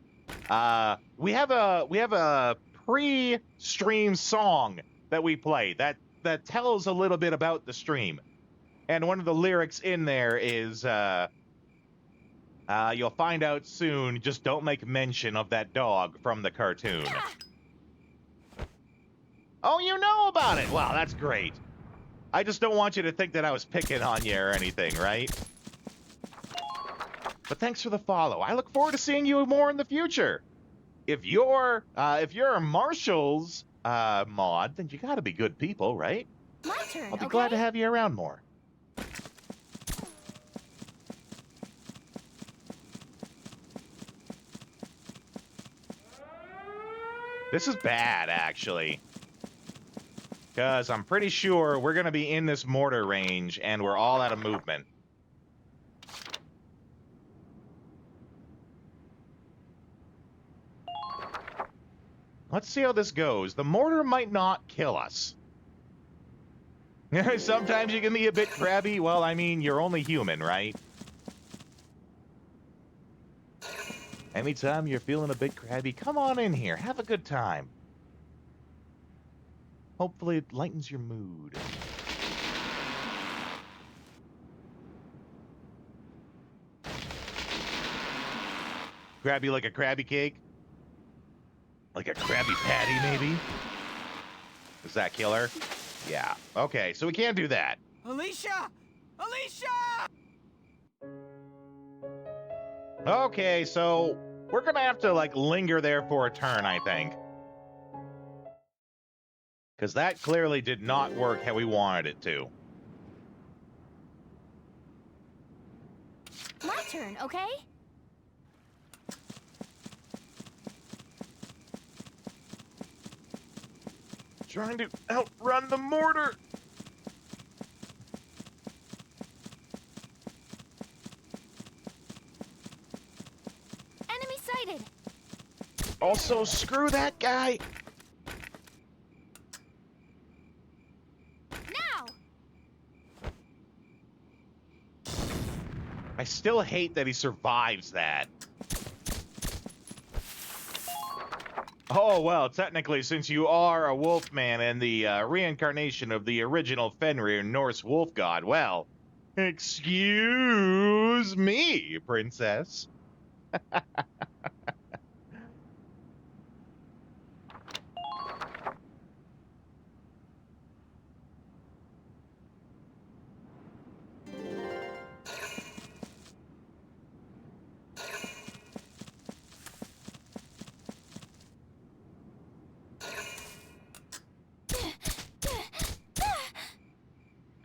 S2: We have a pre-stream song that we play that tells a little bit about the stream. And one of the lyrics in there is, you'll find out soon, just don't make mention of that dog from the cartoon. Oh, you know about it! Wow, that's great. I just don't want you to think that I was picking on you or anything, right? But thanks for the follow. I look forward to seeing you more in the future. If you're a Marshall's mod, then you gotta be good people, right?
S10: My turn,
S2: I'll be
S10: okay?
S2: glad to have you around more. This is bad, actually. Because I'm pretty sure we're going to be in this mortar range, and we're all out of movement. Let's see how this goes. The mortar might not kill us. Sometimes you can be a bit crabby. Well, I mean, you're only human, right? Anytime you're feeling a bit crabby, come on in here. Have a good time. Hopefully it lightens your mood. Grab you like a Krabby Cake? Like a Krabby Patty, maybe? Is that killer? Yeah. Okay, so we can't do that.
S3: Alicia! Alicia!
S2: Okay, so we're gonna have to, like, linger there for a turn, I think. Because that clearly did not work how we wanted it to.
S10: My turn, okay?
S2: Trying to outrun the mortar.
S10: Enemy sighted!
S2: Also, screw that guy.
S10: Now!
S2: I still hate that he survives that. Oh, well, technically, since you are a wolf man and the reincarnation of the original Fenrir Norse wolf god, well, excuse me, princess.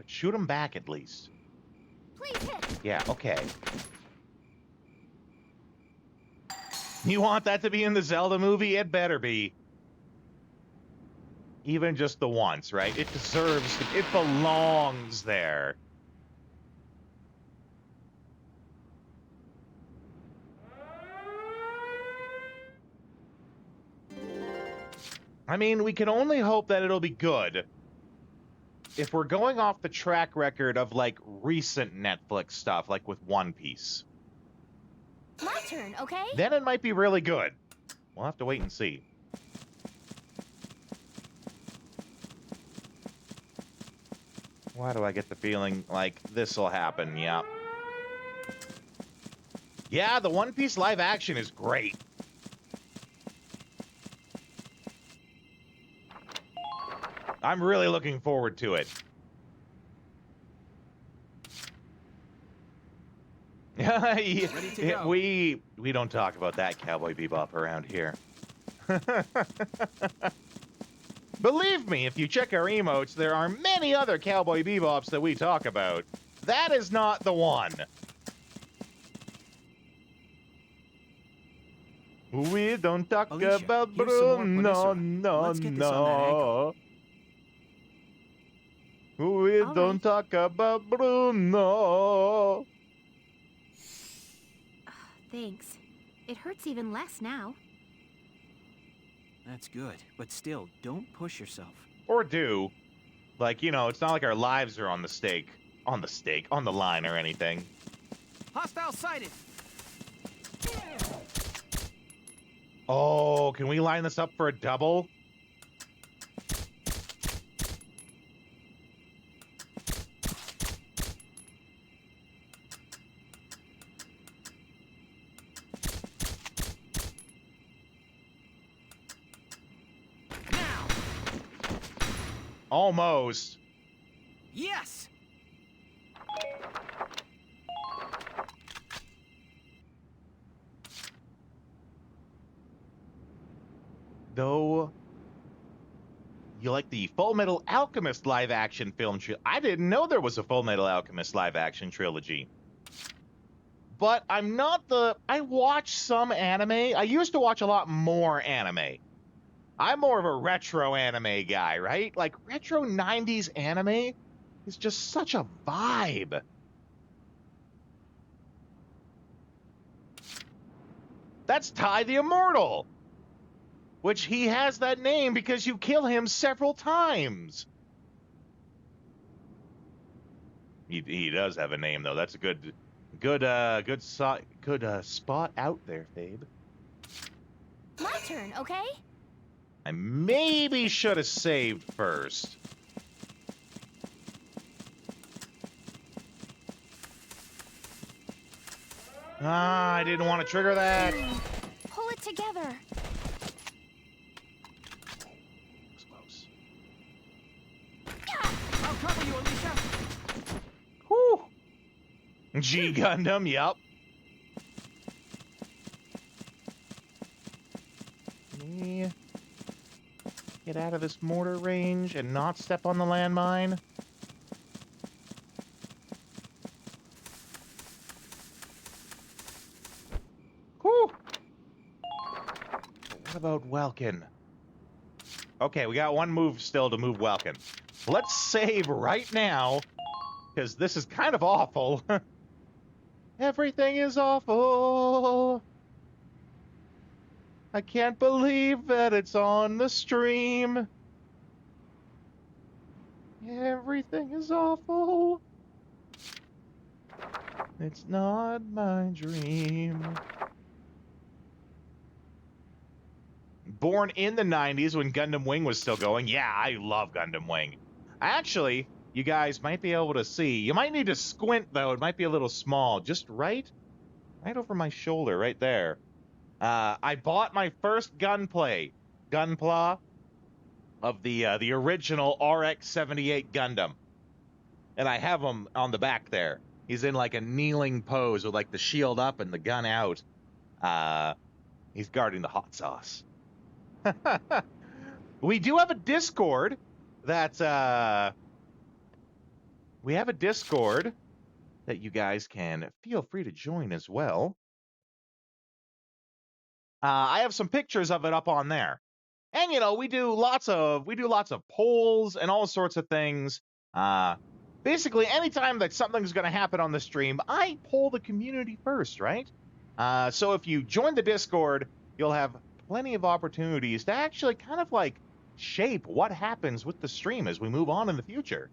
S2: Shoot him back, at least.
S10: Please hit!
S2: Yeah, okay. You want that to be in the Zelda movie? It better be. Even just the once, right? It deserves, it belongs there. I mean, we can only hope that it'll be good. If we're going off the track record of, like, recent Netflix stuff, like with One Piece.
S10: My turn, okay?
S2: Then it might be really good. We'll have to wait and see. Why do I get the feeling like this'll happen? Yeah. Yeah, the One Piece live action is great. I'm really looking forward to it.
S3: Ready to go.
S2: We don't talk about that Cowboy Bebop around here. Believe me, if you check our emotes, there are many other Cowboy Bebops that we talk about. That is not the one. We don't talk
S3: Alicia,
S2: about
S3: here's some more
S2: Bruno,
S3: Panisserie.
S2: no,
S3: Let's get this on that ankle.
S2: We
S10: All
S2: don't
S10: right.
S2: talk about Bruno.
S10: Thanks. It hurts even less now.
S3: That's good, but still, don't push yourself.
S2: Or do. Like, you know, it's not like our lives are on the stake. On the line or anything.
S3: Hostile sighted!
S2: Oh, can we line this up for a double?
S3: Now!
S2: Almost.
S3: Yes!
S2: though you like the Full Metal Alchemist live-action film trilogy. I didn't know there was a Full Metal Alchemist live-action trilogy. But I'm not the... I watch some anime. I used to watch a lot more anime. I'm more of a retro anime guy, right? Like, retro 90s anime is just such a vibe. That's Ty the Immortal, which he has that name because you kill him several times. He does have a name, though. That's a good spot out there, Fabe.
S10: My turn, okay?
S2: I maybe should have saved first. I didn't want to trigger that.
S10: Pull it together.
S2: Close.
S3: I'll cover you, Alicia.
S2: Whew. G Gundam, yep. Me get out of this mortar range and not step on the landmine. Whew. What about Welkin? Okay, we got one move still to move Welkin. Let's save right now, because this is kind of awful. Everything is awful. I can't believe that it's on the stream. Everything is awful. It's not my dream. Born in the 90s when Gundam Wing was still going. Yeah, I love Gundam Wing. Actually, you guys might be able to see. You might need to squint, though. It might be a little small. Just right over my shoulder, right there. I bought my first Gunpla of the original RX-78 Gundam. And I have him on the back there. He's in like a kneeling pose with like the shield up and the gun out. He's guarding the hot sauce. We do have a Discord that we have a Discord that you guys can feel free to join as well. I have some pictures of it up on there. And you know, we do lots of polls and all sorts of things. Basically anytime that something's going to happen on the stream, I poll the community first, right? So if you join the Discord, you'll have plenty of opportunities to actually kind of like shape what happens with the stream as we move on in the future.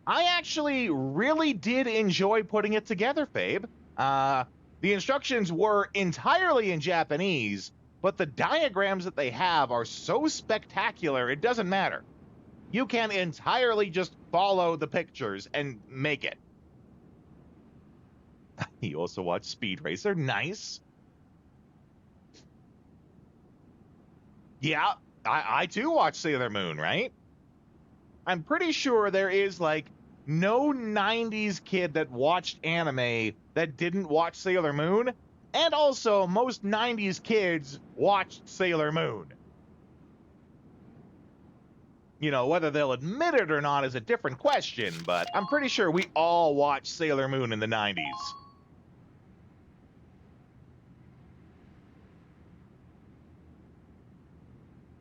S2: I actually really did enjoy putting it together, Fabe. The instructions were entirely in Japanese, but the diagrams that they have are so spectacular, it doesn't matter. You can entirely just follow the pictures and make it. You also watch Speed Racer. Nice. Yeah, I too watch Sailor Moon, right? I'm pretty sure there is, like, no 90s kid that watched anime that didn't watch Sailor Moon. And also, most 90s kids watched Sailor Moon. You know, whether they'll admit it or not is a different question, but I'm pretty sure we all watched Sailor Moon in the 90s.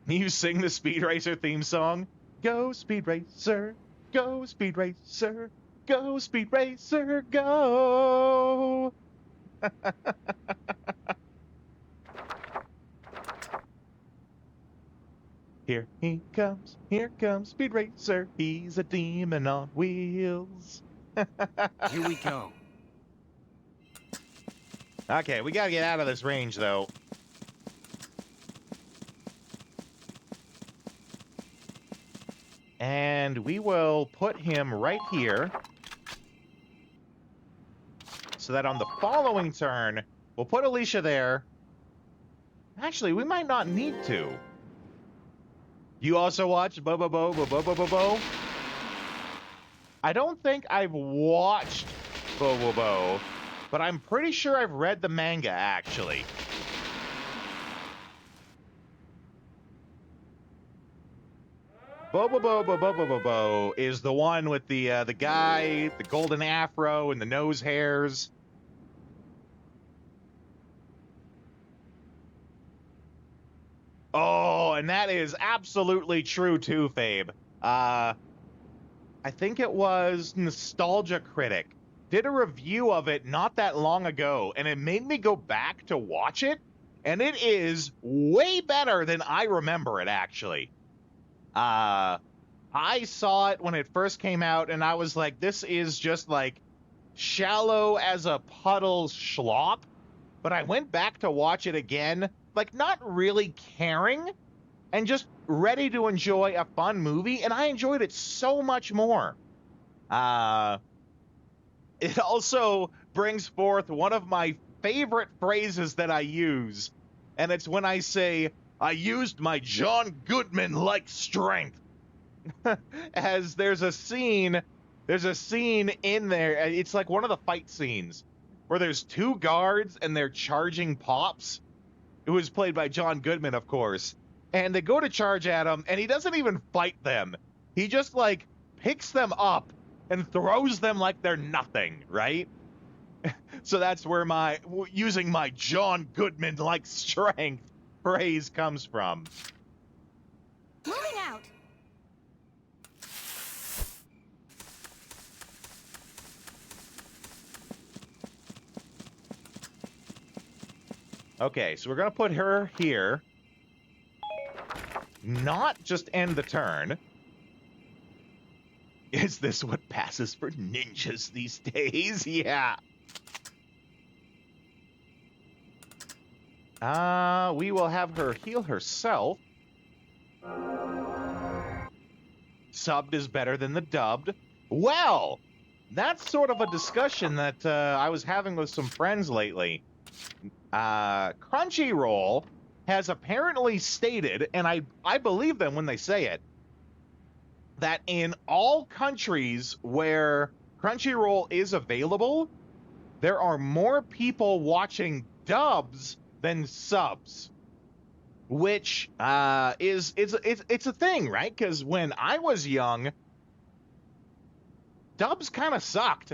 S2: You sing the Speed Racer theme song? Go Speed Racer, go Speed Racer, go Speed Racer, go! Here comes Speed Racer, he's a demon on wheels.
S3: Here we go.
S2: Okay, we gotta get out of this range, though. And we will put him right here. So that on the following turn, we'll put Alicia there. Actually, we might not need to. You also watch Bo. I don't think I've watched Bo, but I'm pretty sure I've read the manga, actually. Bo is the one with the guy, the golden afro and the nose hairs. Oh, and that is absolutely true too, Fabe. I think it was Nostalgia Critic did a review of it not that long ago, and it made me go back to watch it, and it is way better than I remember it, actually. I saw it when it first came out, and I was like, this is just like shallow as a puddle schlop. But I went back to watch it again, like not really caring, and just ready to enjoy a fun movie, and I enjoyed it so much more. It also brings forth one of my favorite phrases that I use, and it's when I say, I used my John Goodman-like strength. As there's a scene in there, it's like one of the fight scenes, where there's two guards and they're charging Pops, who was played by John Goodman, of course, and they go to charge at him, and he doesn't even fight them. He just, like, picks them up and throws them like they're nothing, right? So that's where my using my John Goodman-like strength phrase comes from.
S10: Moving out.
S2: Okay, so we're going to put her here. Not just end the turn. Is this what passes for ninjas these days? Yeah. We will have her heal herself. Subbed is better than the dubbed. Well, that's sort of a discussion that I was having with some friends lately. Crunchyroll has apparently stated, and I believe them when they say it, that in all countries where Crunchyroll is available, there are more people watching dubs than subs, which it's a thing, right? Because when I was young, dubs kind of sucked.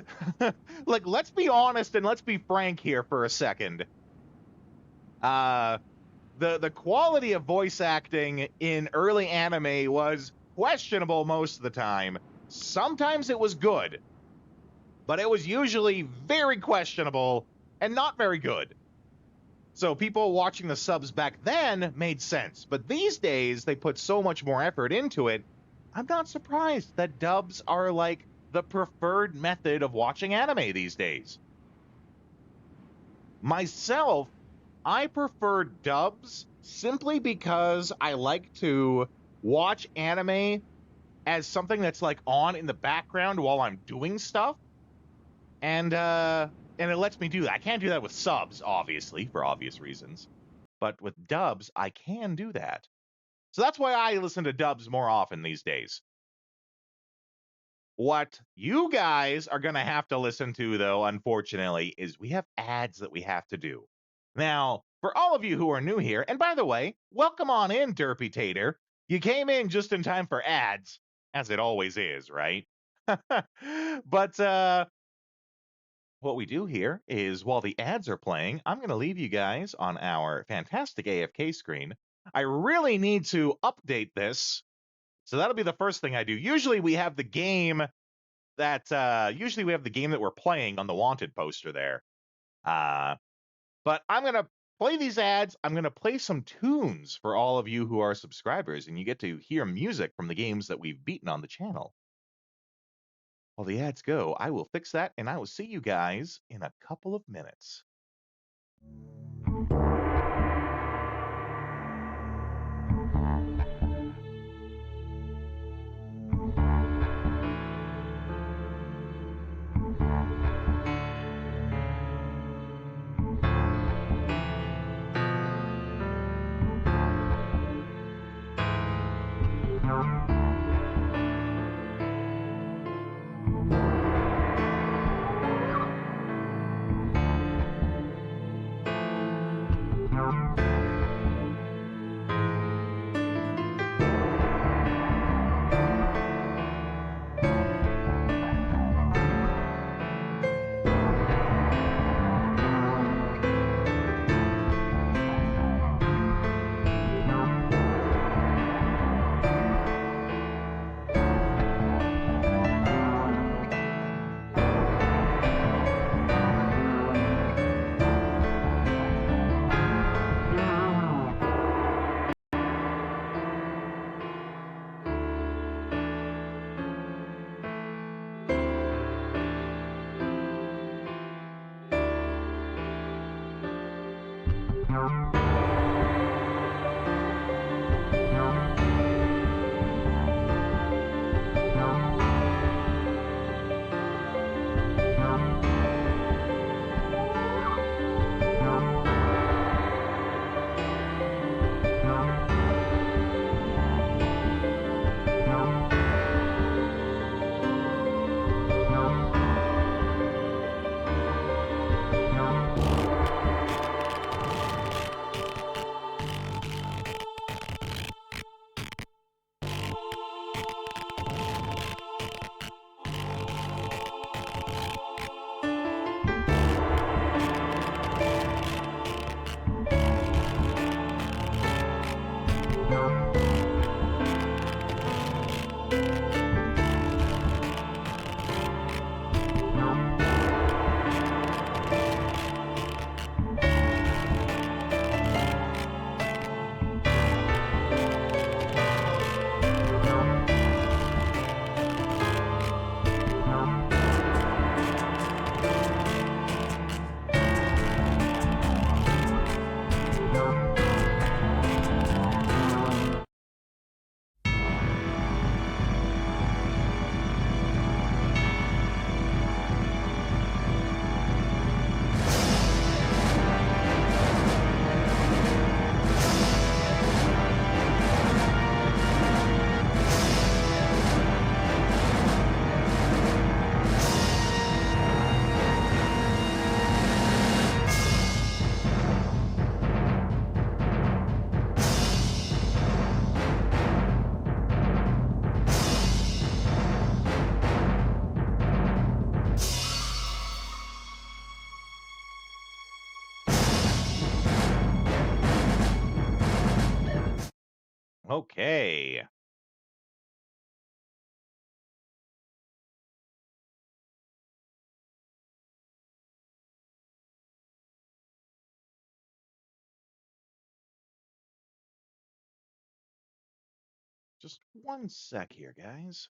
S2: Like, let's be honest and let's be frank here for a second. The quality of voice acting in early anime was questionable most of the time. Sometimes it was good, but it was usually very questionable and not very good. So people watching the subs back then made sense, but these days they put so much more effort into it, I'm not surprised that dubs are like the preferred method of watching anime these days. Myself, I prefer dubs simply because I like to watch anime as something that's like on in the background while I'm doing stuff. And it lets me do that. I can't do that with subs, obviously, for obvious reasons. But with dubs, I can do that. So that's why I listen to dubs more often these days. What you guys are going to have to listen to, though, unfortunately, is we have ads that we have to do. Now, for all of you who are new here, and by the way, welcome on in, Derpy Tater. You came in just in time for ads, as it always is, right? But what we do here is, while the ads are playing, I'm going to leave you guys on our fantastic AFK screen. I really need to update this, so that'll be the first thing I do. Usually we have the game that we're playing on the wanted poster there. But I'm going to play these ads. I'm going to play some tunes for all of you who are subscribers, and you get to hear music from the games that we've beaten on the channel. While the ads go, I will fix that, and I will see you guys in a couple of minutes. Okay. Just one sec here, guys.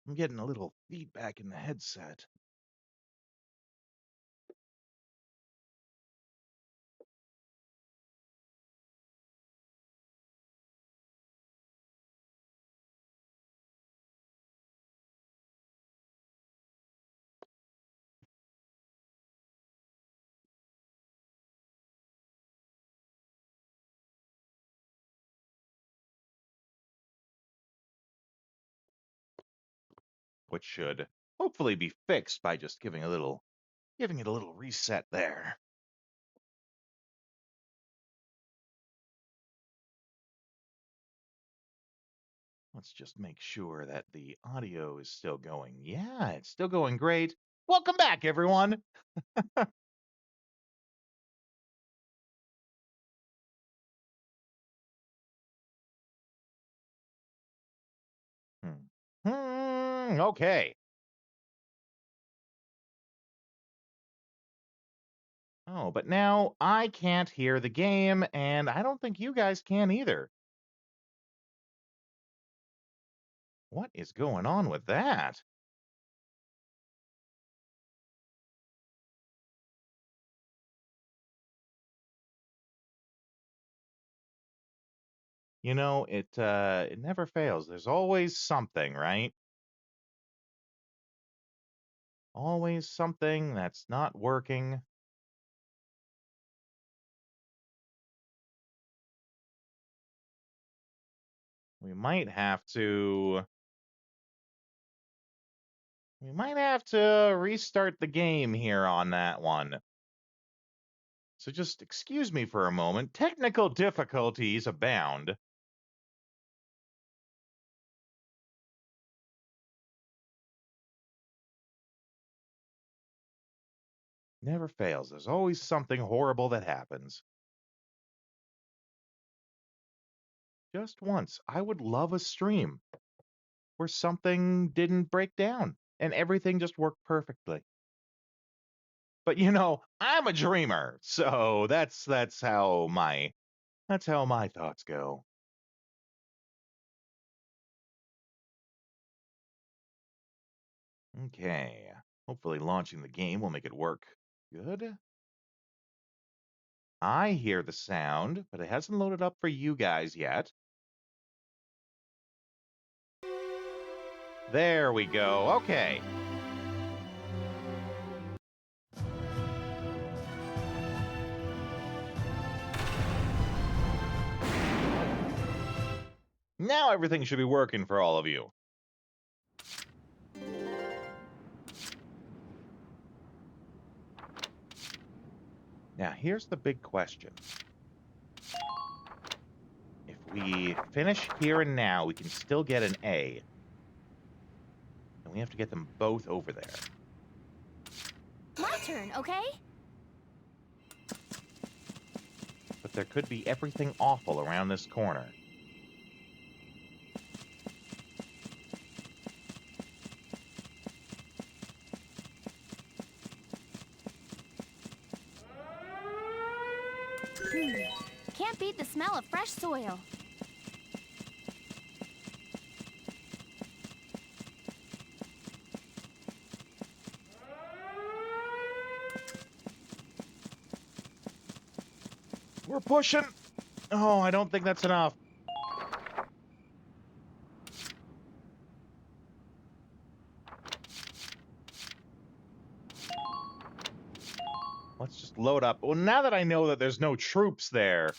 S2: I'm getting a little feedback in the headset. Which should hopefully be fixed by just giving it a little reset there. Let's just make sure that the audio is still going. Yeah, it's still going great. Welcome back, everyone. Okay. Oh, but now I can't hear the game, and I don't think you guys can either. What is going on with that? You know, it never fails. There's always something, right? Always something that's not working. We might have to restart the game here on that one. So just excuse me for a moment. Technical difficulties abound. Never fails. There's always something horrible that happens. Just once, I would love a stream where something didn't break down and everything just worked perfectly. But you know, I'm a dreamer, so that's how my thoughts go. Okay. Hopefully launching the game will make it work. Good. I hear the sound, but it hasn't loaded up for you guys yet. There we go. Okay. Now everything should be working for all of you. Now, here's the big question. If we finish here and now, we can still get an A. And we have to get them both over there.
S10: My turn, okay?
S2: But there could be everything awful around this corner.
S10: Can't beat the smell of fresh soil.
S2: We're pushing. Oh, I don't think that's enough. Let's just load up. Well, now that I know that there's no troops there,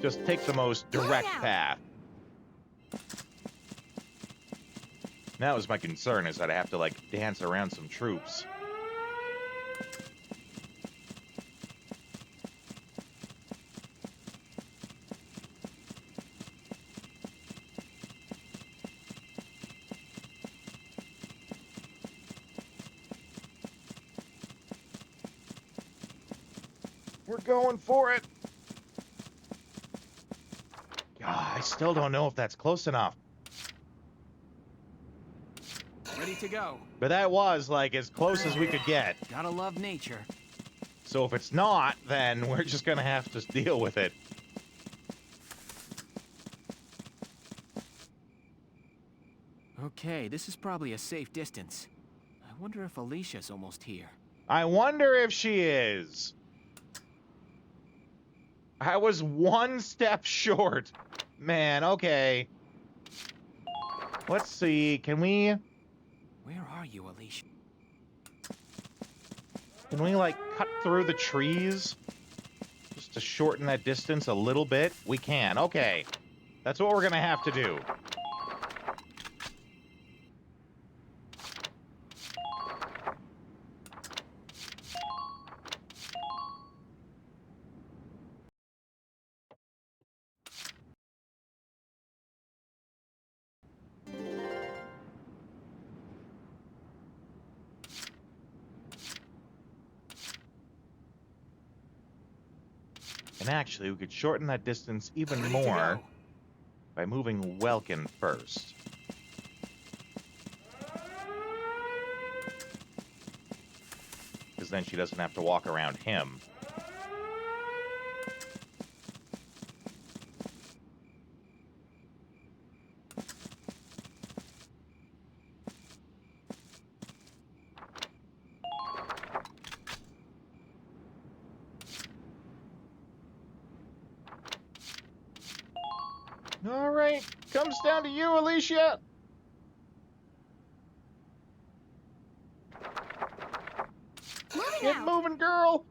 S2: just take the most direct path. That was my concern, is that I have to, like, dance around some troops. We're going for it. God, I still don't know if that's close enough.
S3: Ready to go.
S2: But that was, like, as close as we could get.
S3: Gotta love nature.
S2: So if it's not, then we're just gonna have to deal with it.
S3: Okay, this is probably a safe distance. I wonder if Alicia's almost here.
S2: I wonder if she is. I was one step short. Man, okay. Let's see, can we...
S3: Where are you, Alicia?
S2: Can we, like, cut through the trees? Just to shorten that distance a little bit? We can, okay. That's what we're gonna have to do. And actually, we could shorten that distance even more by moving Welkin first. Because then she doesn't have to walk around him. All right, comes down to you, Alicia. Get moving, girl.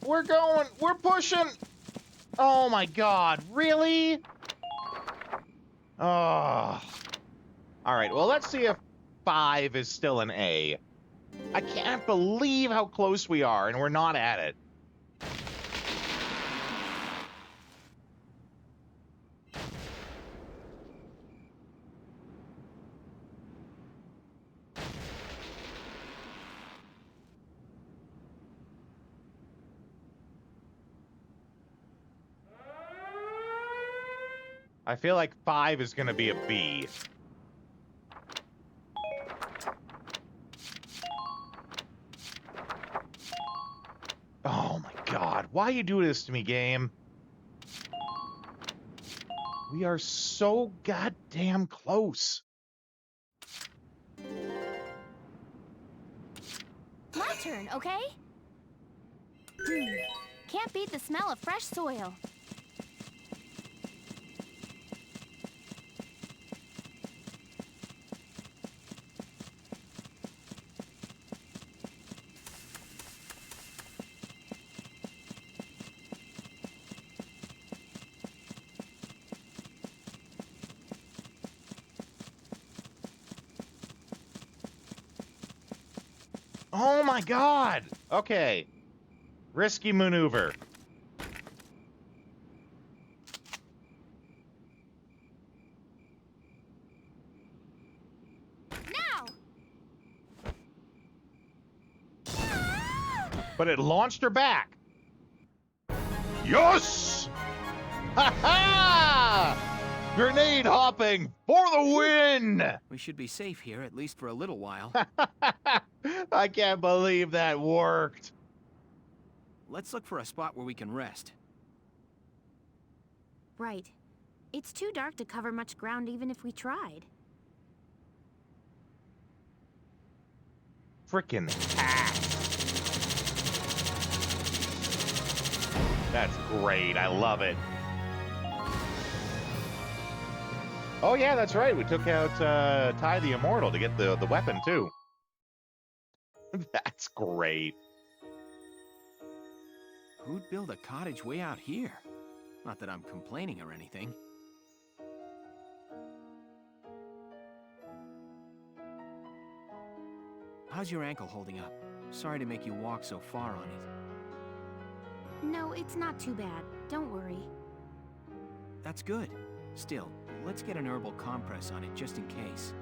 S2: We're going, we're pushing. Oh my God, really? Oh. All right, well, let's see if 5 is still an A. I can't believe how close we are, and we're not at it. I feel like 5 is going to be a B. Oh my god, why you do this to me, game? We are so goddamn close.
S10: My turn, okay? Can't beat the smell of fresh soil.
S2: Oh my god! Okay. Risky maneuver.
S10: Now!
S2: But it launched her back. Yes! Ha ha! Grenade hopping for the win!
S3: We should be safe here, at least for a little while.
S2: I can't believe that worked.
S3: Let's look for a spot where we can rest.
S10: Right. It's too dark to cover much ground even if we tried.
S2: Frickin' hack. That's great. I love it. Oh yeah, that's right. We took out Ty the Immortal to get the weapon too. That's great.
S3: Who'd build a cottage way out here? Not that I'm complaining or anything. How's your ankle holding up? Sorry to make you walk so far on it.
S10: No, it's not too bad. Don't worry.
S3: That's good. Still, let's get an herbal compress on it just in case.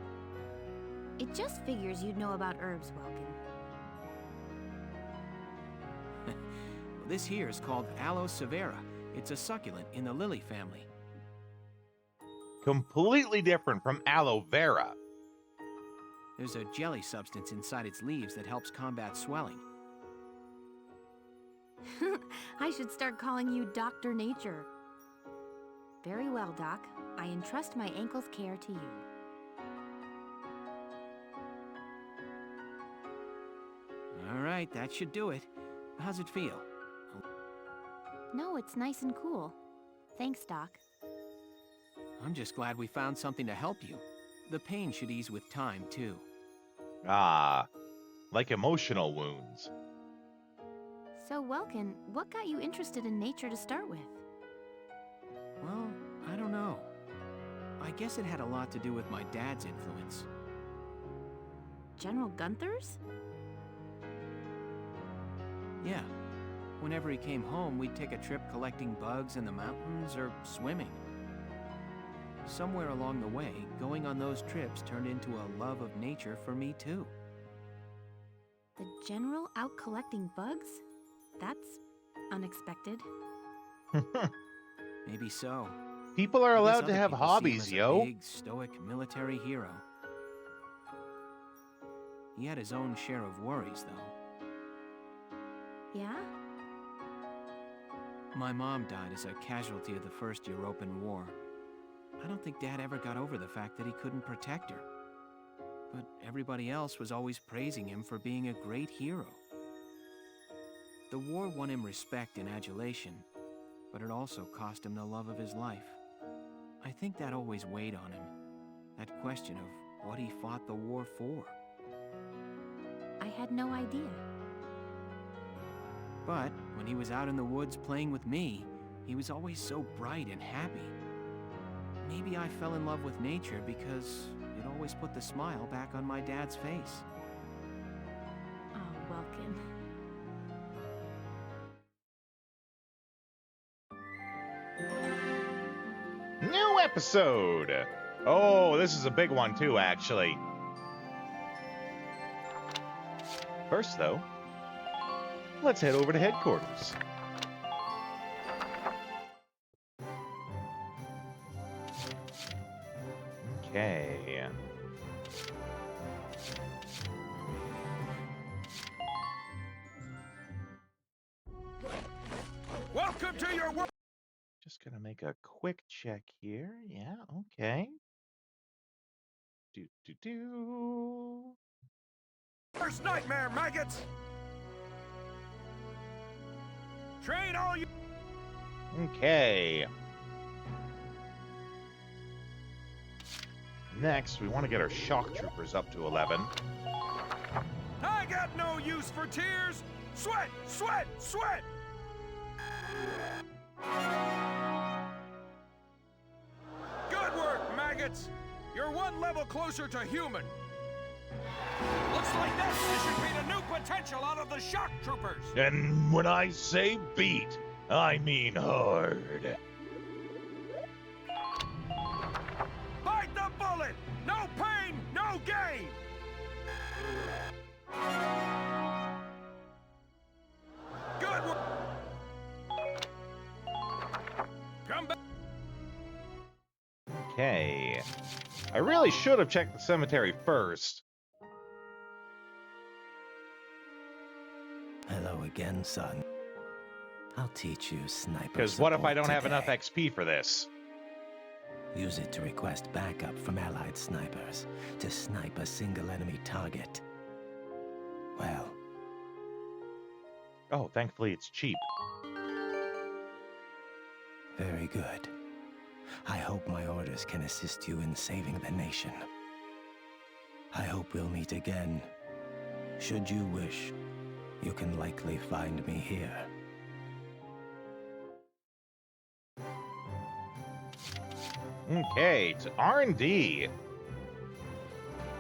S10: It just figures you'd know about herbs, Welkin.
S3: This here is called Aloe severa. It's a succulent in the lily family.
S2: Completely different from aloe vera.
S3: There's a jelly substance inside its leaves that helps combat swelling.
S10: I should start calling you Dr. Nature. Very well, Doc. I entrust my ankle's care to you.
S3: All right, that should do it. How's it feel?
S10: No, it's nice and cool. Thanks, Doc.
S3: I'm just glad we found something to help you. The pain should ease with time, too.
S2: Ah, like emotional wounds.
S10: So, Welkin, what got you interested in nature to start with?
S3: Well, I don't know. I guess it had a lot to do with my dad's influence.
S10: General Gunther's?
S3: Yeah. Whenever he came home, we'd take a trip collecting bugs in the mountains or swimming. Somewhere along the way, going on those trips turned into a love of nature for me, too.
S10: The General out collecting bugs? That's unexpected.
S3: Maybe so.
S2: People are
S3: I guess
S2: allowed to
S3: other
S2: have
S3: people see him
S2: hobbies,
S3: as a
S2: yo.
S3: big, stoic military hero. He had his own share of worries, though.
S10: Yeah?
S3: My mom died as a casualty of the First European War. I don't think Dad ever got over the fact that he couldn't protect her. But everybody else was always praising him for being a great hero. The war won him respect and adulation, but it also cost him the love of his life. I think that always weighed on him. That question of what he fought the war for.
S10: I had no idea.
S3: But when he was out in the woods playing with me, he was always so bright and happy. Maybe I fell in love with nature because it always put the smile back on my dad's face.
S10: Oh, Welkin.
S2: New episode. Oh, this is a big one too, actually. First, though, let's head over to headquarters. Okay.
S7: Welcome to your world.
S2: Just gonna make a quick check here. Yeah, okay. Do.
S7: First nightmare, maggots. Train all you.
S2: Okay. Next, we want to get our shock troopers up to 11.
S7: I got no use for tears. Sweat, sweat, sweat. Good work, maggots. You're one level closer to human. Looks like that should be the new potential out of the shock troopers.
S2: And when I say beat, I mean hard.
S7: Bite the bullet. No pain, no gain. Good work. Come back.
S2: Okay. I really should have checked the cemetery first.
S13: Hello again, son. I'll teach you sniper
S2: Because what if I
S13: support
S2: don't have
S13: today.
S2: enough XP for this?
S13: Use it to request backup from allied snipers to snipe a single enemy target. Well.
S2: Oh, thankfully it's cheap.
S13: Very good. I hope my orders can assist you in saving the nation. I hope we'll meet again. Should you wish, you can likely find me here.
S2: Okay, to R&D.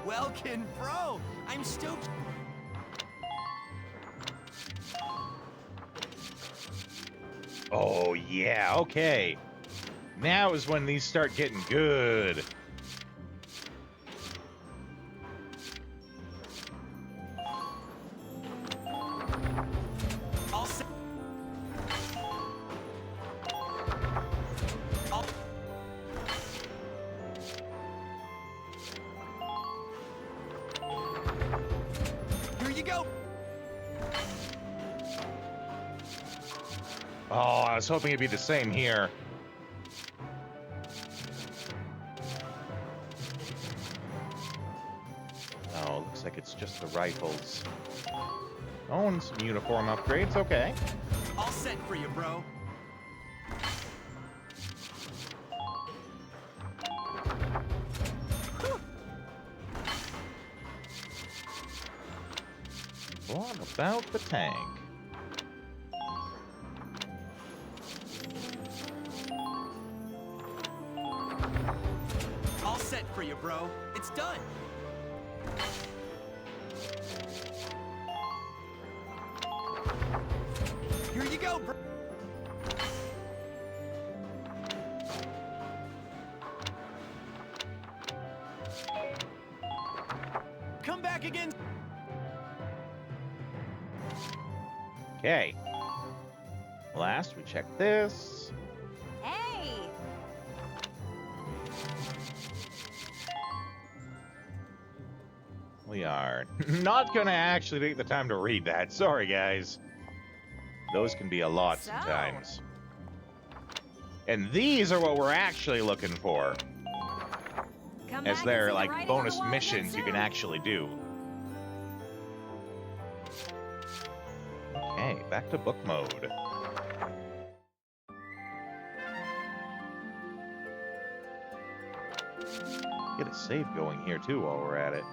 S3: Welkin, bro! I'm stoked.
S2: Oh, yeah, okay. Now is when these start getting good.
S3: Here you go.
S2: Oh, I was hoping it'd be the same here. Oh, looks like it's just the rifles. Oh, and some uniform upgrades, okay.
S3: All set for you, bro.
S2: What about the tank?
S3: All set for you, bro. It's done. Here you go, bro. Come back again.
S2: Okay. Last, we check this.
S10: Hey!
S2: We are not gonna actually take the time to read that. Sorry, guys. Those can be a lot sometimes. And these are what we're actually looking for.
S10: Come
S2: As
S10: back
S2: they're
S10: and see the
S2: like
S10: writing on the
S2: bonus
S10: wall again
S2: missions you can
S10: soon.
S2: actually do. Okay, back to book mode. Get a save going here too while we're at it.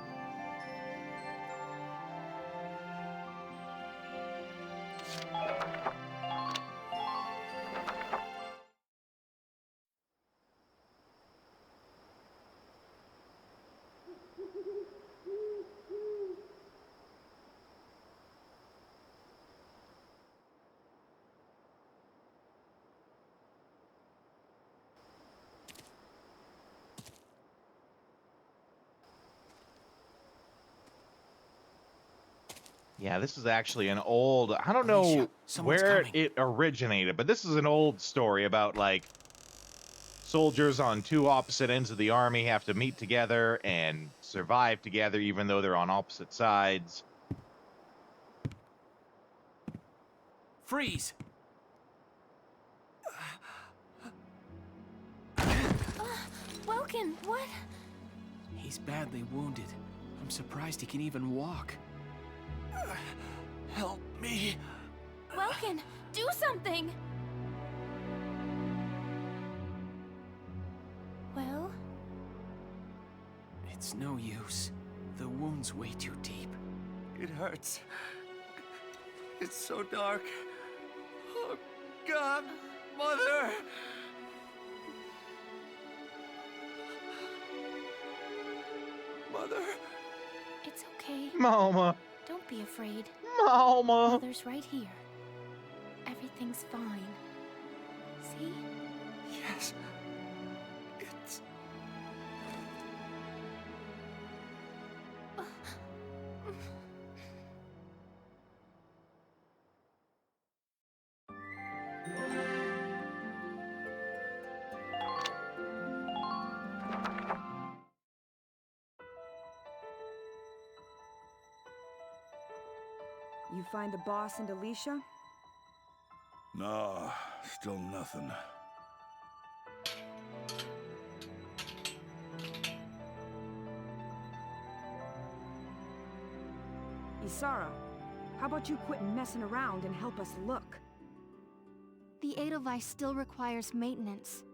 S2: Yeah, this is actually an old, I don't know
S3: someone's
S2: where
S3: coming.
S2: it originated, but this is an old story about, like, soldiers on two opposite ends of the army have to meet together and survive together even though they're on opposite sides.
S3: Freeze!
S10: Welkin, what?
S3: He's badly wounded. I'm surprised he can even walk. Help me.
S10: Welkin, do something! Well?
S3: It's no use. The wound's way too deep.
S14: It hurts. It's so dark. Oh, God, Mother! Mother?
S10: It's okay.
S2: Mama.
S10: Don't be afraid.
S2: Mama.
S10: Mother's right here. Everything's fine. See?
S14: Yes. It's...
S6: You find the boss and Alicia?
S15: Nah, still nothing.
S6: Isara, how about you quit messing around and help us look?
S10: The Edelweiss still requires maintenance.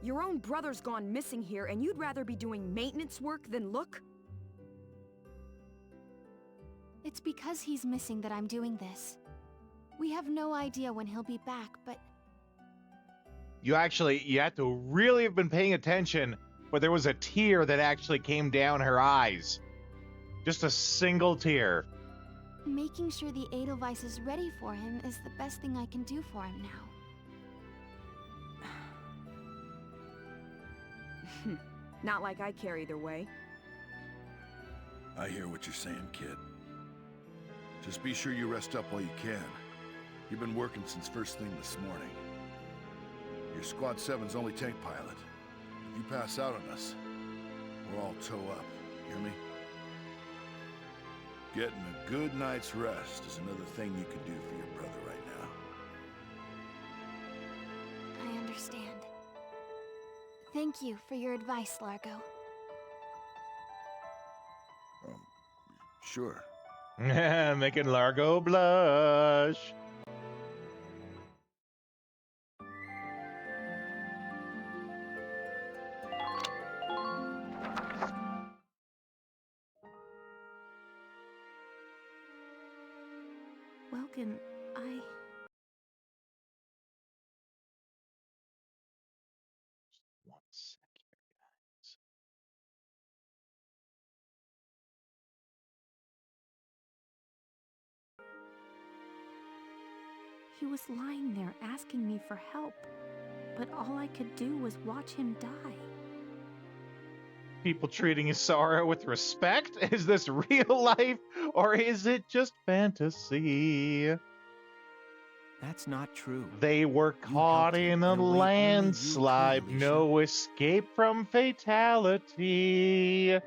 S6: Your own brother's gone missing here, and you'd rather be doing maintenance work than look?
S10: It's because he's missing that I'm doing this. We have no idea when he'll be back, but...
S2: You had to really have been paying attention, but there was a tear that actually came down her eyes. Just a single tear.
S10: Making sure the Edelweiss is ready for him is the best thing I can do for him now.
S6: Not like I care either way.
S15: I hear what you're saying, kid. Just be sure you rest up while you can. You've been working since first thing this morning. You're Squad 7's only tank pilot. If you pass out on us, we're all toe up. Hear me? Getting a good night's rest is another thing you can do for your brother right now.
S10: I understand. Thank you for your advice, Largo.
S15: Sure.
S2: Making Largo blush.
S10: Welkin,
S2: One sec here, guys.
S10: He was lying there asking me for help, but all I could do was watch him die.
S2: People treating Isara with respect? Is this real life, or is it just fantasy?
S3: That's not true.
S2: They were caught in a landslide. No escape from fatality.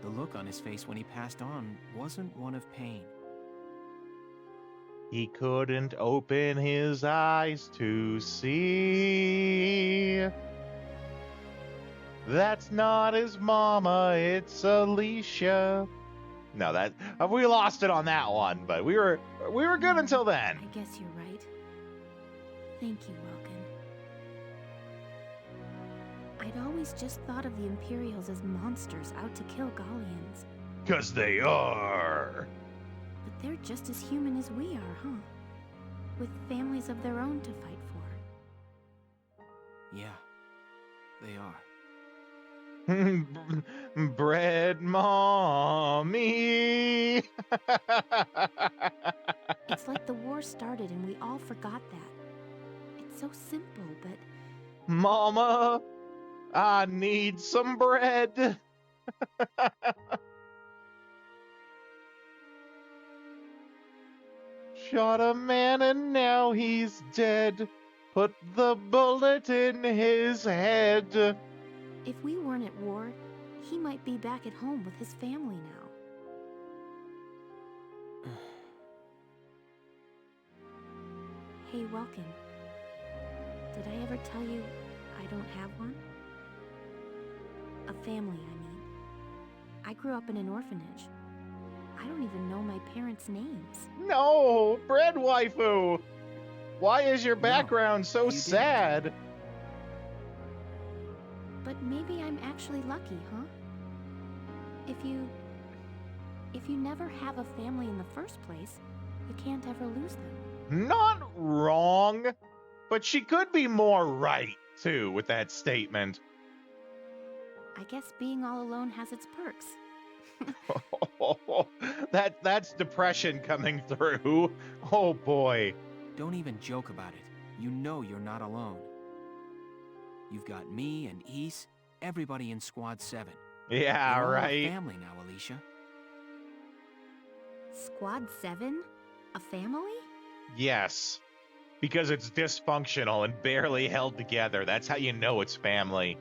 S3: The look on his face when he passed on wasn't one of pain.
S2: He couldn't open his eyes to see. That's not his mama, it's Alicia. No, that we lost it on that one, but we were good until then.
S10: I guess you're right. Thank you, Welkin. I'd always just thought of the Imperials as monsters out to kill Gallians.
S2: 'Cause they are.
S10: But they're just as human as we are, huh? With families of their own to fight for.
S3: Yeah, they are.
S2: Bread mommy.
S10: It's like the war started and we all forgot that. It's so simple, but...
S2: Mama, I need some bread. Shot a man and now he's dead. Put the bullet in his head.
S10: If we weren't at war, he might be back at home with his family now. Hey, Welkin. Did I ever tell you I don't have one? A family, I mean. I grew up in an orphanage. I don't even know my parents' names.
S2: No, bread waifu. Why is your background so sad?
S10: But maybe I'm actually lucky, huh? If you never have a family in the first place, you can't ever lose them.
S2: Not wrong, but she could be more right, too, with that statement.
S10: I guess being all alone has its perks.
S2: That's depression coming through. Oh, boy.
S3: Don't even joke about it. You know you're not alone. You've got me and Ys, everybody in Squad 7.
S2: Yeah,
S3: We're all
S2: right.
S3: a family now, Alicia.
S10: Squad 7? A family?
S2: Yes, because it's dysfunctional and barely held together. That's how you know it's family.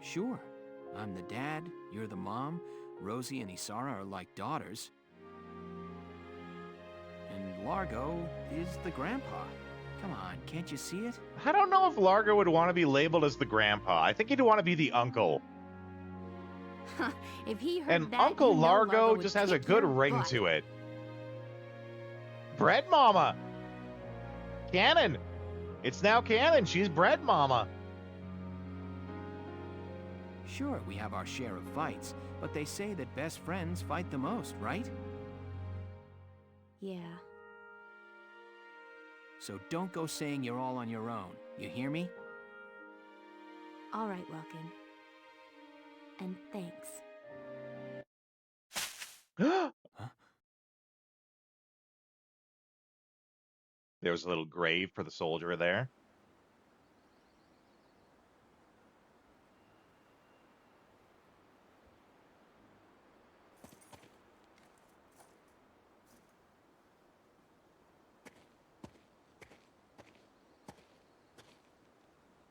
S3: Sure. I'm the dad, you're the mom, Rosie and Isara are like daughters. And Largo is the grandpa. Come on, can't you see it?
S2: I don't know if Largo would want to be labeled as the grandpa. I think he'd want to be the uncle.
S10: If he heard
S2: And
S10: that,
S2: Uncle
S10: you know
S2: Largo
S10: would
S2: just has a
S10: kick
S2: good
S10: your
S2: ring
S10: butt.
S2: to it. Bread Mama. Canon. It's now canon. She's Bread Mama.
S3: Sure, we have our share of fights, but they say that best friends fight the most, right?
S10: Yeah.
S3: So don't go saying you're all on your own. You hear me?
S10: All right, Welkin. And thanks.
S3: Huh?
S2: There was a little grave for the soldier there.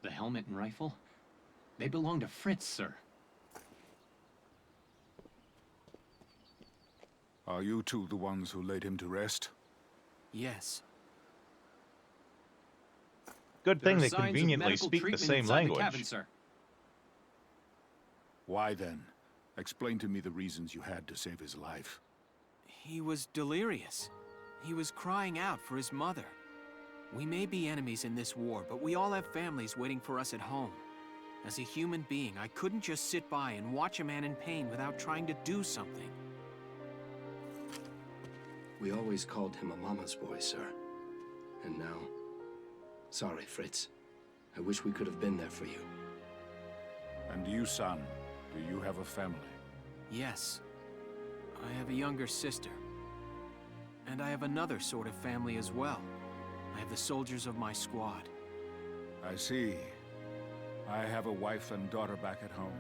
S16: The helmet and rifle? They belong to Fritz, sir.
S8: Are you two the ones who laid him to rest?
S3: Yes.
S2: Good thing
S16: There are
S2: they
S16: signs of
S2: conveniently
S16: medical
S2: speak the
S16: treatment
S2: same
S16: inside
S2: language.
S16: The cabin, sir.
S8: Why then? Explain to me the reasons you had to save his life.
S3: He was delirious. He was crying out for his mother. We may be enemies in this war, but we all have families waiting for us at home. As a human being, I couldn't just sit by and watch a man in pain without trying to do something.
S17: We always called him a mama's boy, sir. And now... Sorry, Fritz. I wish we could have been there for you.
S8: And you, son, do you have a family?
S3: Yes. I have a younger sister. And I have another sort of family as well. I have the soldiers of my squad.
S8: I see. I have a wife and daughter back at home.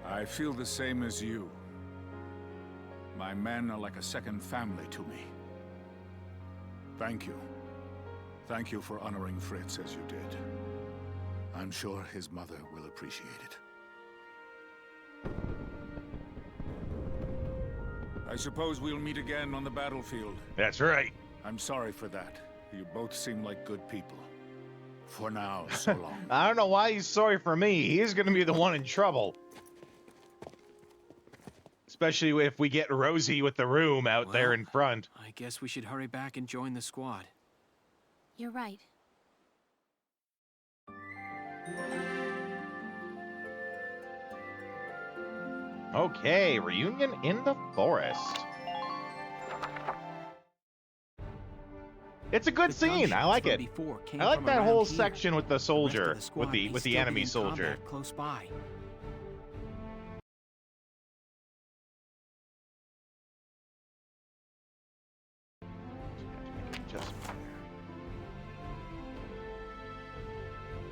S8: I feel the same as you. My men are like a second family to me. Thank you. Thank you for honoring Fritz as you did. I'm sure his mother will appreciate it. I suppose we'll meet again on the battlefield.
S2: That's right.
S8: I'm sorry for that. You both seem like good people. For now, so long.
S2: I don't know why he's sorry for me. He's going to be the one in trouble. Especially if we get Rosie with the room out there in front.
S3: I guess we should hurry back and join the squad.
S10: You're right.
S2: Okay, reunion in the forest. It's a good scene. I like it. I like that whole section with the soldier, with the enemy soldier.
S3: Close by.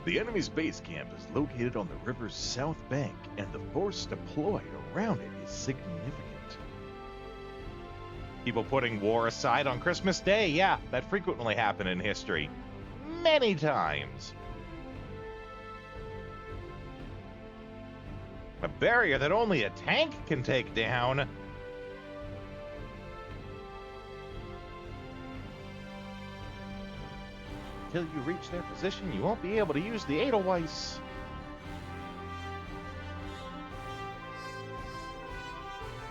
S18: The enemy's base camp is located on the river's south bank, and the force deployed around it is significant.
S2: People putting war aside on Christmas Day. Yeah, that frequently happened in history. Many times. A barrier that only a tank can take down. Until you reach their position, you won't be able to use the Edelweiss.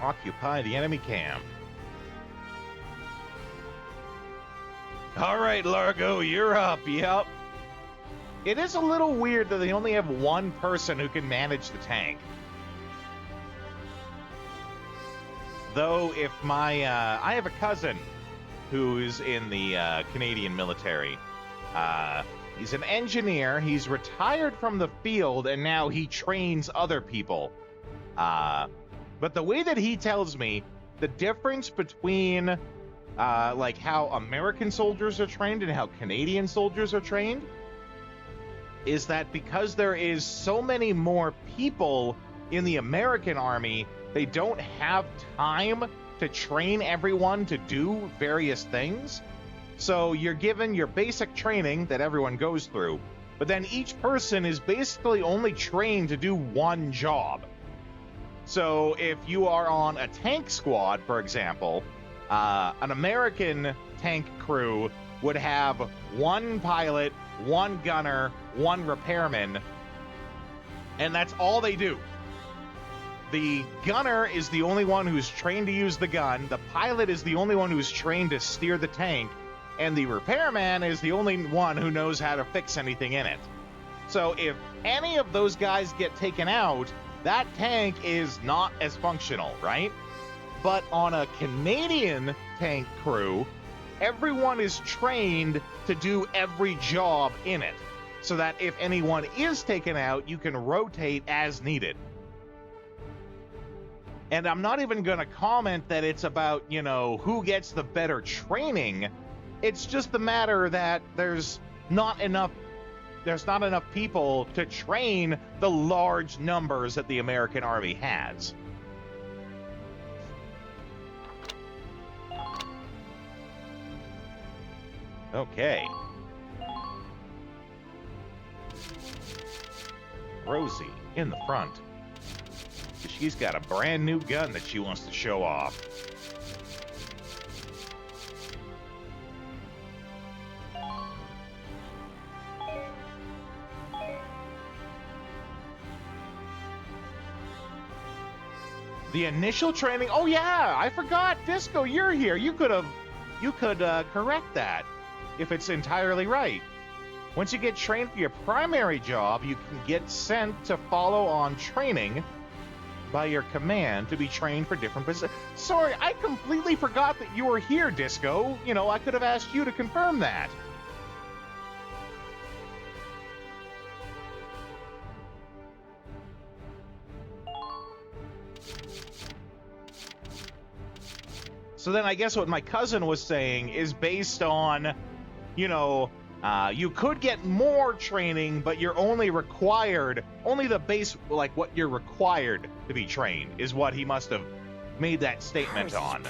S2: Occupy the enemy camp. All right, Largo, you're up. Yep. It is a little weird that they only have one person who can manage the tank. Though, if my... I have a cousin who's in the Canadian military. He's an engineer. He's retired from the field, and now he trains other people. But the way that he tells me, the difference between like how American soldiers are trained and how Canadian soldiers are trained is that because there is so many more people in the American army, they don't have time to train everyone to do various things. So you're given your basic training that everyone goes through, but then each person is basically only trained to do one job. So if you are on a tank squad, for example, an American tank crew would have one pilot, one gunner, one repairman, and that's all they do. The gunner is the only one who's trained to use the gun, the pilot is the only one who's trained to steer the tank, and the repairman is the only one who knows how to fix anything in it. So if any of those guys get taken out, that tank is not as functional, right? But on a Canadian tank crew, everyone is trained to do every job in it, so that if anyone is taken out, you can rotate as needed. And I'm not even going to comment that it's about, you know, who gets the better training. It's just the matter that there's not enough people to train the large numbers that the American Army has. Okay. Rosie in the front. She's got a brand new gun that she wants to show off. The initial training. Oh yeah, I forgot. Disco, you're here. You could correct that if it's entirely right. Once you get trained for your primary job, you can get sent to follow on training by your command to be trained for different positions. Sorry, I completely forgot that you were here, Disco. You know, I could have asked you to confirm that. So then I guess what my cousin was saying is based on, you know, you could get more training, but you're only the base, like what you're required to be trained is what he must have made that statement on.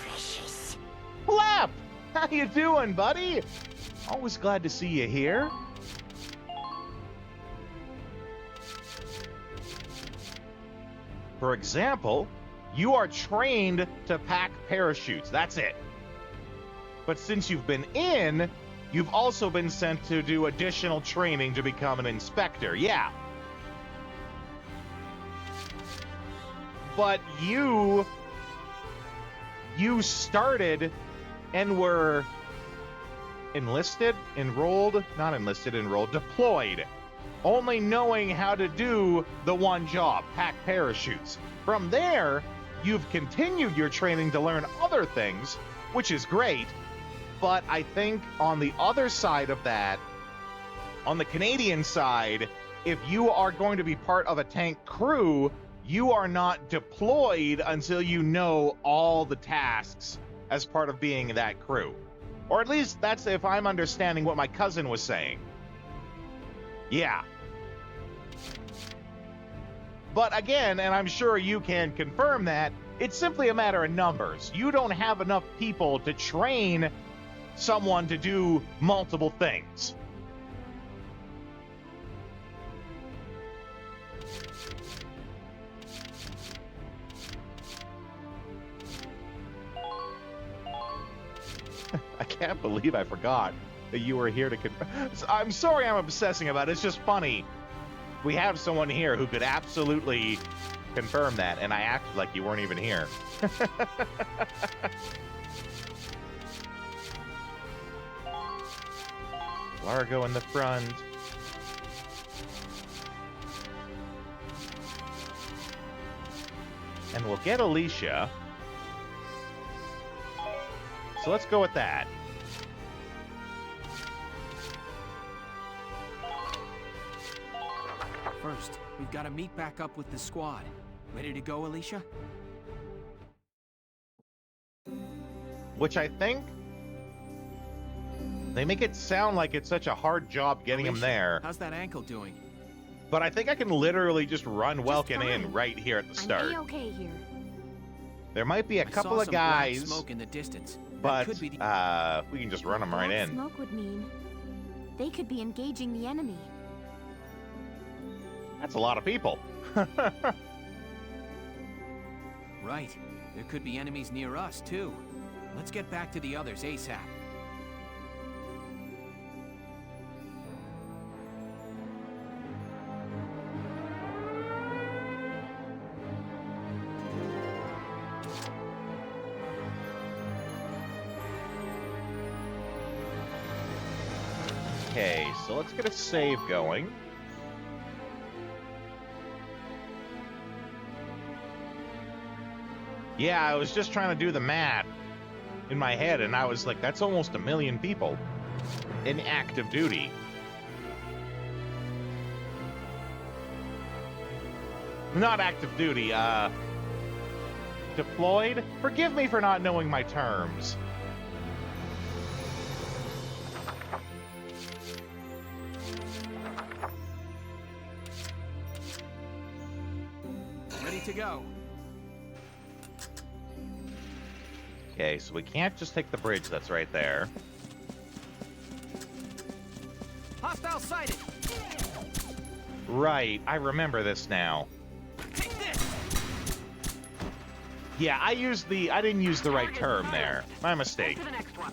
S2: Flap! How you doing, buddy? Always glad to see you here. For example, you are trained to pack parachutes. That's it. But since you've been in, you've also been sent to do additional training to become an inspector. Yeah. But you started and were deployed, only knowing how to do the one job, pack parachutes. From there, you've continued your training to learn other things, which is great, but I think on the other side of that, on the Canadian side, if you are going to be part of a tank crew, you are not deployed until you know all the tasks as part of being that crew. Or at least that's if I'm understanding what my cousin was saying. Yeah. But again, and I'm sure you can confirm that, It's simply a matter of numbers. You don't have enough people to train someone to do multiple things. I can't believe I forgot that you were here to I'm sorry I'm obsessing about it. It's just funny. We have someone here who could absolutely confirm that, and I acted like you weren't even here. Largo in the front. And we'll get Alicia. So let's go with that.
S3: First, we've got to meet back up with the squad. Ready to go, Alicia?
S2: Which I think they make it sound like it's such a hard job getting him there.
S3: How's that ankle doing?
S2: But I think I can literally just run Welkin in right here at the start.
S10: I'm okay here.
S2: There might be a couple of guys,
S3: smoke in the distance.
S2: but we can just run them right
S10: Black
S2: in.
S10: smoke would mean they could be engaging the enemy.
S2: That's a lot of people.
S3: Right. There could be enemies near us, too. Let's get back to the others ASAP.
S2: Okay, so let's get a save going. Yeah, I was just trying to do the math in my head, and I was like, that's almost 1 million people in active duty. Not active duty, deployed? Forgive me for not knowing my terms.
S3: Ready to go.
S2: Okay, so we can't just take the bridge that's right there.
S3: Hostile sighted.
S2: Right, I remember this now. Yeah, I didn't use the right term there. My mistake.
S4: To the next one.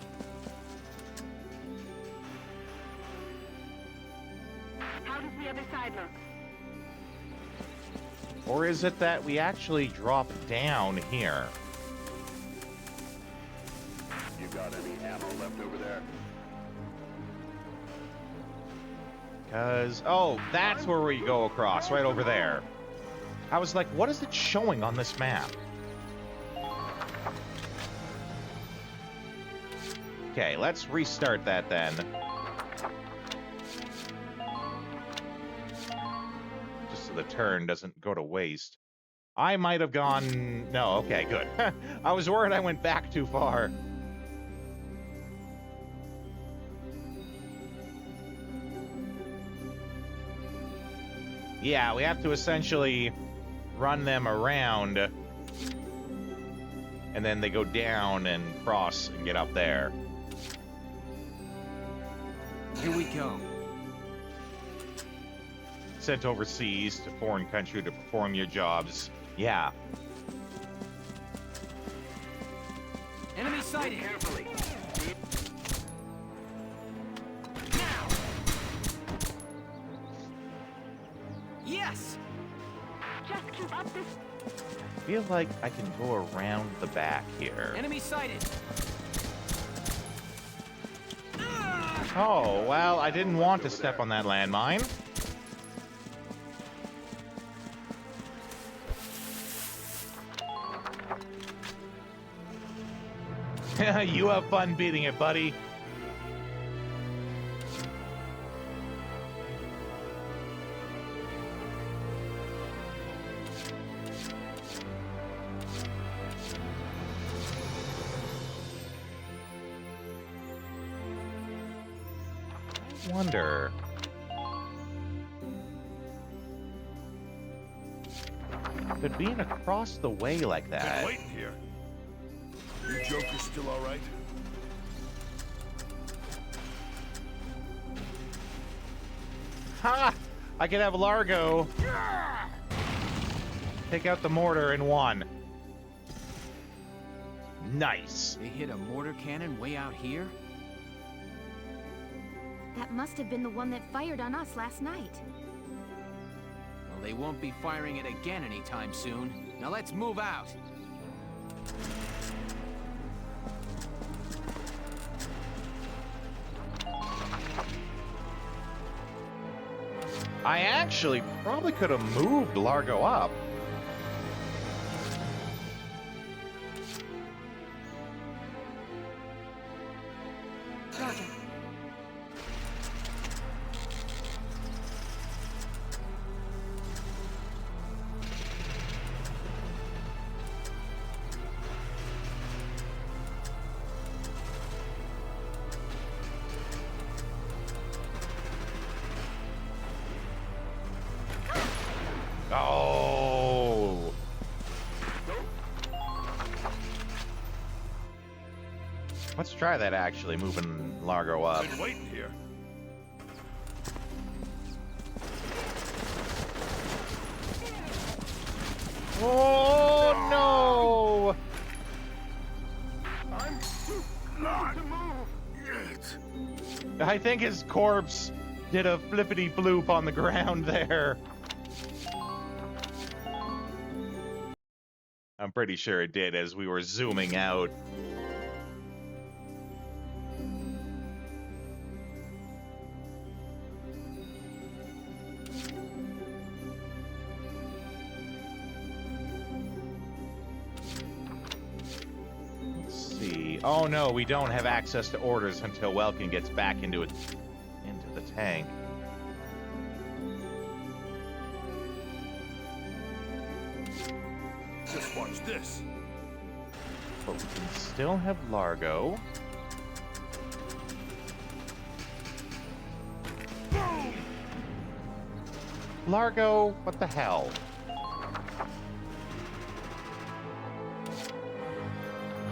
S4: How does the other side look?
S2: Or is it that we actually drop down here?
S15: You got any ammo left over there?
S2: Because, oh, that's where we go across, right over there. I was like, what is it showing on this map? Okay, let's restart that then. Just so the turn doesn't go to waste. I might have gone... No, okay, good. I was worried I went back too far. Yeah, we have to essentially run them around, and then they go down and cross and get up there.
S3: Here we go.
S2: Sent overseas to foreign country to perform your jobs. Yeah.
S3: Enemy sighted.
S4: Carefully.
S3: Yes.
S4: Just keep up this.
S2: I feel like I can go around the back here.
S3: Enemy sighted.
S2: Oh, well, I didn't want to step on that landmine. You have fun beating it, buddy. I wonder... But being across the way like that...
S15: Been waiting here. You jokers still all right?
S2: Ha! I can have Largo take out the mortar in one. Nice.
S3: They hit a mortar cannon way out here?
S10: That must have been the one that fired on us last night.
S3: Well, they won't be firing it again anytime soon. Now let's move out.
S2: I actually probably could have moved Largo up.
S10: Roger.
S2: Oh. Let's try that actually, moving Largo up.
S15: Been waiting here.
S2: Oh no!
S15: I'm not to move yet.
S2: I think his corpse did a flippity bloop on the ground there. I'm pretty sure it did as we were zooming out. Let's see. Oh no, we don't have access to orders until Welkin gets back into the tank.
S15: Just watch this.
S2: But we can still have Largo.
S15: Boom!
S2: Largo, what the hell?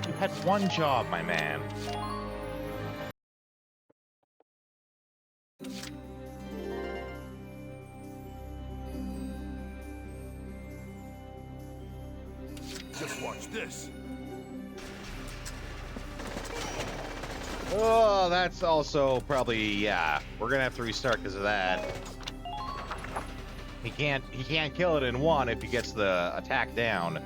S2: You had one job, my man.
S15: Just watch this.
S2: Oh, that's also probably, yeah. We're gonna have to restart because of that. He can't kill it in one if he gets the attack down.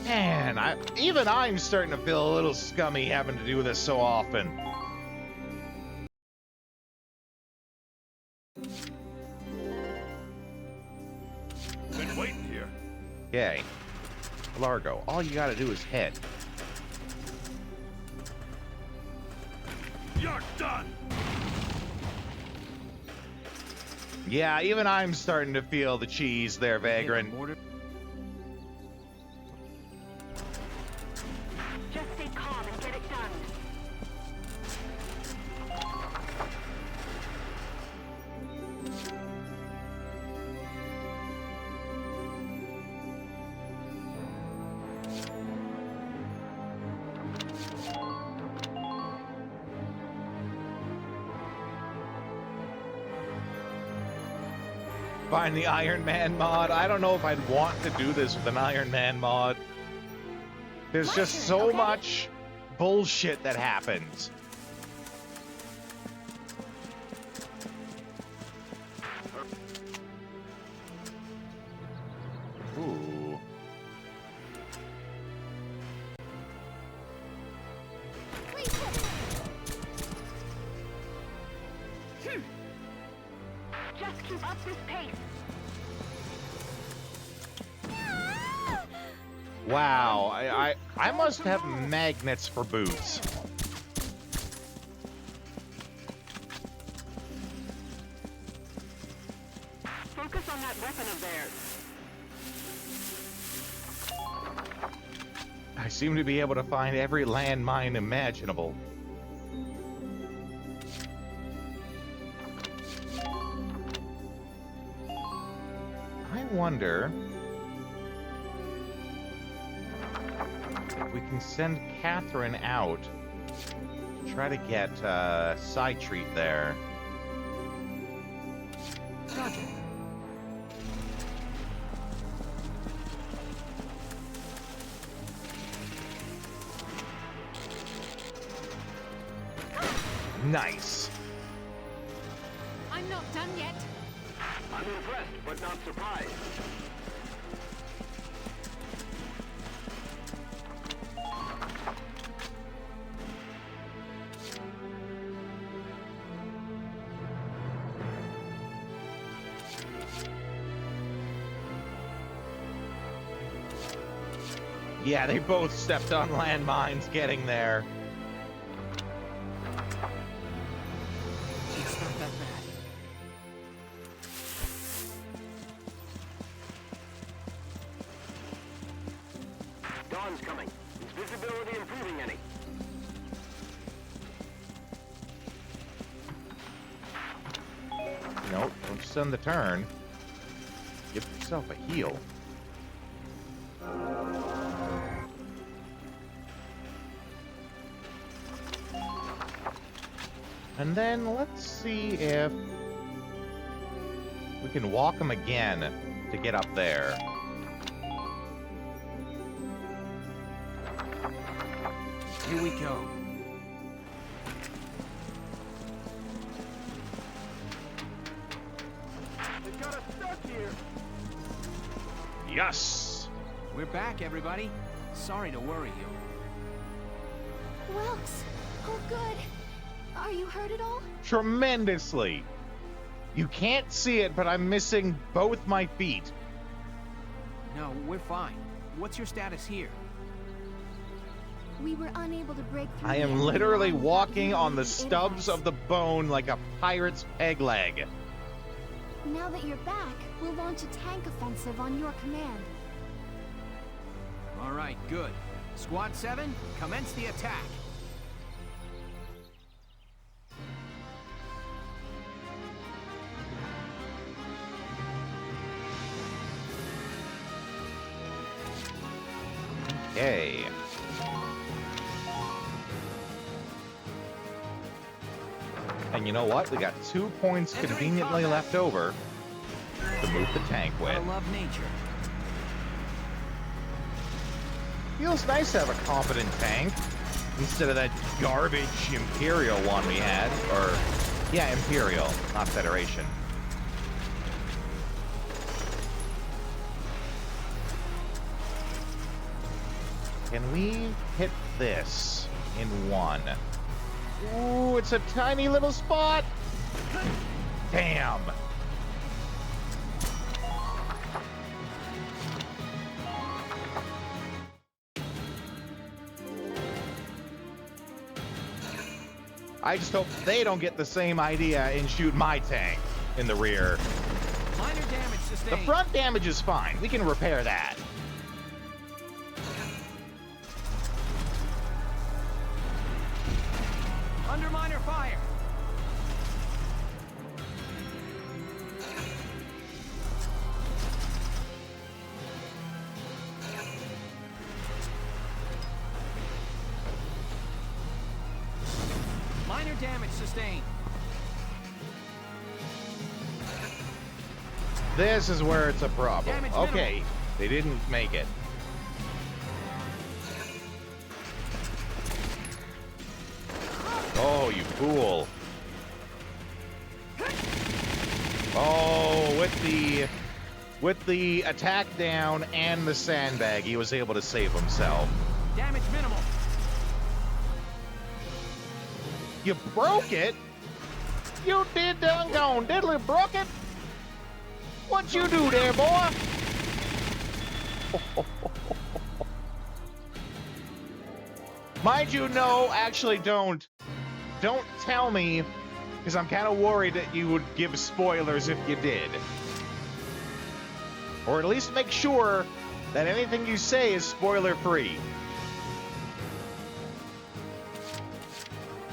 S2: Man, even I'm starting to feel a little scummy having to do this so often.
S15: Been waiting here.
S2: Okay. Largo, all you gotta do is hit.
S15: You're done.
S2: Yeah, even I'm starting to feel the cheese there, Vagrant.
S4: Just stay calm and get it done.
S2: Find the Iron Man mod. I don't know if I'd want to do this with an Iron Man mod. There's just so much bullshit that happens. Ooh.
S4: Just keep up this pace.
S2: Wow, I must have magnets for boots.
S4: Focus on that weapon of theirs.
S2: I seem to be able to find every landmine imaginable. I wonder we can send Catherine out to try to get side treat there.
S3: Roger.
S2: Nice.
S6: I'm not done yet.
S4: I'm impressed, but not surprised.
S2: Yeah, they both stepped on landmines getting there.
S3: It's not that bad.
S4: Dawn's coming. Is visibility improving any?
S2: Nope, don't send the turn. Give yourself a heal. And then let's see if we can walk him again to get up there.
S3: Here we go.
S4: They got us stuck here.
S2: Yes!
S3: We're back, everybody. Sorry to worry you.
S10: Wilkes! Oh, good. Are you hurt at all?
S2: Tremendously! You can't see it, but I'm missing both my feet.
S3: No, we're fine. What's your status here?
S10: We were unable to break through.
S2: I
S10: the
S2: am
S10: enemy
S2: literally
S10: line
S2: walking
S10: without
S2: on the
S10: using
S2: stubs
S10: impacts.
S2: of the bone like a pirate's peg leg.
S10: Now that you're back, we'll launch a tank offensive on your command.
S3: All right, good. Squad 7, commence the attack.
S2: Okay. And you know what? We got 2 points conveniently left over to move the tank with.
S3: I love nature.
S2: Feels nice to have a competent tank instead of that garbage Imperial one we had. Or, yeah, Imperial, not Federation. Can we hit this in one? Ooh, it's a tiny little spot. Damn. I just hope they don't get the same idea and shoot my tank in the rear.
S3: Minor damage sustained.
S2: The front damage is fine. We can repair that.
S3: Under minor fire. Minor damage sustained.
S2: This is where it's a problem.
S3: Damage
S2: Okay, they didn't make it. Oh, you fool. Oh, with the attack down and the sandbag, he was able to save himself.
S3: Damage minimal.
S2: You broke it? You did doggone diddly broke it? What you do there, boy? Mind you, no, actually don't. Don't tell me, because I'm kind of worried that you would give spoilers if you did. Or at least make sure that anything you say is spoiler-free.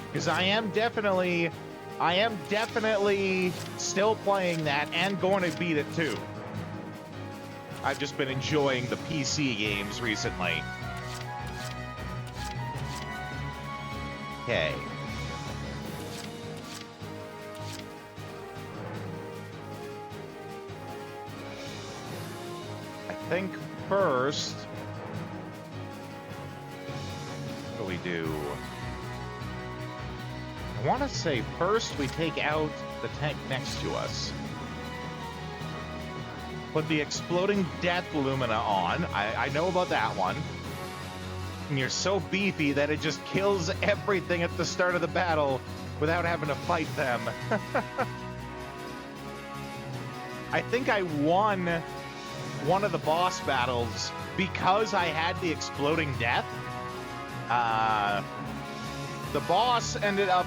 S2: Because I am definitely still playing that and going to beat it too. I've just been enjoying the PC games recently. Okay. I think first... What do we do? I want to say first we take out the tank next to us. Put the exploding death lumina on. I know about that one. And you're so beefy that it just kills everything at the start of the battle without having to fight them. I think I won one of the boss battles because I had the exploding death. The boss ended up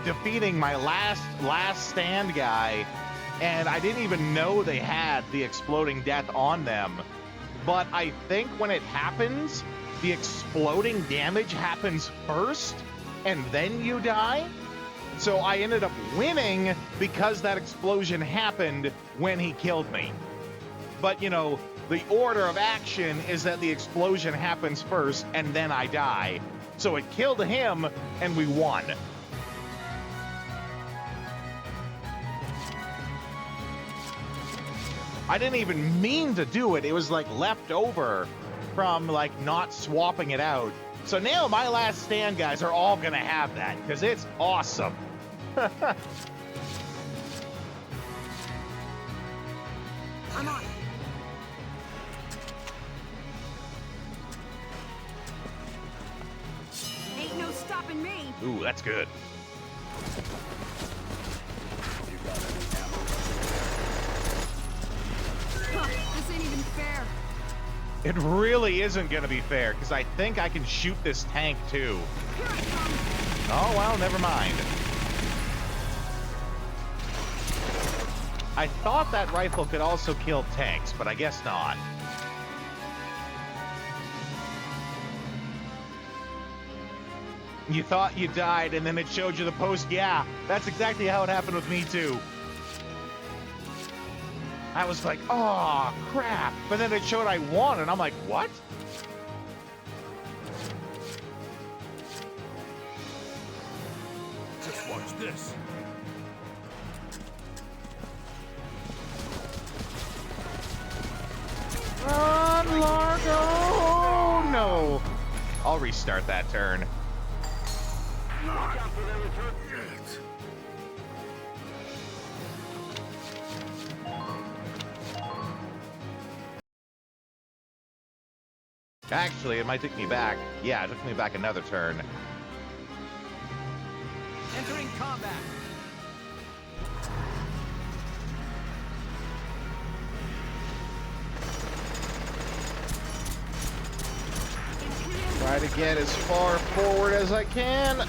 S2: defeating my last stand guy, and I didn't even know they had the exploding death on them. But I think when it happens, the exploding damage happens first, and then you die. So I ended up winning because that explosion happened when he killed me. But, you know, the order of action is that the explosion happens first, and then I die. So it killed him, and we won. I didn't even mean to do it. It was like left over from like not swapping it out. So now my last stand guys are all gonna have that because it's awesome.
S6: I'm on. Ain't no stopping me.
S2: Ooh, that's good.
S6: This ain't even fair.
S2: It really isn't gonna be fair because I think I can shoot this tank too. Oh well, never mind. I thought that rifle could also kill tanks, but I guess not. You thought you died, and then it showed you the post. Yeah, that's exactly how it happened with me, too. I was like, oh, crap. But then it showed I won, and I'm like, what?
S7: Just watch this.
S2: Run, Largo! Oh, no. I'll restart that turn. Actually, it might take me back. Yeah, it took me back another turn.
S3: Entering combat.
S2: Try to get as far forward as I can.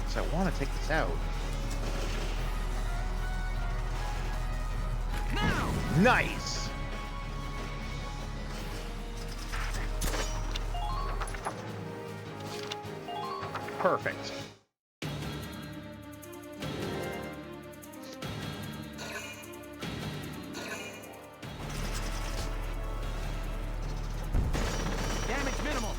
S2: So I want to take this out.
S3: Now.
S2: Nice. Perfect.
S3: Damage minimal.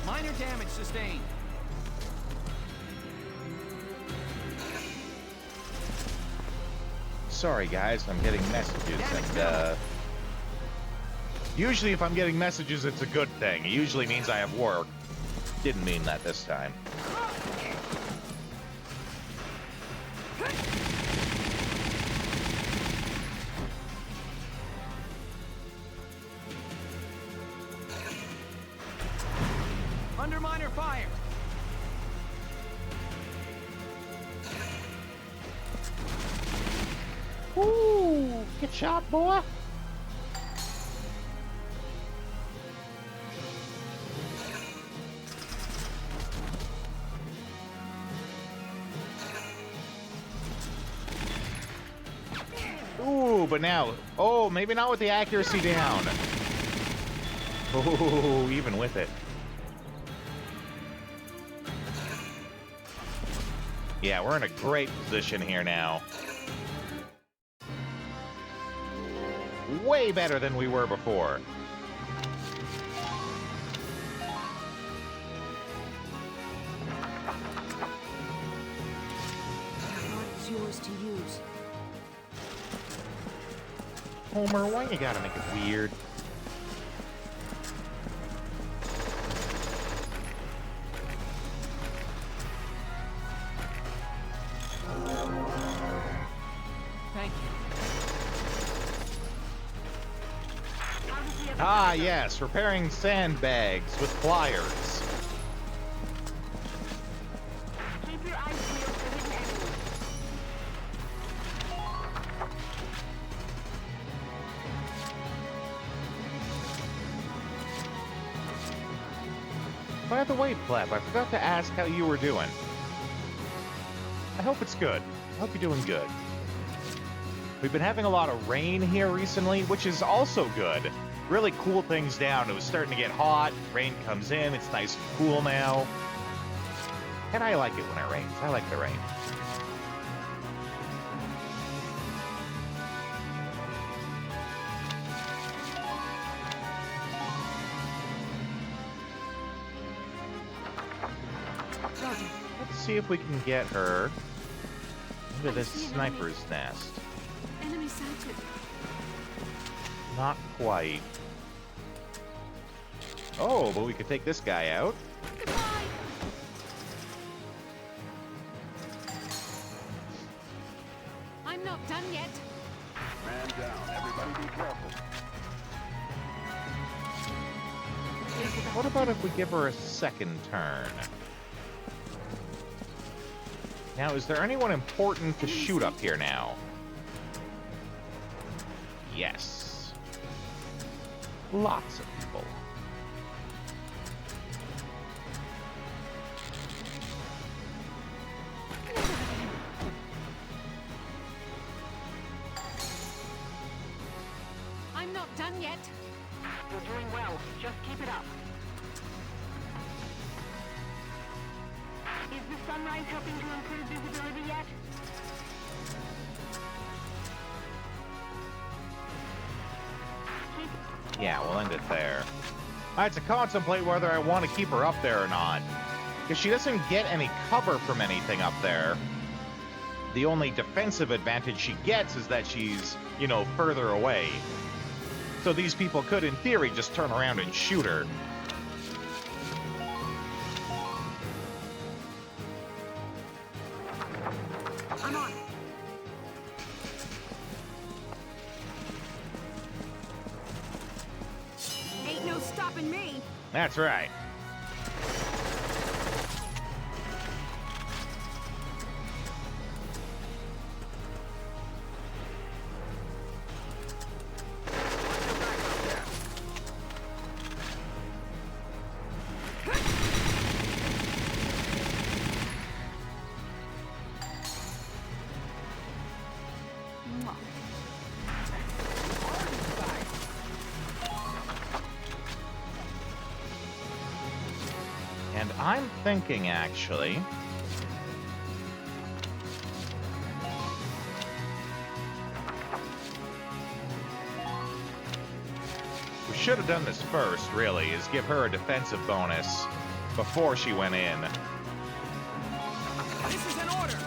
S3: Minor damage sustained.
S2: Sorry, guys, I'm getting messages, and, usually if I'm getting messages, it's a good thing. It usually means I have work. Didn't mean that this time.
S3: Under minor fire.
S2: Ooh, get shot, boy. Ooh, but now, oh, maybe not with the accuracy down. Oh, even with it. Yeah, we're in a great position here now. way better than we were before.
S5: What is yours to use?
S2: Homer, why you gotta make it weird?
S6: Thank you.
S2: Ah, yes, repairing sandbags with pliers.
S4: Keep your eyes peeled for hidden enemies.
S2: By the way, Pleb, I forgot to ask how you were doing. I hope it's good. I hope you're doing good. We've been having a lot of rain here recently, which is also good. Really cool things down. It was starting to get hot. Rain comes in. It's nice and cool now. And I like it when it rains. I like the rain. Let's see if we can get her into this sniper's nest.
S5: Enemy sighted.
S2: Not quite. Oh, but we could take this guy out.
S6: I'm not done yet.
S15: Man down. Everybody be careful.
S2: What about if we give her a second turn? Now, is there anyone important to shoot up here now? Yes. Lots of people.
S6: I'm not done yet.
S4: You're doing well. Just keep it up. Is the sunrise helping to improve visibility yet?
S2: Yeah, we'll end it there. I had to contemplate whether I want to keep her up there or not. Because she doesn't get any cover from anything up there. The only defensive advantage she gets is that she's, you know, further away. So these people could, in theory, just turn around and shoot her.
S4: I'm on.
S6: Ain't no stopping me.
S2: That's right. And I'm thinking, actually, we should have done this first, really, is give her a defensive bonus before she went in.
S7: This is an order!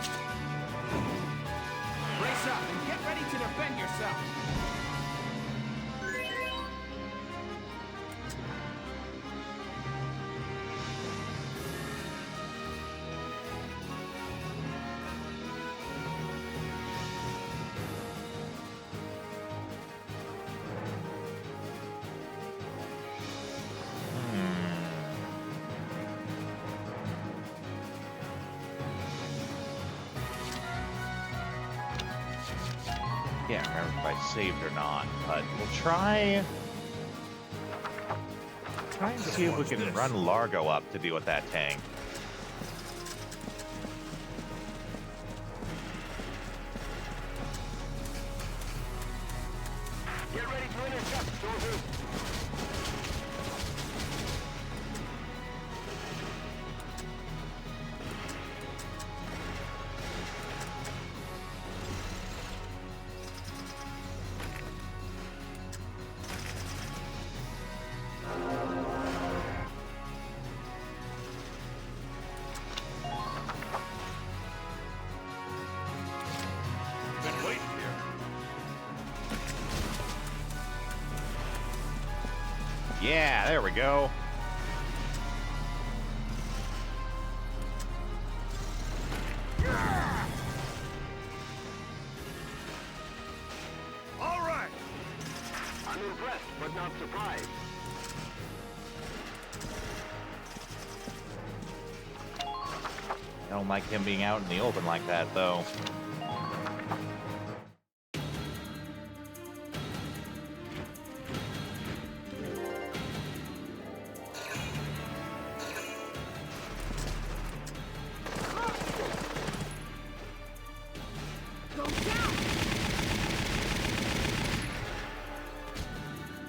S7: Brace up and get ready to defend yourself!
S2: Can't remember if I saved or not, but we'll try and see if we can run Largo up to deal with that tank.
S4: Get ready to intercept, soldiers.
S2: Yeah, there we go.
S9: All right. I'm impressed, but not surprised.
S2: I don't like him being out in the open like that, though.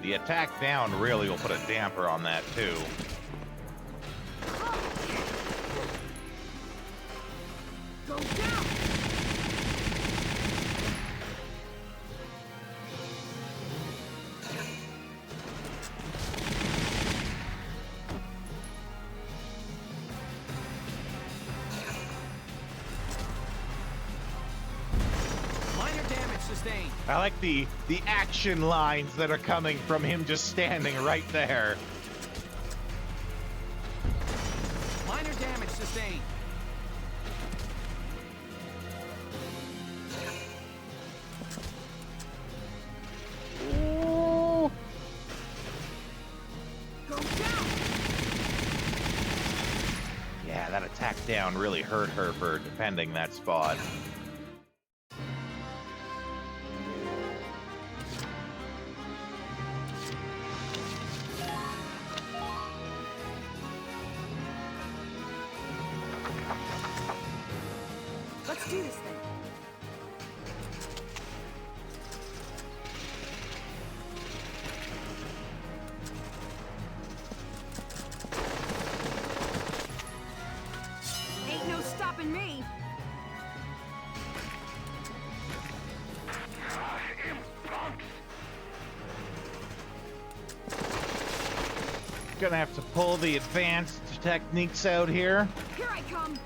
S2: The attack down really will put a damper on that, too.
S6: Go down!
S3: Minor damage sustained.
S2: I like the action lines that are coming from him just standing right there.
S3: Minor damage sustained.
S2: Ooh.
S6: Go down!
S2: Yeah, that attack down really hurt her for defending that spot.
S6: Let's do this thing. Ain't no stopping me.
S2: Gonna have to pull the advanced techniques out here.
S6: Here I come.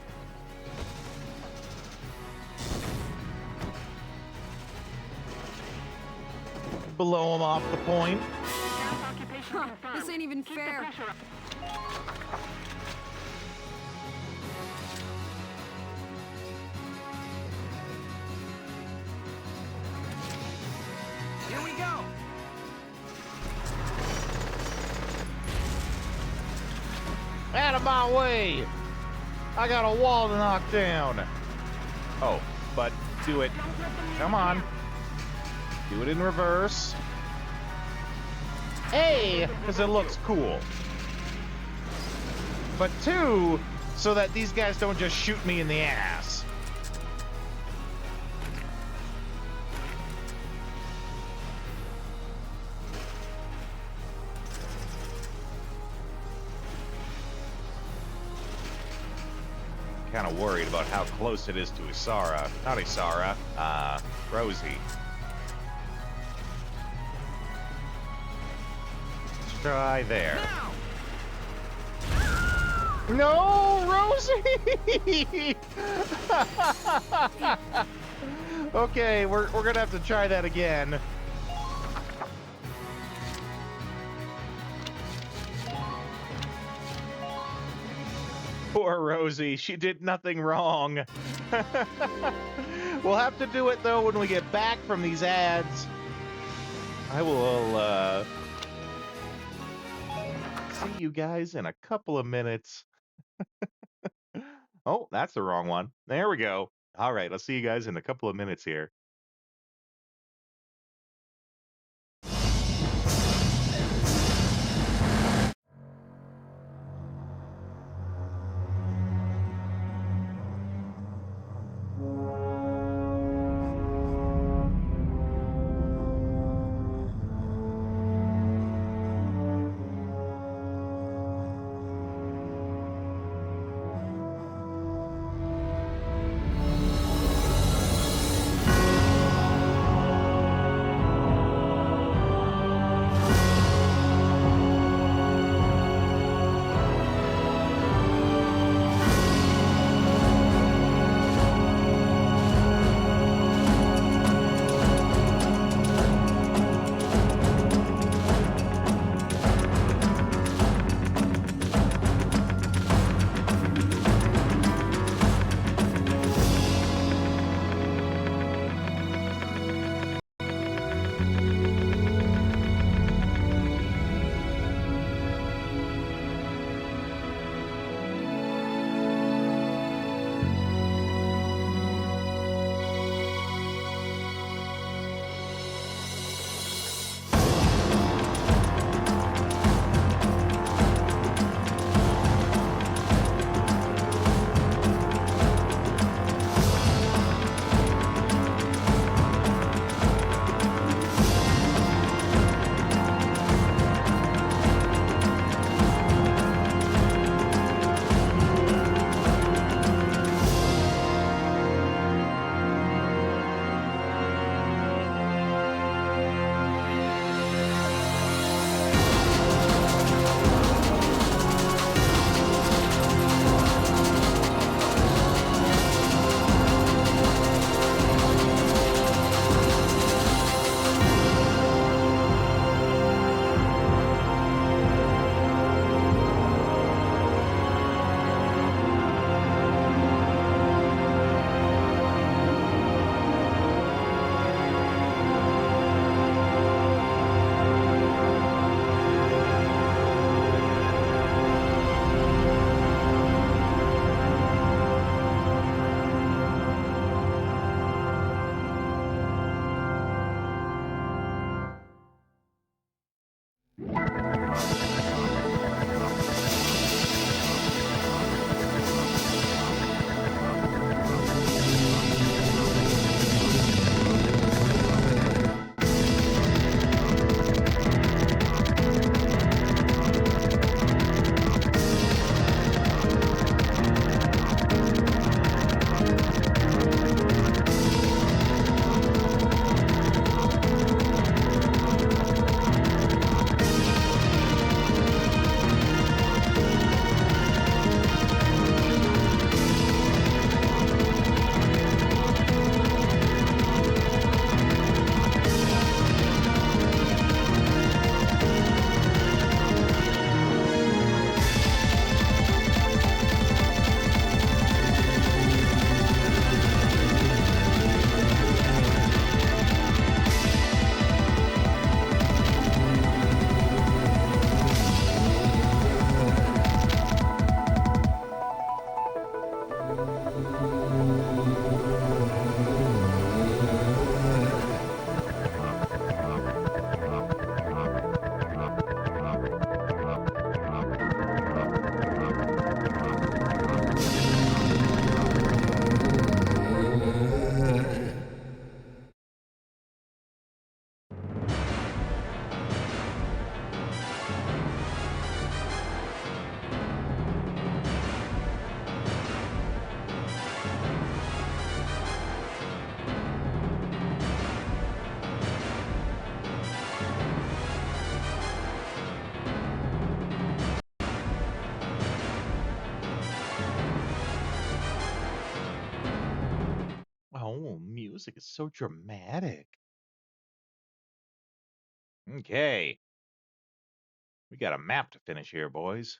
S2: Blow him off the point.
S6: Huh, this ain't even fair.
S3: Here we go.
S2: Out of my way! I got a wall to knock down. Oh, but do it. Come on. Do it in reverse. A, because it looks cool. But 2, so that these guys don't just shoot me in the ass. Kind of worried about how close it is to Isara. Not Isara, Rosie. Let's try there. No, Rosie! Okay, we're gonna have to try that again. Poor Rosie, she did nothing wrong. We'll have to do it though when we get back from these ads. I will see you guys in a couple of minutes. Oh, that's the wrong one. There we go. All right, I'll see you guys in a couple of minutes here. music is so dramatic. Okay. We got a map to finish here, boys.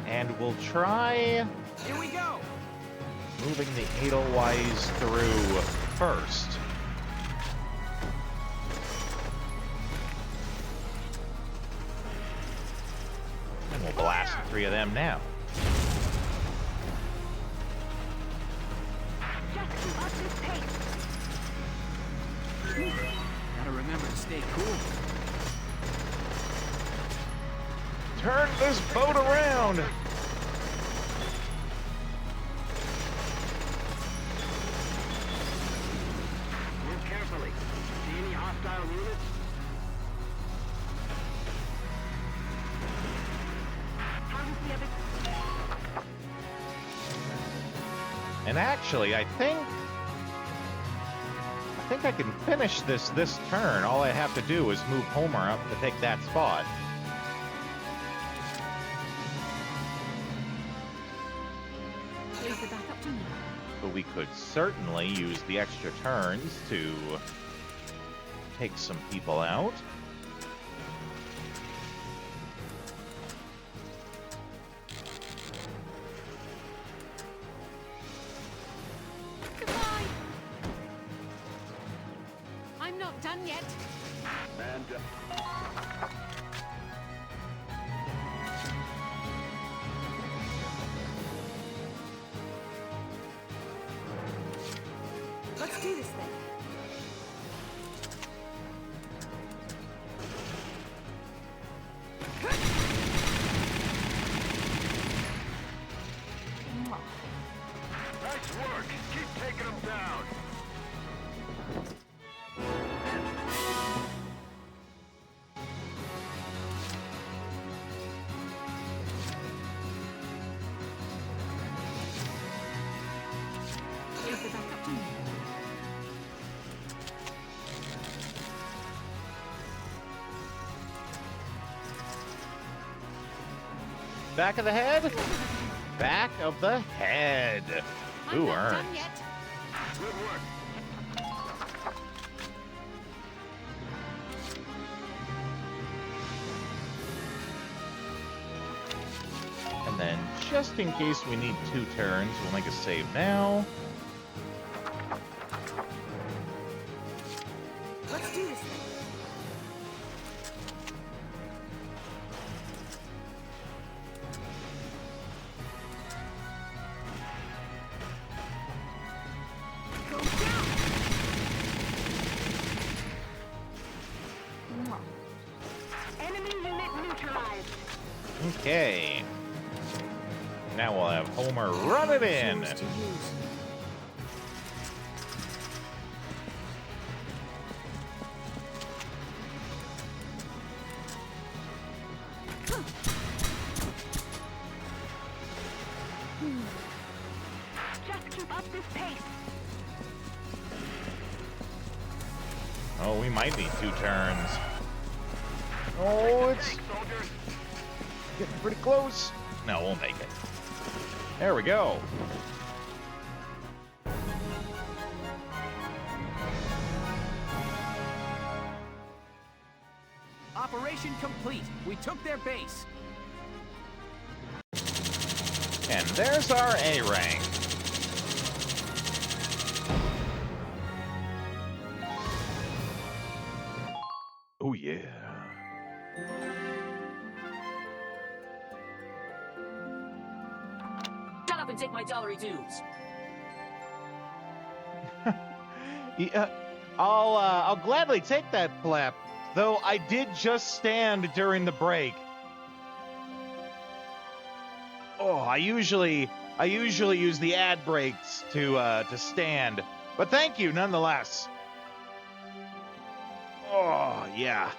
S2: And we'll try
S3: Here we go.
S2: moving the Edelweiss through first. And we'll blast the 3 of them now.
S4: Just keep up this pace.
S3: Gotta remember to stay cool.
S2: Turn this boat around!
S4: Move carefully. See any hostile units? How does the other...
S2: And actually, I think I can finish this turn. All I have to do is move Homer up to take that spot.
S10: Here's the backup to me.
S2: But we could certainly use the extra turns to take some people out.
S6: Goodbye. I'm not done yet.
S9: And
S6: Let's do this thing.
S9: nice work. Keep taking them down.
S10: Here's the backup to me.
S2: Back of the head? Back of the head. Who
S6: I'm not
S2: earned?
S6: done yet.
S9: Good work.
S2: And then, just in case we need 2 turns, we'll make a save now.
S6: Let's do this thing. Go down.
S4: Enemy unit neutralized.
S2: Okay. Now we'll have Homer run it in.
S10: Yours to use.
S4: Just keep up this pace.
S2: Oh, we might need 2 turns. Oh, it's getting pretty close. No, we'll make it. There we go.
S3: Operation complete. We took their base.
S2: And there's our A rank. Oh, yeah.
S19: Shut up and take my salary dues.
S2: Yeah, I'll gladly take that flap, though I did just stand during the break. Oh, I usually use the ad breaks to stand, but thank you nonetheless. Oh, yeah.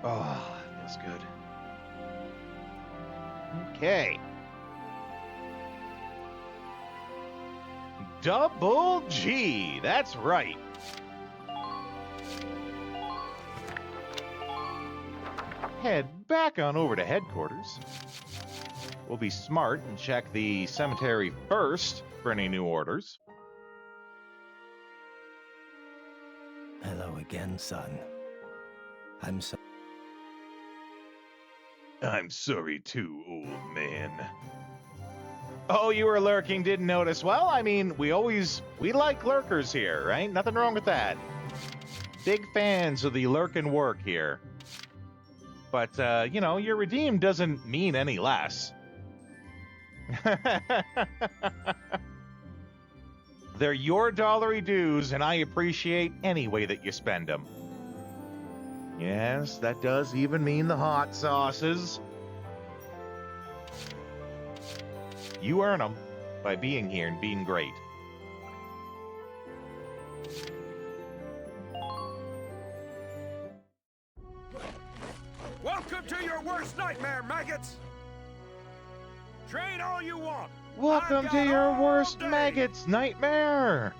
S2: Oh, that feels good. Okay. Double G. That's right. Head back on over to headquarters. We'll be smart and check the cemetery first for any new orders.
S13: Hello again, son. I'm
S2: sorry too, old man. Oh, you were lurking, didn't notice. Well, I mean, we like lurkers here, right? Nothing wrong with that. Big fans of the lurkin' work here. But, you know, your redeem doesn't mean any less. They're your dollary dues, and I appreciate any way that you spend them. Yes, that does even mean the hot sauces. You earn them by being here and being great.
S7: Welcome to your worst nightmare, maggots! Train all you want!
S2: Welcome to your worst maggots nightmare!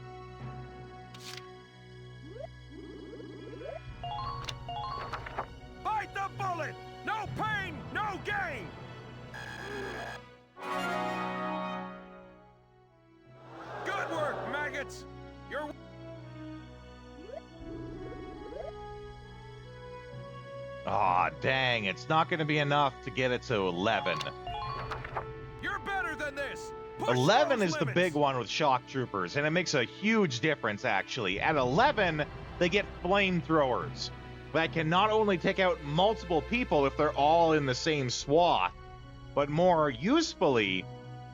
S7: Bite the bullet! No pain, no gain! Good work, maggots! You're...
S2: Aw, dang, it's not going to be enough to get it to 11.
S7: You're better than this!
S2: 11 is the big one with shock troopers, and it makes a huge difference, actually. At 11, they get flamethrowers that can not only take out multiple people if they're all in the same swath, but more usefully,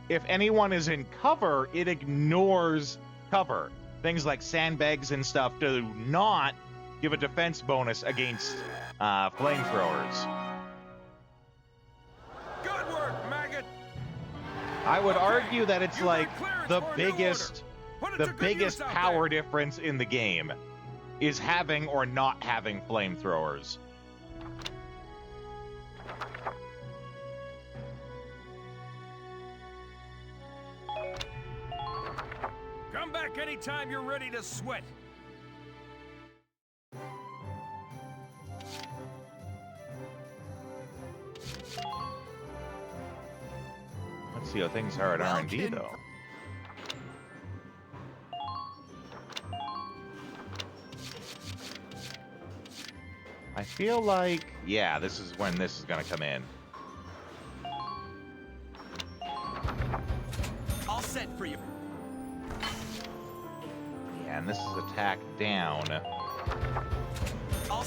S2: if anyone is in cover, it ignores cover. Things like sandbags and stuff do not give a defense bonus against flamethrowers.
S7: Good work, maggot!
S2: I would argue that it's like the biggest power difference in the game is having or not having flamethrowers.
S7: Come back anytime you're ready to sweat.
S2: Let's see how things are at R&D, though. I feel like, yeah, this is when this is going to come in.
S14: All set for you.
S2: Yeah, and this is attack down.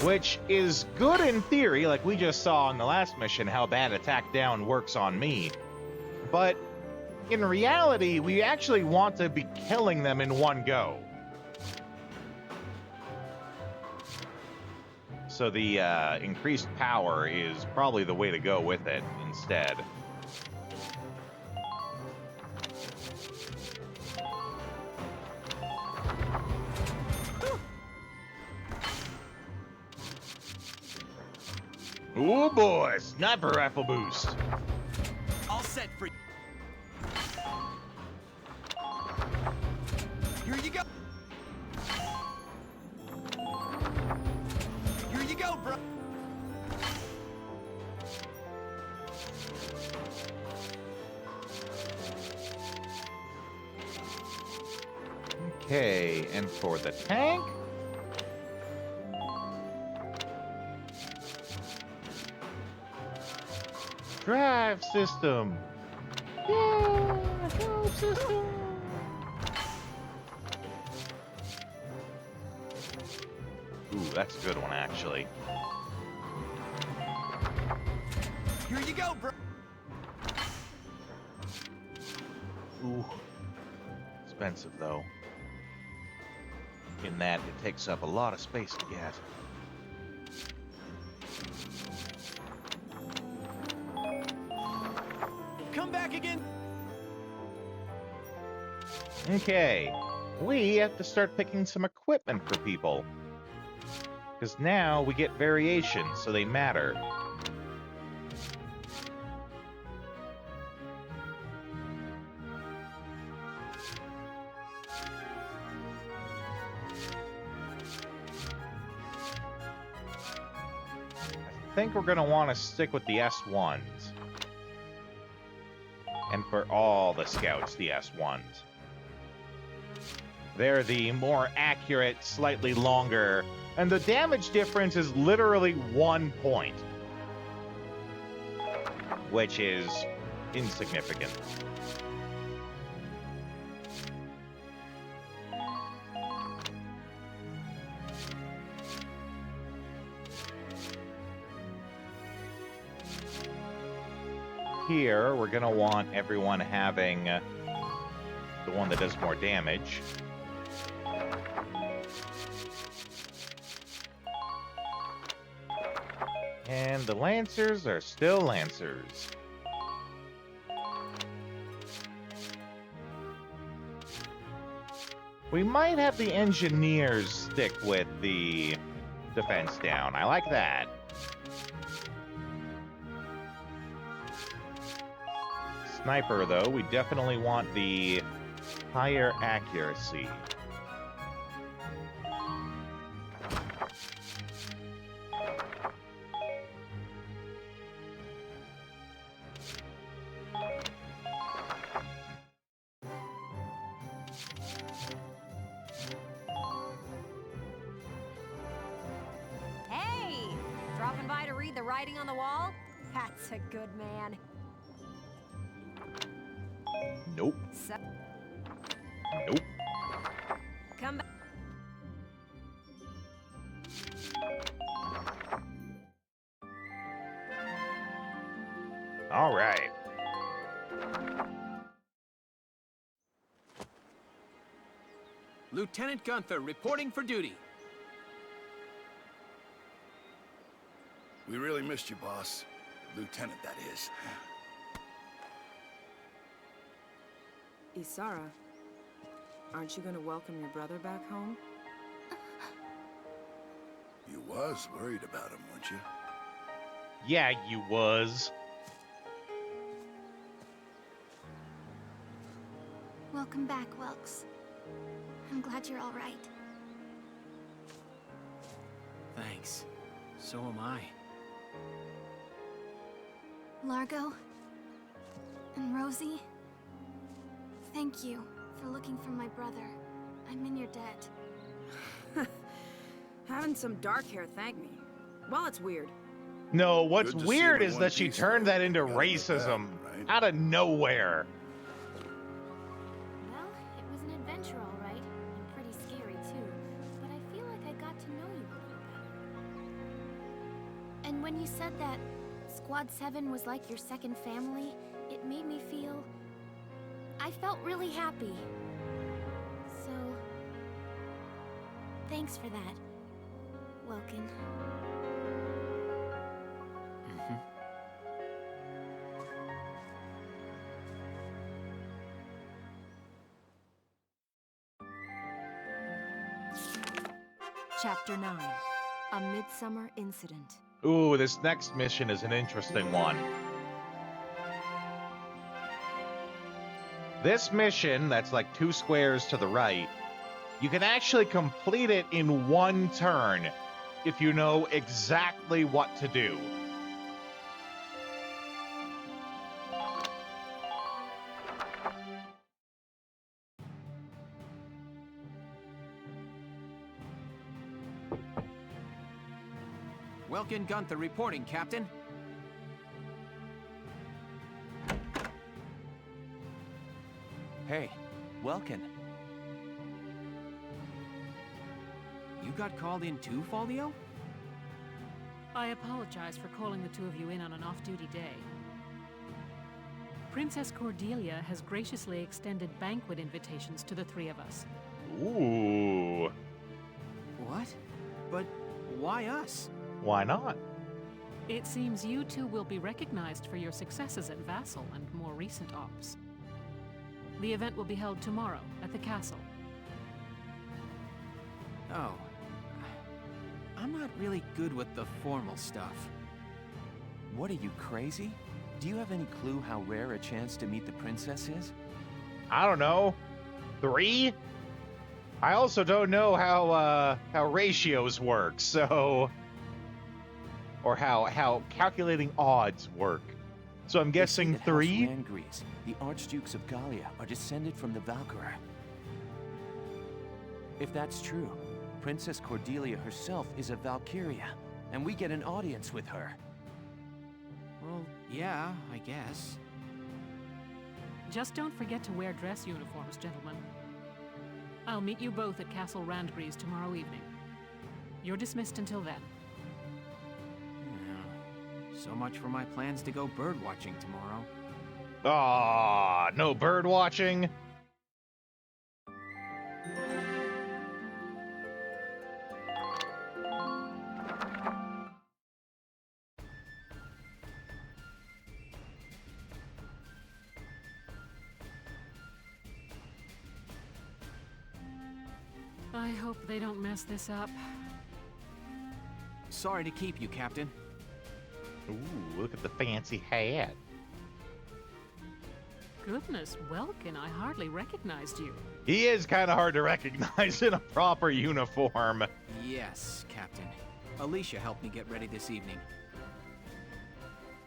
S2: Which is good in theory, like we just saw in the last mission, how bad attack down works on me. But in reality, we actually want to be killing them in one go. So the increased power is probably the way to go with it instead. Oh boy, sniper rifle boost.
S14: All set for you. Here you go. Here you go, bro.
S2: Okay, and for the tank. Drive system. Yeah, drive system. Ooh, that's a good one, actually.
S14: Here you go, bro.
S2: Ooh, expensive though. In that it takes up a lot of space to get.
S14: Come back again.
S2: Okay, we have to start picking some equipment for people. Because now we get variations, so they matter. think we're going to want to stick with the S1s. And for all the scouts, the S1s. They're the more accurate, slightly longer, and the damage difference is literally 1 point. Which is insignificant. Here, we're going to want everyone having the one that does more damage. And the Lancers are still Lancers. We might have the Engineers stick with the defense down. I like that. Sniper, though, we definitely want the higher accuracy.
S20: Hey! Dropping by to read the writing on the wall? That's a good man.
S2: Nope.
S20: So
S2: Nope.
S20: come back.
S2: All right.
S14: Lieutenant Gunther reporting for duty.
S15: We really missed you, boss. Lieutenant, that is.
S6: Isara, aren't you gonna welcome your brother back home?
S15: You was worried about him, weren't you?
S2: Yeah, you was.
S10: Welcome back, Welks. I'm glad you're all right.
S3: Thanks. So am I.
S10: Largo and Rosie, thank you for looking for my brother. I'm in your debt.
S6: Having some dark hair thank me. Well, it's weird.
S2: No, what's
S15: Good to see
S2: weird
S15: him in
S2: is
S15: one
S2: that she
S15: piece,
S2: turned
S15: though.
S2: that into
S15: Gotta admit that,
S2: racism
S15: right?
S2: out of nowhere.
S10: Well, it was an adventure, all right. And pretty scary, too. But I feel like I got to know you a little better. And when you said that Squad 7 was like your second family, it made me feel... I felt really happy. So... thanks for that, Welkin.
S5: Chapter 9. A Midsummer Incident.
S2: Ooh, this next mission is an interesting one. This mission, that's like 2 squares to the right, you can actually complete it in 1 turn if you know exactly what to do.
S14: Welkin Gunther reporting, Captain.
S16: Hey, Welkin.
S3: You got called in too, Faldio?
S21: I apologize for calling the two of you in on an off-duty day. Princess Cordelia has graciously extended banquet invitations to the 3 of us.
S2: Ooh.
S3: What? But why us?
S2: Why not?
S21: It seems you two will be recognized for your successes at Vassal and more recent ops. The event will be held tomorrow at the castle.
S3: Oh. I'm not really good with the formal stuff.
S16: What are you, crazy? Do you have any clue how rare a chance to meet the princess is?
S2: I don't know. 3? I also don't know how ratios work, so... or how calculating odds work. So I'm guessing
S16: They say that
S2: 3.
S16: House Rangries, the Archdukes of Gallia, are descended from the Valkyrie. If that's true, Princess Cordelia herself is a Valkyria, and we get an audience with her.
S3: Well, yeah, I guess.
S21: Just don't forget to wear dress uniforms, gentlemen. I'll meet you both at Castle Randgrees tomorrow evening. You're dismissed until then.
S3: Yeah. So much for my plans to go bird watching tomorrow.
S2: Ah, no bird watching.
S21: I hope they don't mess this up.
S3: Sorry to keep you, Captain.
S2: Ooh, look at the fancy hat.
S21: Goodness, Welkin, I hardly recognized you.
S2: He is kind of hard to recognize in a proper uniform.
S3: Yes, Captain. Alicia helped me get ready this evening.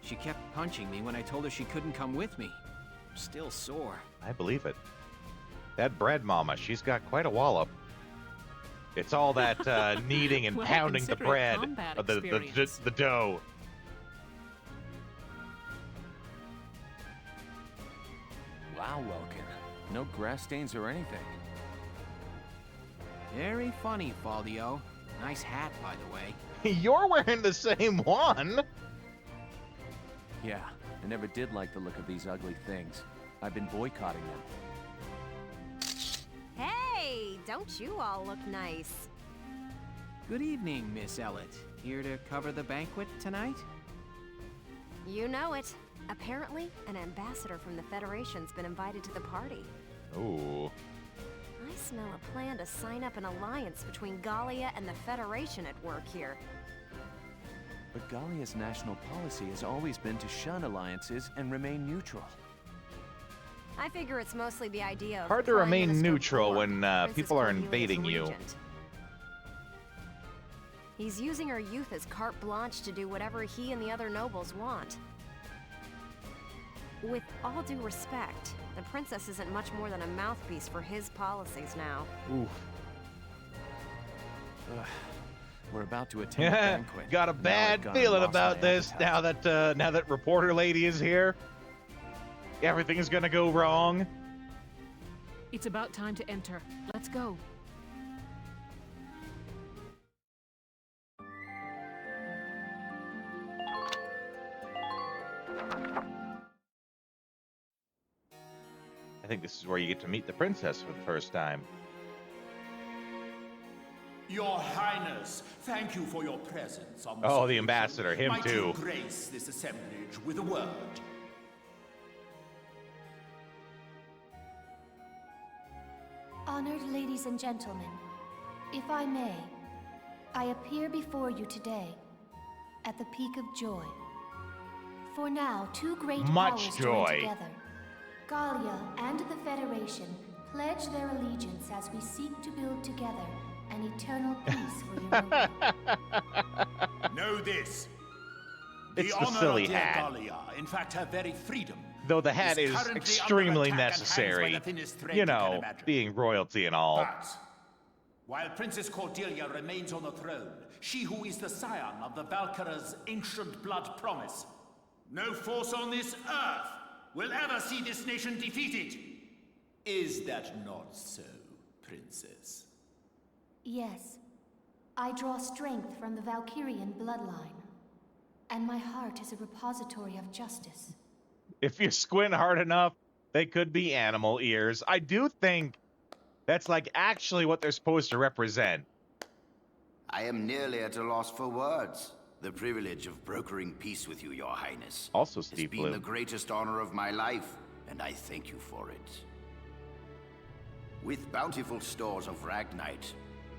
S3: She kept punching me when I told her she couldn't come with me. I'm still sore.
S2: I believe it. That bread mama, she's got quite a wallop. It's all that kneading and
S21: Well,
S2: pounding the
S21: consider it
S2: bread,
S21: combat
S2: the dough.
S16: Wow, Welkin. No grass stains or anything.
S3: Very funny, Faldio. Nice hat, by the way.
S2: You're wearing the same one.
S16: Yeah, I never did like the look of these ugly things. I've been boycotting them.
S20: Hey, don't you all look nice?
S3: Good evening, Miss Ellett. Here to cover the banquet tonight?
S20: You know it. Apparently, an ambassador from the Federation's been invited to the party.
S2: Ooh.
S20: I smell a plan to sign up an alliance between Gallia and the Federation at work here.
S16: But Gallia's national policy has always been to shun alliances and remain neutral.
S20: I figure it's mostly the idea of
S2: Hard to
S20: Prime
S2: remain
S20: Minister
S2: neutral
S20: Borg,
S2: when
S20: Princess
S2: people are
S20: Cordelia's
S2: invading you.
S20: regent. He's using her youth as carte blanche to do whatever he and the other nobles want. With all due respect, the princess isn't much more than a mouthpiece for his policies now.
S2: Ooh.
S16: We're about to attend a banquet.
S2: Got a bad feeling about this now that reporter lady is here. Everything is gonna go wrong.
S21: It's about time to enter. Let's go.
S2: I think this is where you get to meet the princess for the first time.
S1: Your Highness, thank you for your presence on
S2: Oh, the ambassador, him
S1: Might
S2: too.
S1: you grace this assemblage with a word?
S22: Honored ladies and gentlemen, if I may, I appear before you today at the peak of joy. For now, two great
S2: Much
S22: powers
S2: joy.
S22: join together. Gallia and the Federation pledge their allegiance as we seek to build together an eternal peace for Europa.
S1: Know this.
S2: It's the
S1: honor
S2: silly
S1: of dear
S2: hat.
S1: Gallia, in fact her very freedom,
S2: Though the hat is
S1: currently
S2: extremely
S1: under attack and hangs by
S2: necessary.
S1: the thinnest thread
S2: You
S1: you can
S2: know,
S1: imagine.
S2: being royalty and all.
S1: But while Princess Cordelia remains on the throne, she who is the scion of the Valkyrie's ancient blood promise, no force on this earth will ever see this nation defeated. Is that not so, Princess?
S22: Yes, I draw strength from the Valkyrian bloodline, and my heart is a repository of justice.
S2: If you squint hard enough, they could be animal ears. I do think that's like actually what they're supposed to represent.
S23: I am nearly at a loss for words. The privilege of brokering peace with you, Your Highness,
S2: Also
S23: has
S2: Steve
S23: been
S2: Blue.
S23: the greatest honor of my life, and I thank you for it. With bountiful stores of Ragnite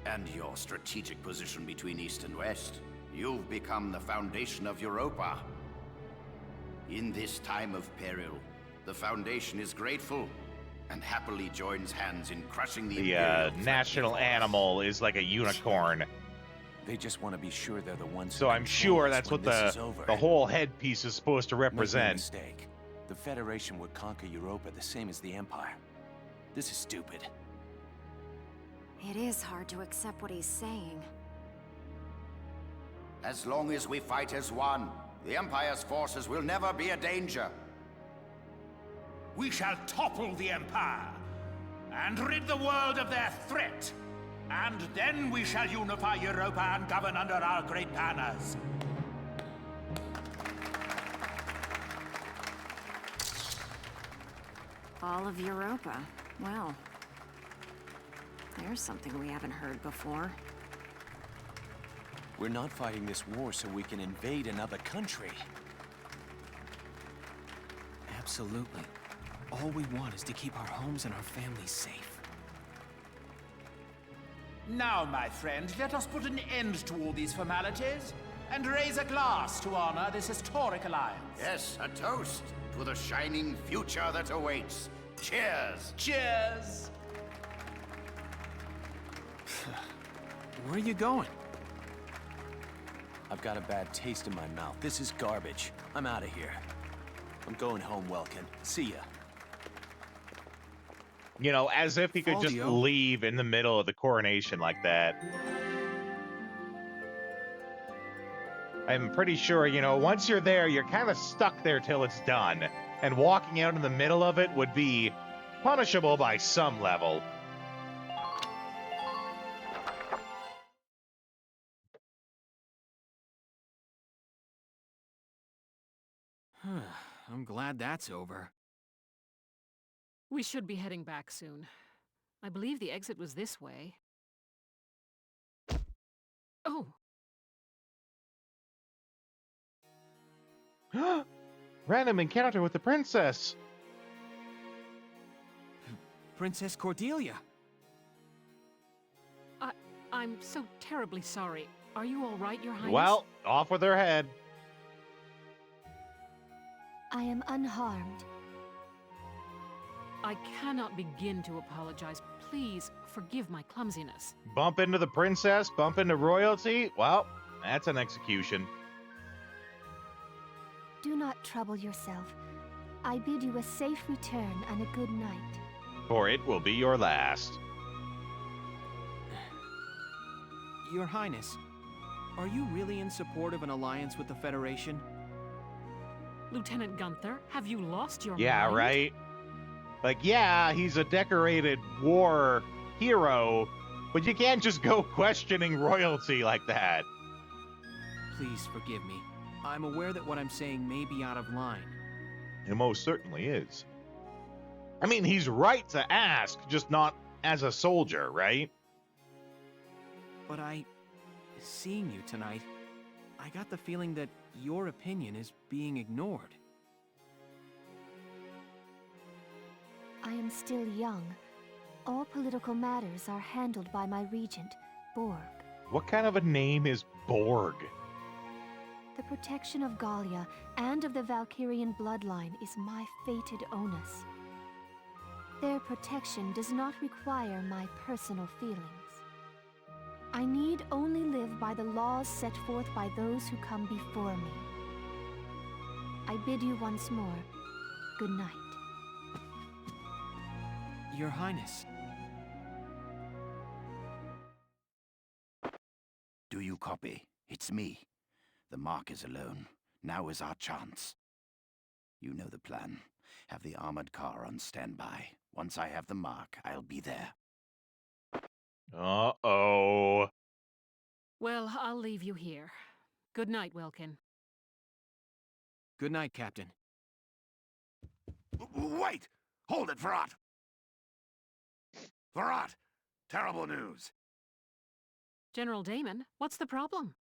S23: and your strategic position between East and West, you've become the foundation of Europa. In this time of peril, the Foundation is grateful and happily joins hands in crushing the
S2: The
S23: Imperial
S2: national animal is like a unicorn.
S16: They just want to be sure they're the ones.
S2: So I'm sure that's what the whole headpiece is supposed to
S16: Make no
S2: represent.
S16: mistake. The Federation would conquer Europa the same as the Empire. This is stupid.
S20: It is hard to accept what he's saying.
S23: As long as we fight as one, the Empire's forces will never be a danger.
S1: We shall topple the Empire and rid the world of their threat. And then we shall unify Europa and govern under our great banners.
S20: All of Europa. Well, there's something we haven't heard before.
S16: We're not fighting this war so we can invade another country.
S3: Absolutely. All we want is to keep our homes and our families safe.
S1: Now, my friend, let us put an end to all these formalities and raise a glass to honor this historic alliance.
S23: Yes, a toast to the shining future that awaits. Cheers!
S1: Cheers!
S16: Where are you going? I've got a bad taste in my mouth. This is garbage. I'm out of here. I'm going home, Welkin. See ya.
S2: You know, as if he could just leave in the middle of the coronation like that. I'm pretty sure, you know, once you're there, you're kind of stuck there till it's done. And walking out in the middle of it would be punishable by some level.
S3: I'm glad that's over.
S21: We should be heading back soon. I believe the exit was this way. Oh!
S2: Random encounter with the princess.
S3: Princess Cordelia.
S21: I'm so terribly sorry. Are you all right, Your Highness?
S2: Well, off with her head.
S22: I am unharmed.
S21: I cannot begin to apologize. Please forgive my clumsiness.
S2: Bump into the princess, bump into royalty. Well, that's an execution.
S22: Do not trouble yourself. I bid you a safe return and a good night.
S2: For it will be your last.
S3: Your Highness, are you really in support of an alliance with the Federation?
S21: Lieutenant Gunther, have you lost your
S2: Yeah,
S21: mind?
S2: right? Like, yeah, he's a decorated war hero, but you can't just go questioning royalty like that.
S3: Please forgive me. I'm aware that what I'm saying may be out of line.
S2: It most certainly is. I mean, he's right to ask, just not as a soldier, right?
S3: But seeing you tonight, I got the feeling that your opinion is being ignored.
S22: I am still young. All political matters are handled by my regent, Borg.
S2: What kind of a name is Borg?
S22: The protection of Gallia and of the Valkyrian bloodline is my fated onus. Their protection does not require my personal feelings. I need only live by the laws set forth by those who come before me. I bid you once more, good night.
S3: Your Highness.
S23: Do you copy? It's me. The Mark is alone. Now is our chance. You know the plan. Have the armored car on standby. Once I have the Mark, I'll be there.
S2: Uh-oh.
S21: Well, I'll leave you here. Good night, Welkin.
S3: Good night, Captain.
S9: Wait! Hold it, Verrat! Verrat! Terrible news.
S21: General Damon, what's the problem?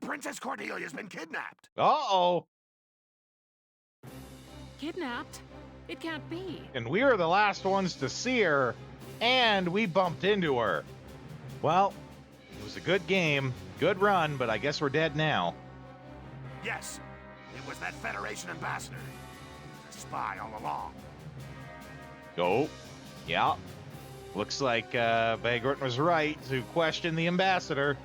S9: Princess Cordelia's been kidnapped.
S2: Uh-oh.
S21: Kidnapped? It can't be.
S2: And we were the last ones to see her, and we bumped into her. Well, it was a good game, good run, but I guess we're dead now.
S9: Yes, it was that Federation ambassador. He was a spy all along.
S2: Oh, yeah. Looks like Bagorton was right to question the ambassador.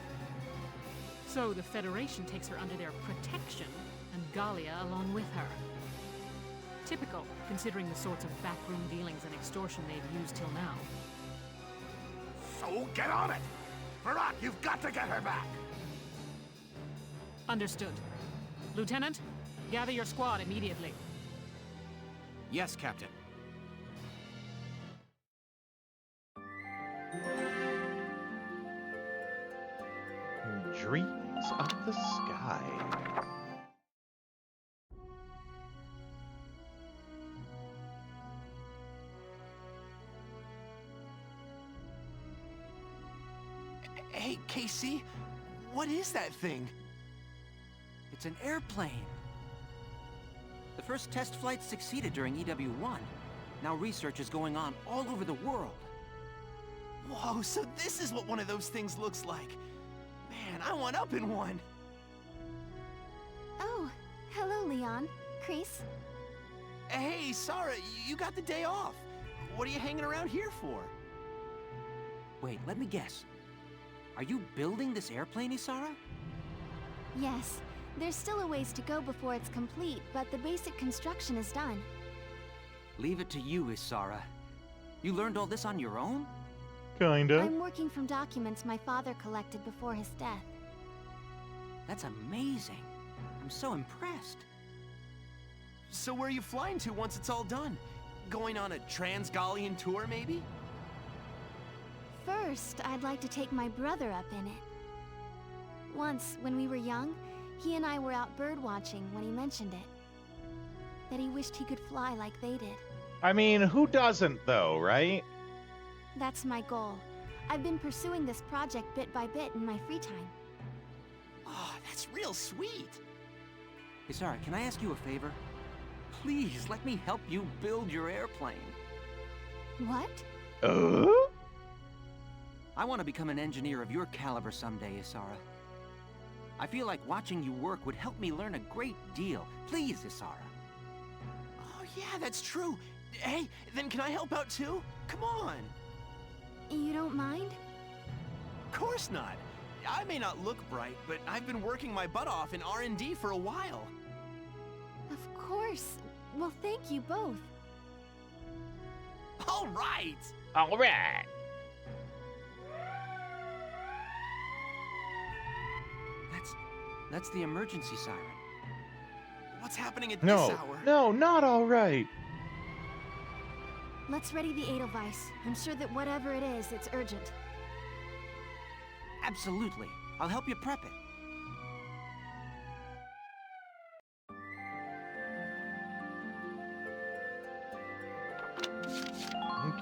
S21: So the Federation takes her under their protection, and Galia along with her. Typical, considering the sorts of backroom dealings and extortion they've used till now.
S9: So get on it! Farad, you've got to get her back!
S21: Understood. Lieutenant, gather your squad immediately.
S14: Yes, Captain.
S2: Dreams of the sky.
S16: Hey, Casey, what is that thing? It's an airplane. The first test flight succeeded during EW1. Now research is going on all over the world. Whoa, so this is what one of those things looks like. Man, I want up in one.
S22: Oh, hello, Leon. Kreese?
S16: Hey, Sarah, you got the day off. What are you hanging around here for? Wait, let me guess. Are you building this airplane, Isara?
S22: Yes. There's still a ways to go before it's complete, but the basic construction is done.
S16: Leave it to you, Isara. You learned all this on your own?
S2: Kinda.
S22: I'm working from documents my father collected before his death.
S16: That's amazing. I'm so impressed. So where are you flying to once it's all done? Going on a Trans-Gallian tour, maybe?
S22: First, I'd like to take my brother up in it. Once, when we were young, he and I were out birdwatching when he mentioned it. That he wished he could fly like they did.
S2: I mean, who doesn't, though, right?
S22: That's my goal. I've been pursuing this project bit by bit in my free time.
S16: Oh, that's real sweet. Isara, can I ask you a favor? Please, let me help you build your airplane.
S22: What?
S16: I want to become an engineer of your caliber someday, Isara. I feel like watching you work would help me learn a great deal. Please, Isara. Oh, yeah, that's true. Hey, then can I help out too? Come on.
S22: You don't mind?
S16: Of course not. I may not look bright, but I've been working my butt off in R&D for a while.
S22: Of course. Well, thank you both.
S16: All right.
S2: All right.
S16: That's the emergency siren. What's happening at this hour?
S2: No, not all right.
S22: Let's ready the Edelweiss. I'm sure that whatever it is, it's urgent.
S16: Absolutely. I'll help you prep it.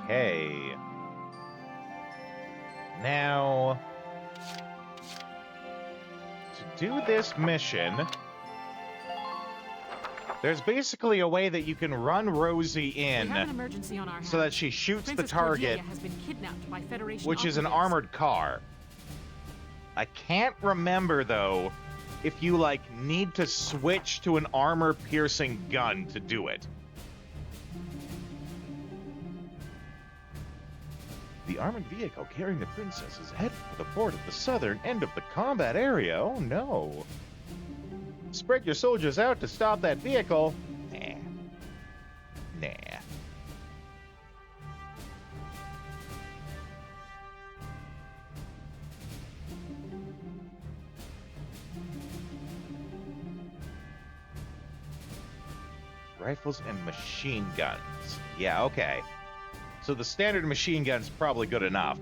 S2: Okay. Now, to do this mission, there's basically a way that you can run Rosie in
S21: We have an emergency on our
S2: so that she shoots
S21: Princess
S2: the target,
S21: Cordelia has been kidnapped by Federation
S2: which is an
S21: operatives.
S2: armored car. I can't remember, though, if you, like, need to switch to an armor-piercing gun to do it. The armored vehicle carrying the princess is headed for the port at the southern end of the combat area. Oh, no. Spread your soldiers out to stop that vehicle. Nah. Rifles and machine guns. Yeah, okay. So the standard machine gun's probably good enough.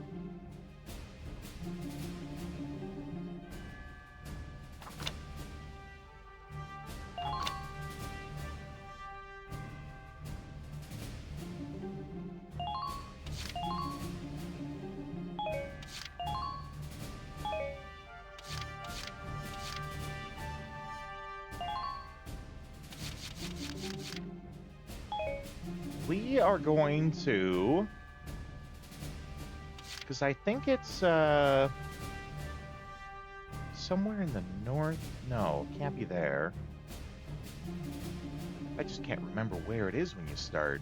S2: We are going to... Because I think it's, somewhere in the north? No, it can't be there. I just can't remember where it is when you start.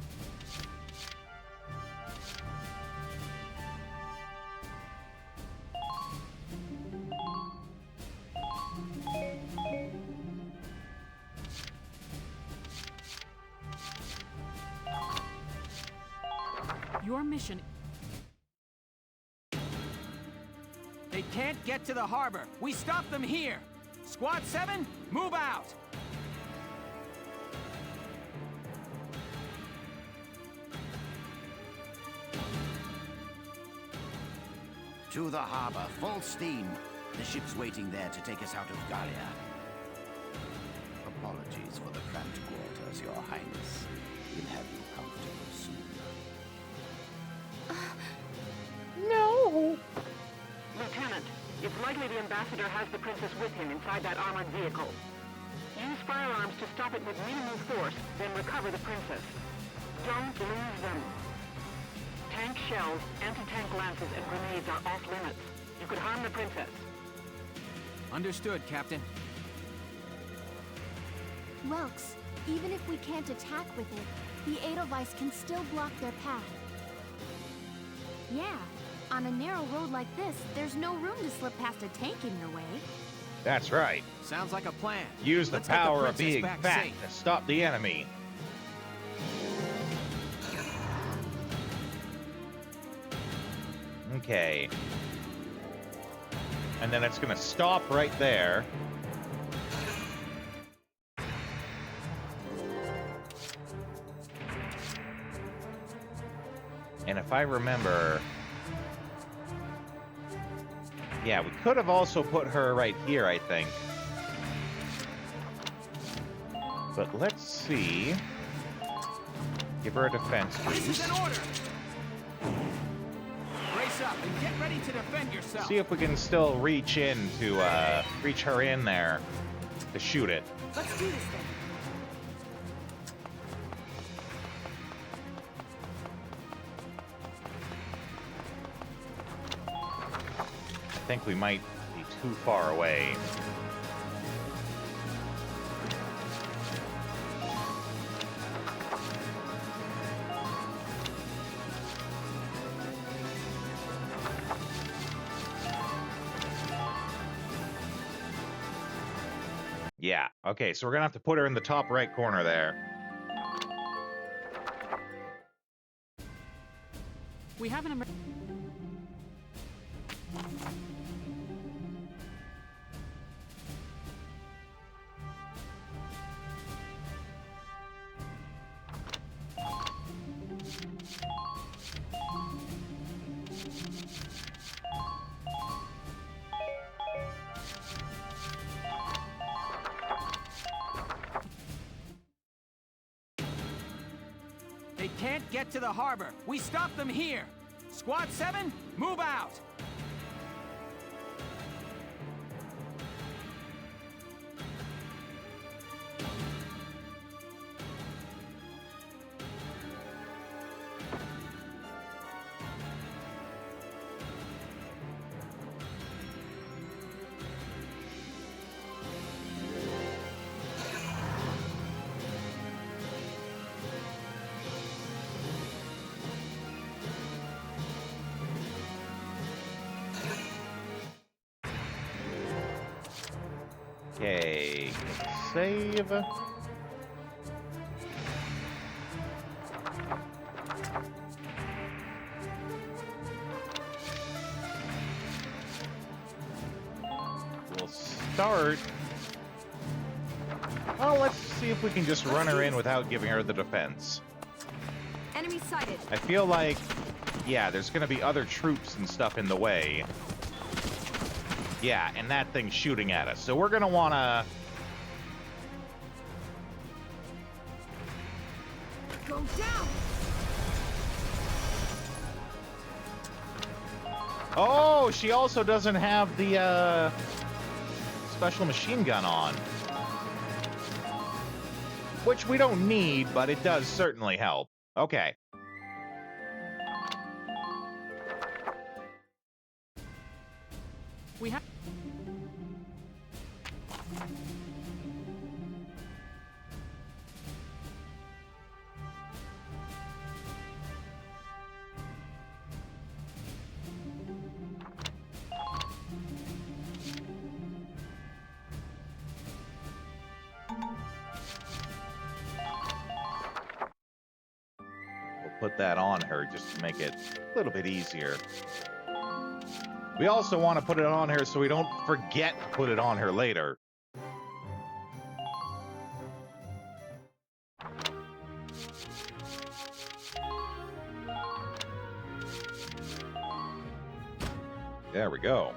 S21: Your mission...
S16: They can't get to the harbor. We stop them here. Squad 7, move out!
S23: To the harbor, full steam. The ship's waiting there to take us out of Gallia. Apologies for the cramped quarters, Your Highness. We'll have you comfortable soon.
S4: No! Lieutenant, it's likely the ambassador has the princess with him inside that armored vehicle. Use firearms to stop it with minimal force, then recover the princess. Don't lose them. Tank shells, anti-tank lances, and grenades are off limits. You could harm the princess.
S16: Understood, Captain.
S22: Welks, even if we can't attack with it, the Edelweiss can still block their path. Yeah, on a narrow road like this, there's no room to slip past a tank in your way.
S2: That's right.
S16: Sounds like a plan.
S2: Use the
S16: Let's get
S2: power of
S16: princess
S2: being
S16: back
S2: fat
S16: safe.
S2: to stop the enemy. Okay. And then it's gonna stop right there. And if I remember... Yeah, we could have also put her right here, I think. But let's see. Give her a defense
S16: This is
S2: boost.
S16: an order! Brace up and get ready to defend yourself.
S2: See if we can still reach in to, reach her in there to shoot it.
S6: Let's do this then.
S2: I think we might be too far away. Yeah, okay, so we're gonna have to put her in the top right corner there.
S21: We have an
S16: They can't get to the harbor. We stop them here. Squad 7, move out!
S2: Okay, save. We'll start. Well, let's see if we can just run her in without giving her the defense.
S6: Enemy sighted.
S2: I feel like, yeah, there's gonna be other troops and stuff in the way. Yeah, and that thing's shooting at us. So we're gonna wanna...
S6: Go down!
S2: Oh, she also doesn't have the, special machine gun on. Which we don't need, but it does certainly help. Okay.
S21: We have...
S2: put that on her just to make it a little bit easier. We also want to put it on her so we don't forget to put it on her later. There we go.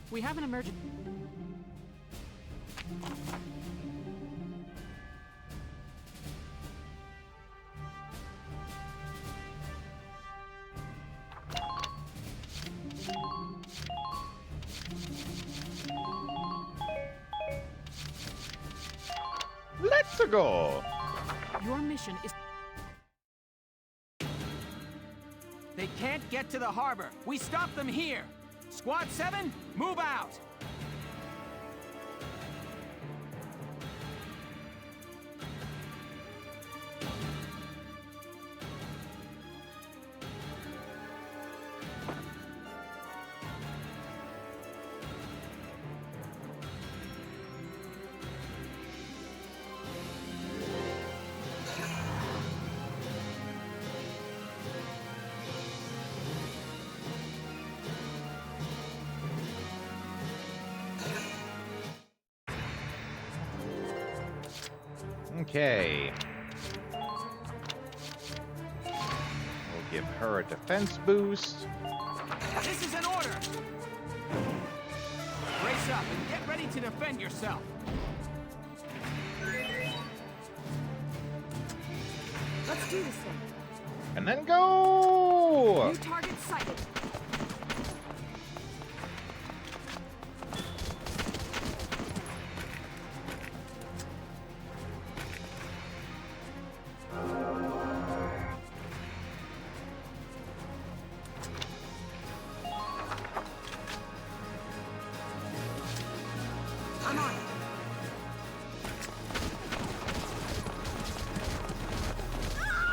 S21: We have an emergency.
S2: Let's go.
S21: Your mission is...
S16: They can't get to the harbor. We stop them here. Squad 7, move out!
S2: Okay. We'll give her a defense boost.
S16: This is an order! Brace up and get ready to defend yourself.
S6: Let's do this thing.
S2: And then go!
S6: New target sighted.
S16: I'm on it.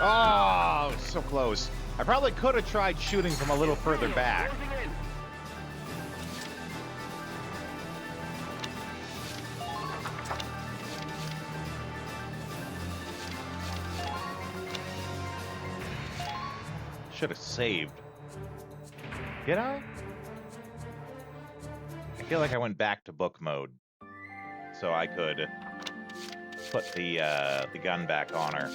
S2: Oh, so close. I probably could have tried shooting from a little further back. Should have saved. Did I? I feel like I went back to book mode, so I could put the gun back on her.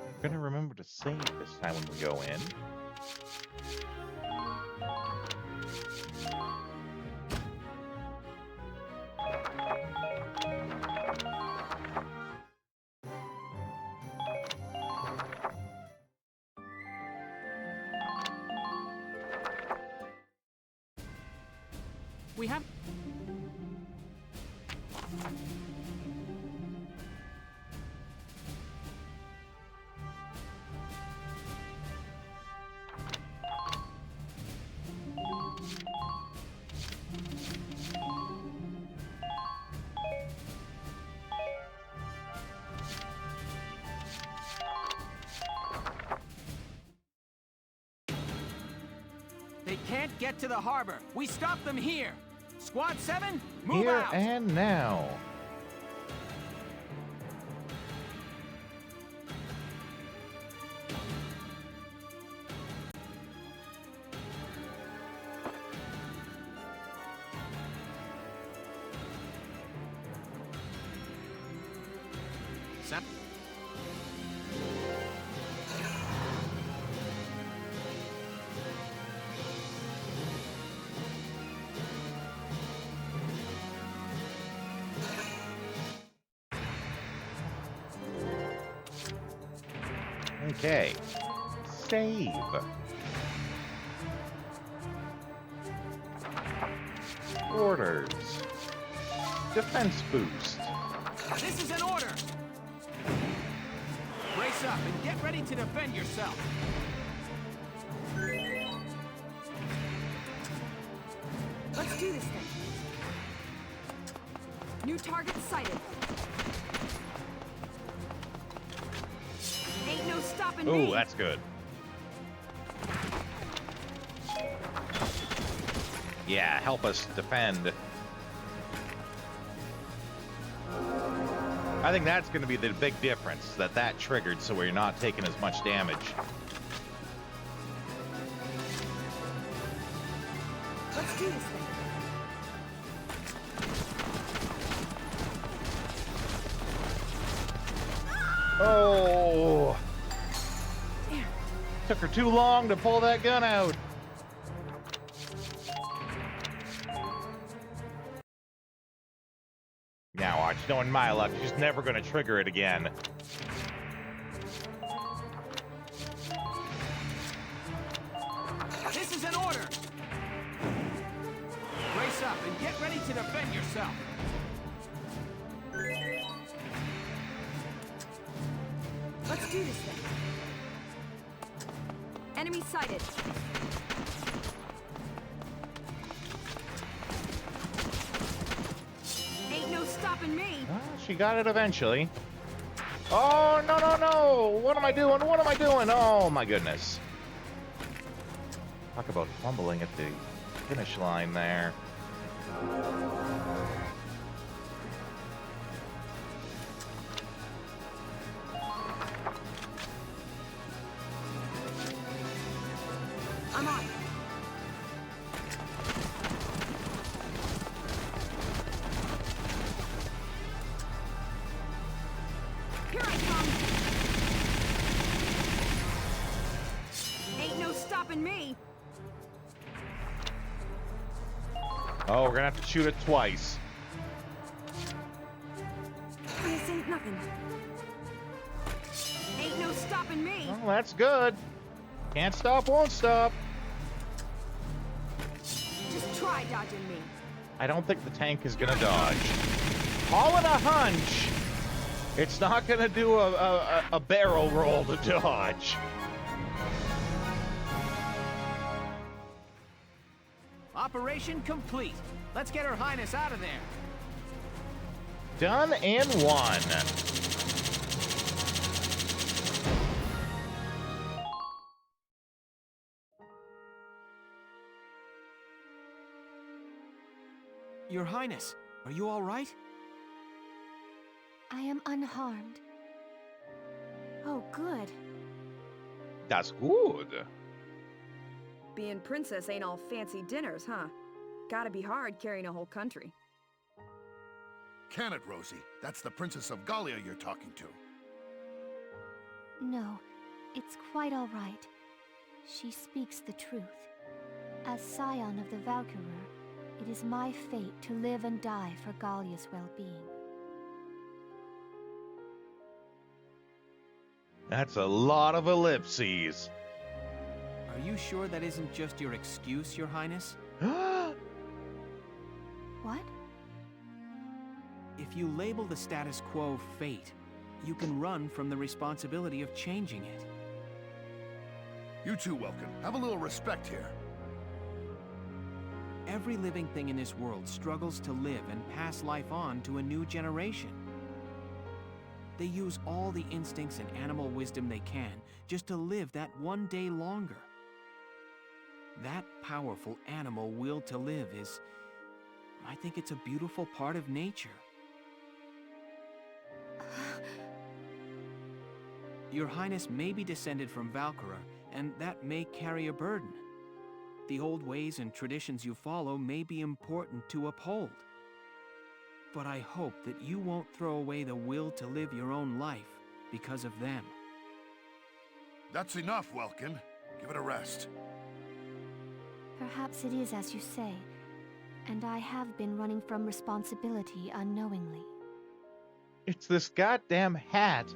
S2: I'm gonna remember to save this time when we go in.
S21: We have...
S16: They can't get to the harbor. We stop them here. Squad 7, move
S2: Here
S16: out!
S2: and now.
S16: Set.
S2: Okay. Save. Orders. Defense boost.
S16: This is an order! Brace up and get ready to defend yourself.
S6: Let's do this thing. New target sighted. Ain't no stopping me.
S2: Ooh, that's good. Yeah, help us defend. I think that's going to be the big difference, that triggered so we're not taking as much damage.
S6: Let's do this thing.
S2: Oh! Took her too long to pull that gun out. Now watch, knowing my luck, she's never going to trigger it again.
S16: This is an order! Brace up and get ready to defend yourself.
S6: Let's do this thing. Enemy sighted. Ain't no stopping me.
S2: Well, she got it eventually. Oh, no, no, no! What am I doing? What am I doing? Oh, my goodness. Talk about fumbling at the finish line there.
S6: I'm on. Here I come. Ain't no stopping me.
S2: Oh, we're gonna have to shoot it twice.
S6: This ain't nothing. Ain't no stopping me.
S2: Well, that's good. Can't stop, won't stop.
S6: Just try dodging me.
S2: I don't think the tank is gonna dodge. Call it a hunch. It's not gonna do a barrel roll to dodge.
S16: Operation complete. Let's get Her Highness out of there.
S2: Done and won.
S16: Your Highness, are you all right?
S22: I am unharmed.
S6: Oh, good.
S2: That's good.
S6: Being princess ain't all fancy dinners, huh? Gotta be hard carrying a whole country.
S15: Can it, Rosie? That's the Princess of Gallia you're talking to.
S22: No, it's quite all right. She speaks the truth. As scion of the Valkyrer, it is my fate to live and die for Gallia's well-being.
S2: That's a lot of ellipses.
S16: Are you sure that isn't just your excuse, Your Highness?
S22: What?
S16: If you label the status quo fate, you can run from the responsibility of changing it.
S15: You too, Welkin. Have a little respect here.
S16: Every living thing in this world struggles to live and pass life on to a new generation. They use all the instincts and animal wisdom they can just to live that one day longer. That powerful animal will to live is, I think it's a beautiful part of nature. Your Highness may be descended from Valkyra, and that may carry a burden. The old ways and traditions you follow may be important to uphold. But I hope that you won't throw away the will to live your own life because of them.
S15: That's enough, Welkin. Give it a rest.
S22: Perhaps it is as you say, and I have been running from responsibility unknowingly.
S2: It's this goddamn hat.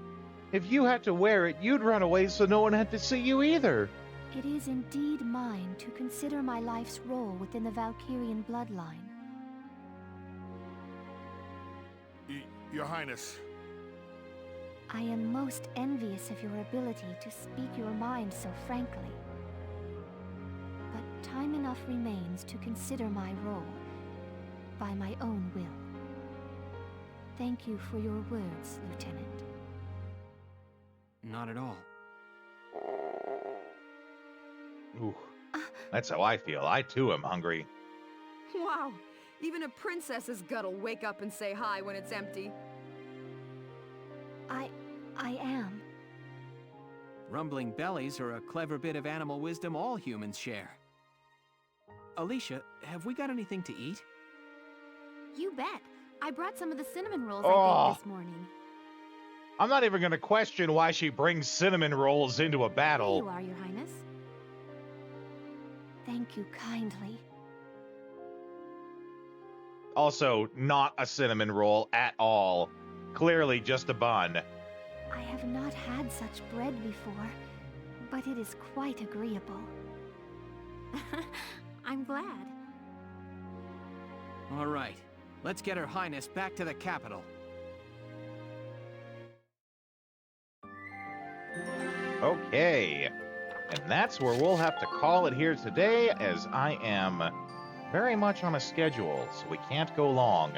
S2: If you had to wear it, you'd run away so no one had to see you either.
S22: It is indeed mine to consider my life's role within the Valkyrian bloodline.
S15: Your Highness.
S22: I am most envious of your ability to speak your mind so frankly. But time enough remains to consider my role by my own will. Thank you for your words, Lieutenant.
S3: Not at all.
S2: Ooh, that's how I feel. I, too, am hungry.
S6: Wow, even a princess's gut'll wake up and say hi when it's empty.
S22: I am.
S3: Rumbling bellies are a clever bit of animal wisdom all humans share. Alicia, have we got anything to eat?
S10: You bet. I brought some of the cinnamon rolls
S2: Oh.
S10: I baked this morning.
S2: I'm not even going to question why she brings cinnamon rolls into a
S10: Here
S2: battle.
S10: you are, Your Highness.
S22: Thank you kindly.
S2: Also, not a cinnamon roll at all. Clearly just a bun.
S22: I have not had such bread before, but it is quite agreeable.
S10: I'm glad.
S3: All right, let's get Her Highness back to the capital.
S2: Okay. And that's where we'll have to call it here today, as I am very much on a schedule, so we can't go long.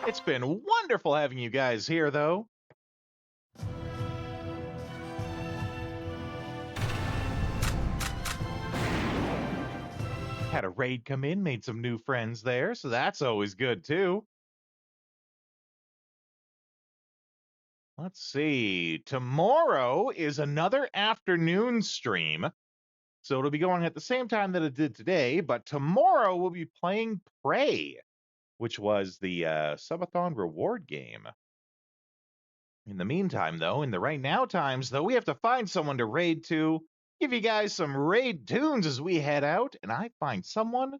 S2: It's been wonderful having you guys here, though. Had a raid come in, made some new friends there, so that's always good, too. Let's see. Tomorrow is another afternoon stream. So it'll be going at the same time that it did today, but tomorrow we'll be playing Prey, which was the subathon reward game. In the meantime, though, in the right now times, though, we have to find someone to raid to, give you guys some raid tunes as we head out, and I find someone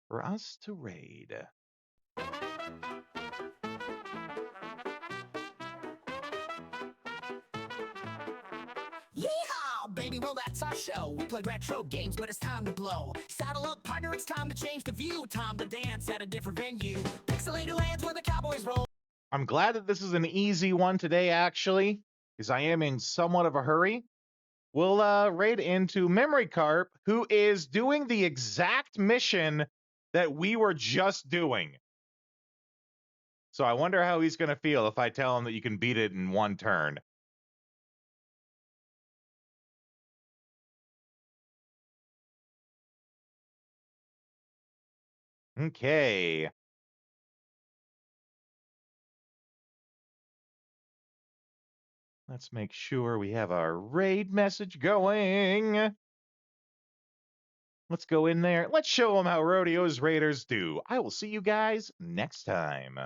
S2: for us to raid.
S11: Yeehaw, baby, well that's our show. We play retro games, but it's time to blow. Saddle up, partner, it's time to change the view. Time to dance at a different venue. Pixelated lands where the cowboys roll.
S2: I'm glad that this is an easy one today, actually, because I am in somewhat of a hurry. We'll raid into Memory Carp, who is doing the exact mission that we were just doing. So I wonder how he's going to feel if I tell him that you can beat it in one turn. Okay. Let's make sure we have our raid message going. Let's go in there. Let's show them how Rodeo's Raiders do. I will see you guys next time.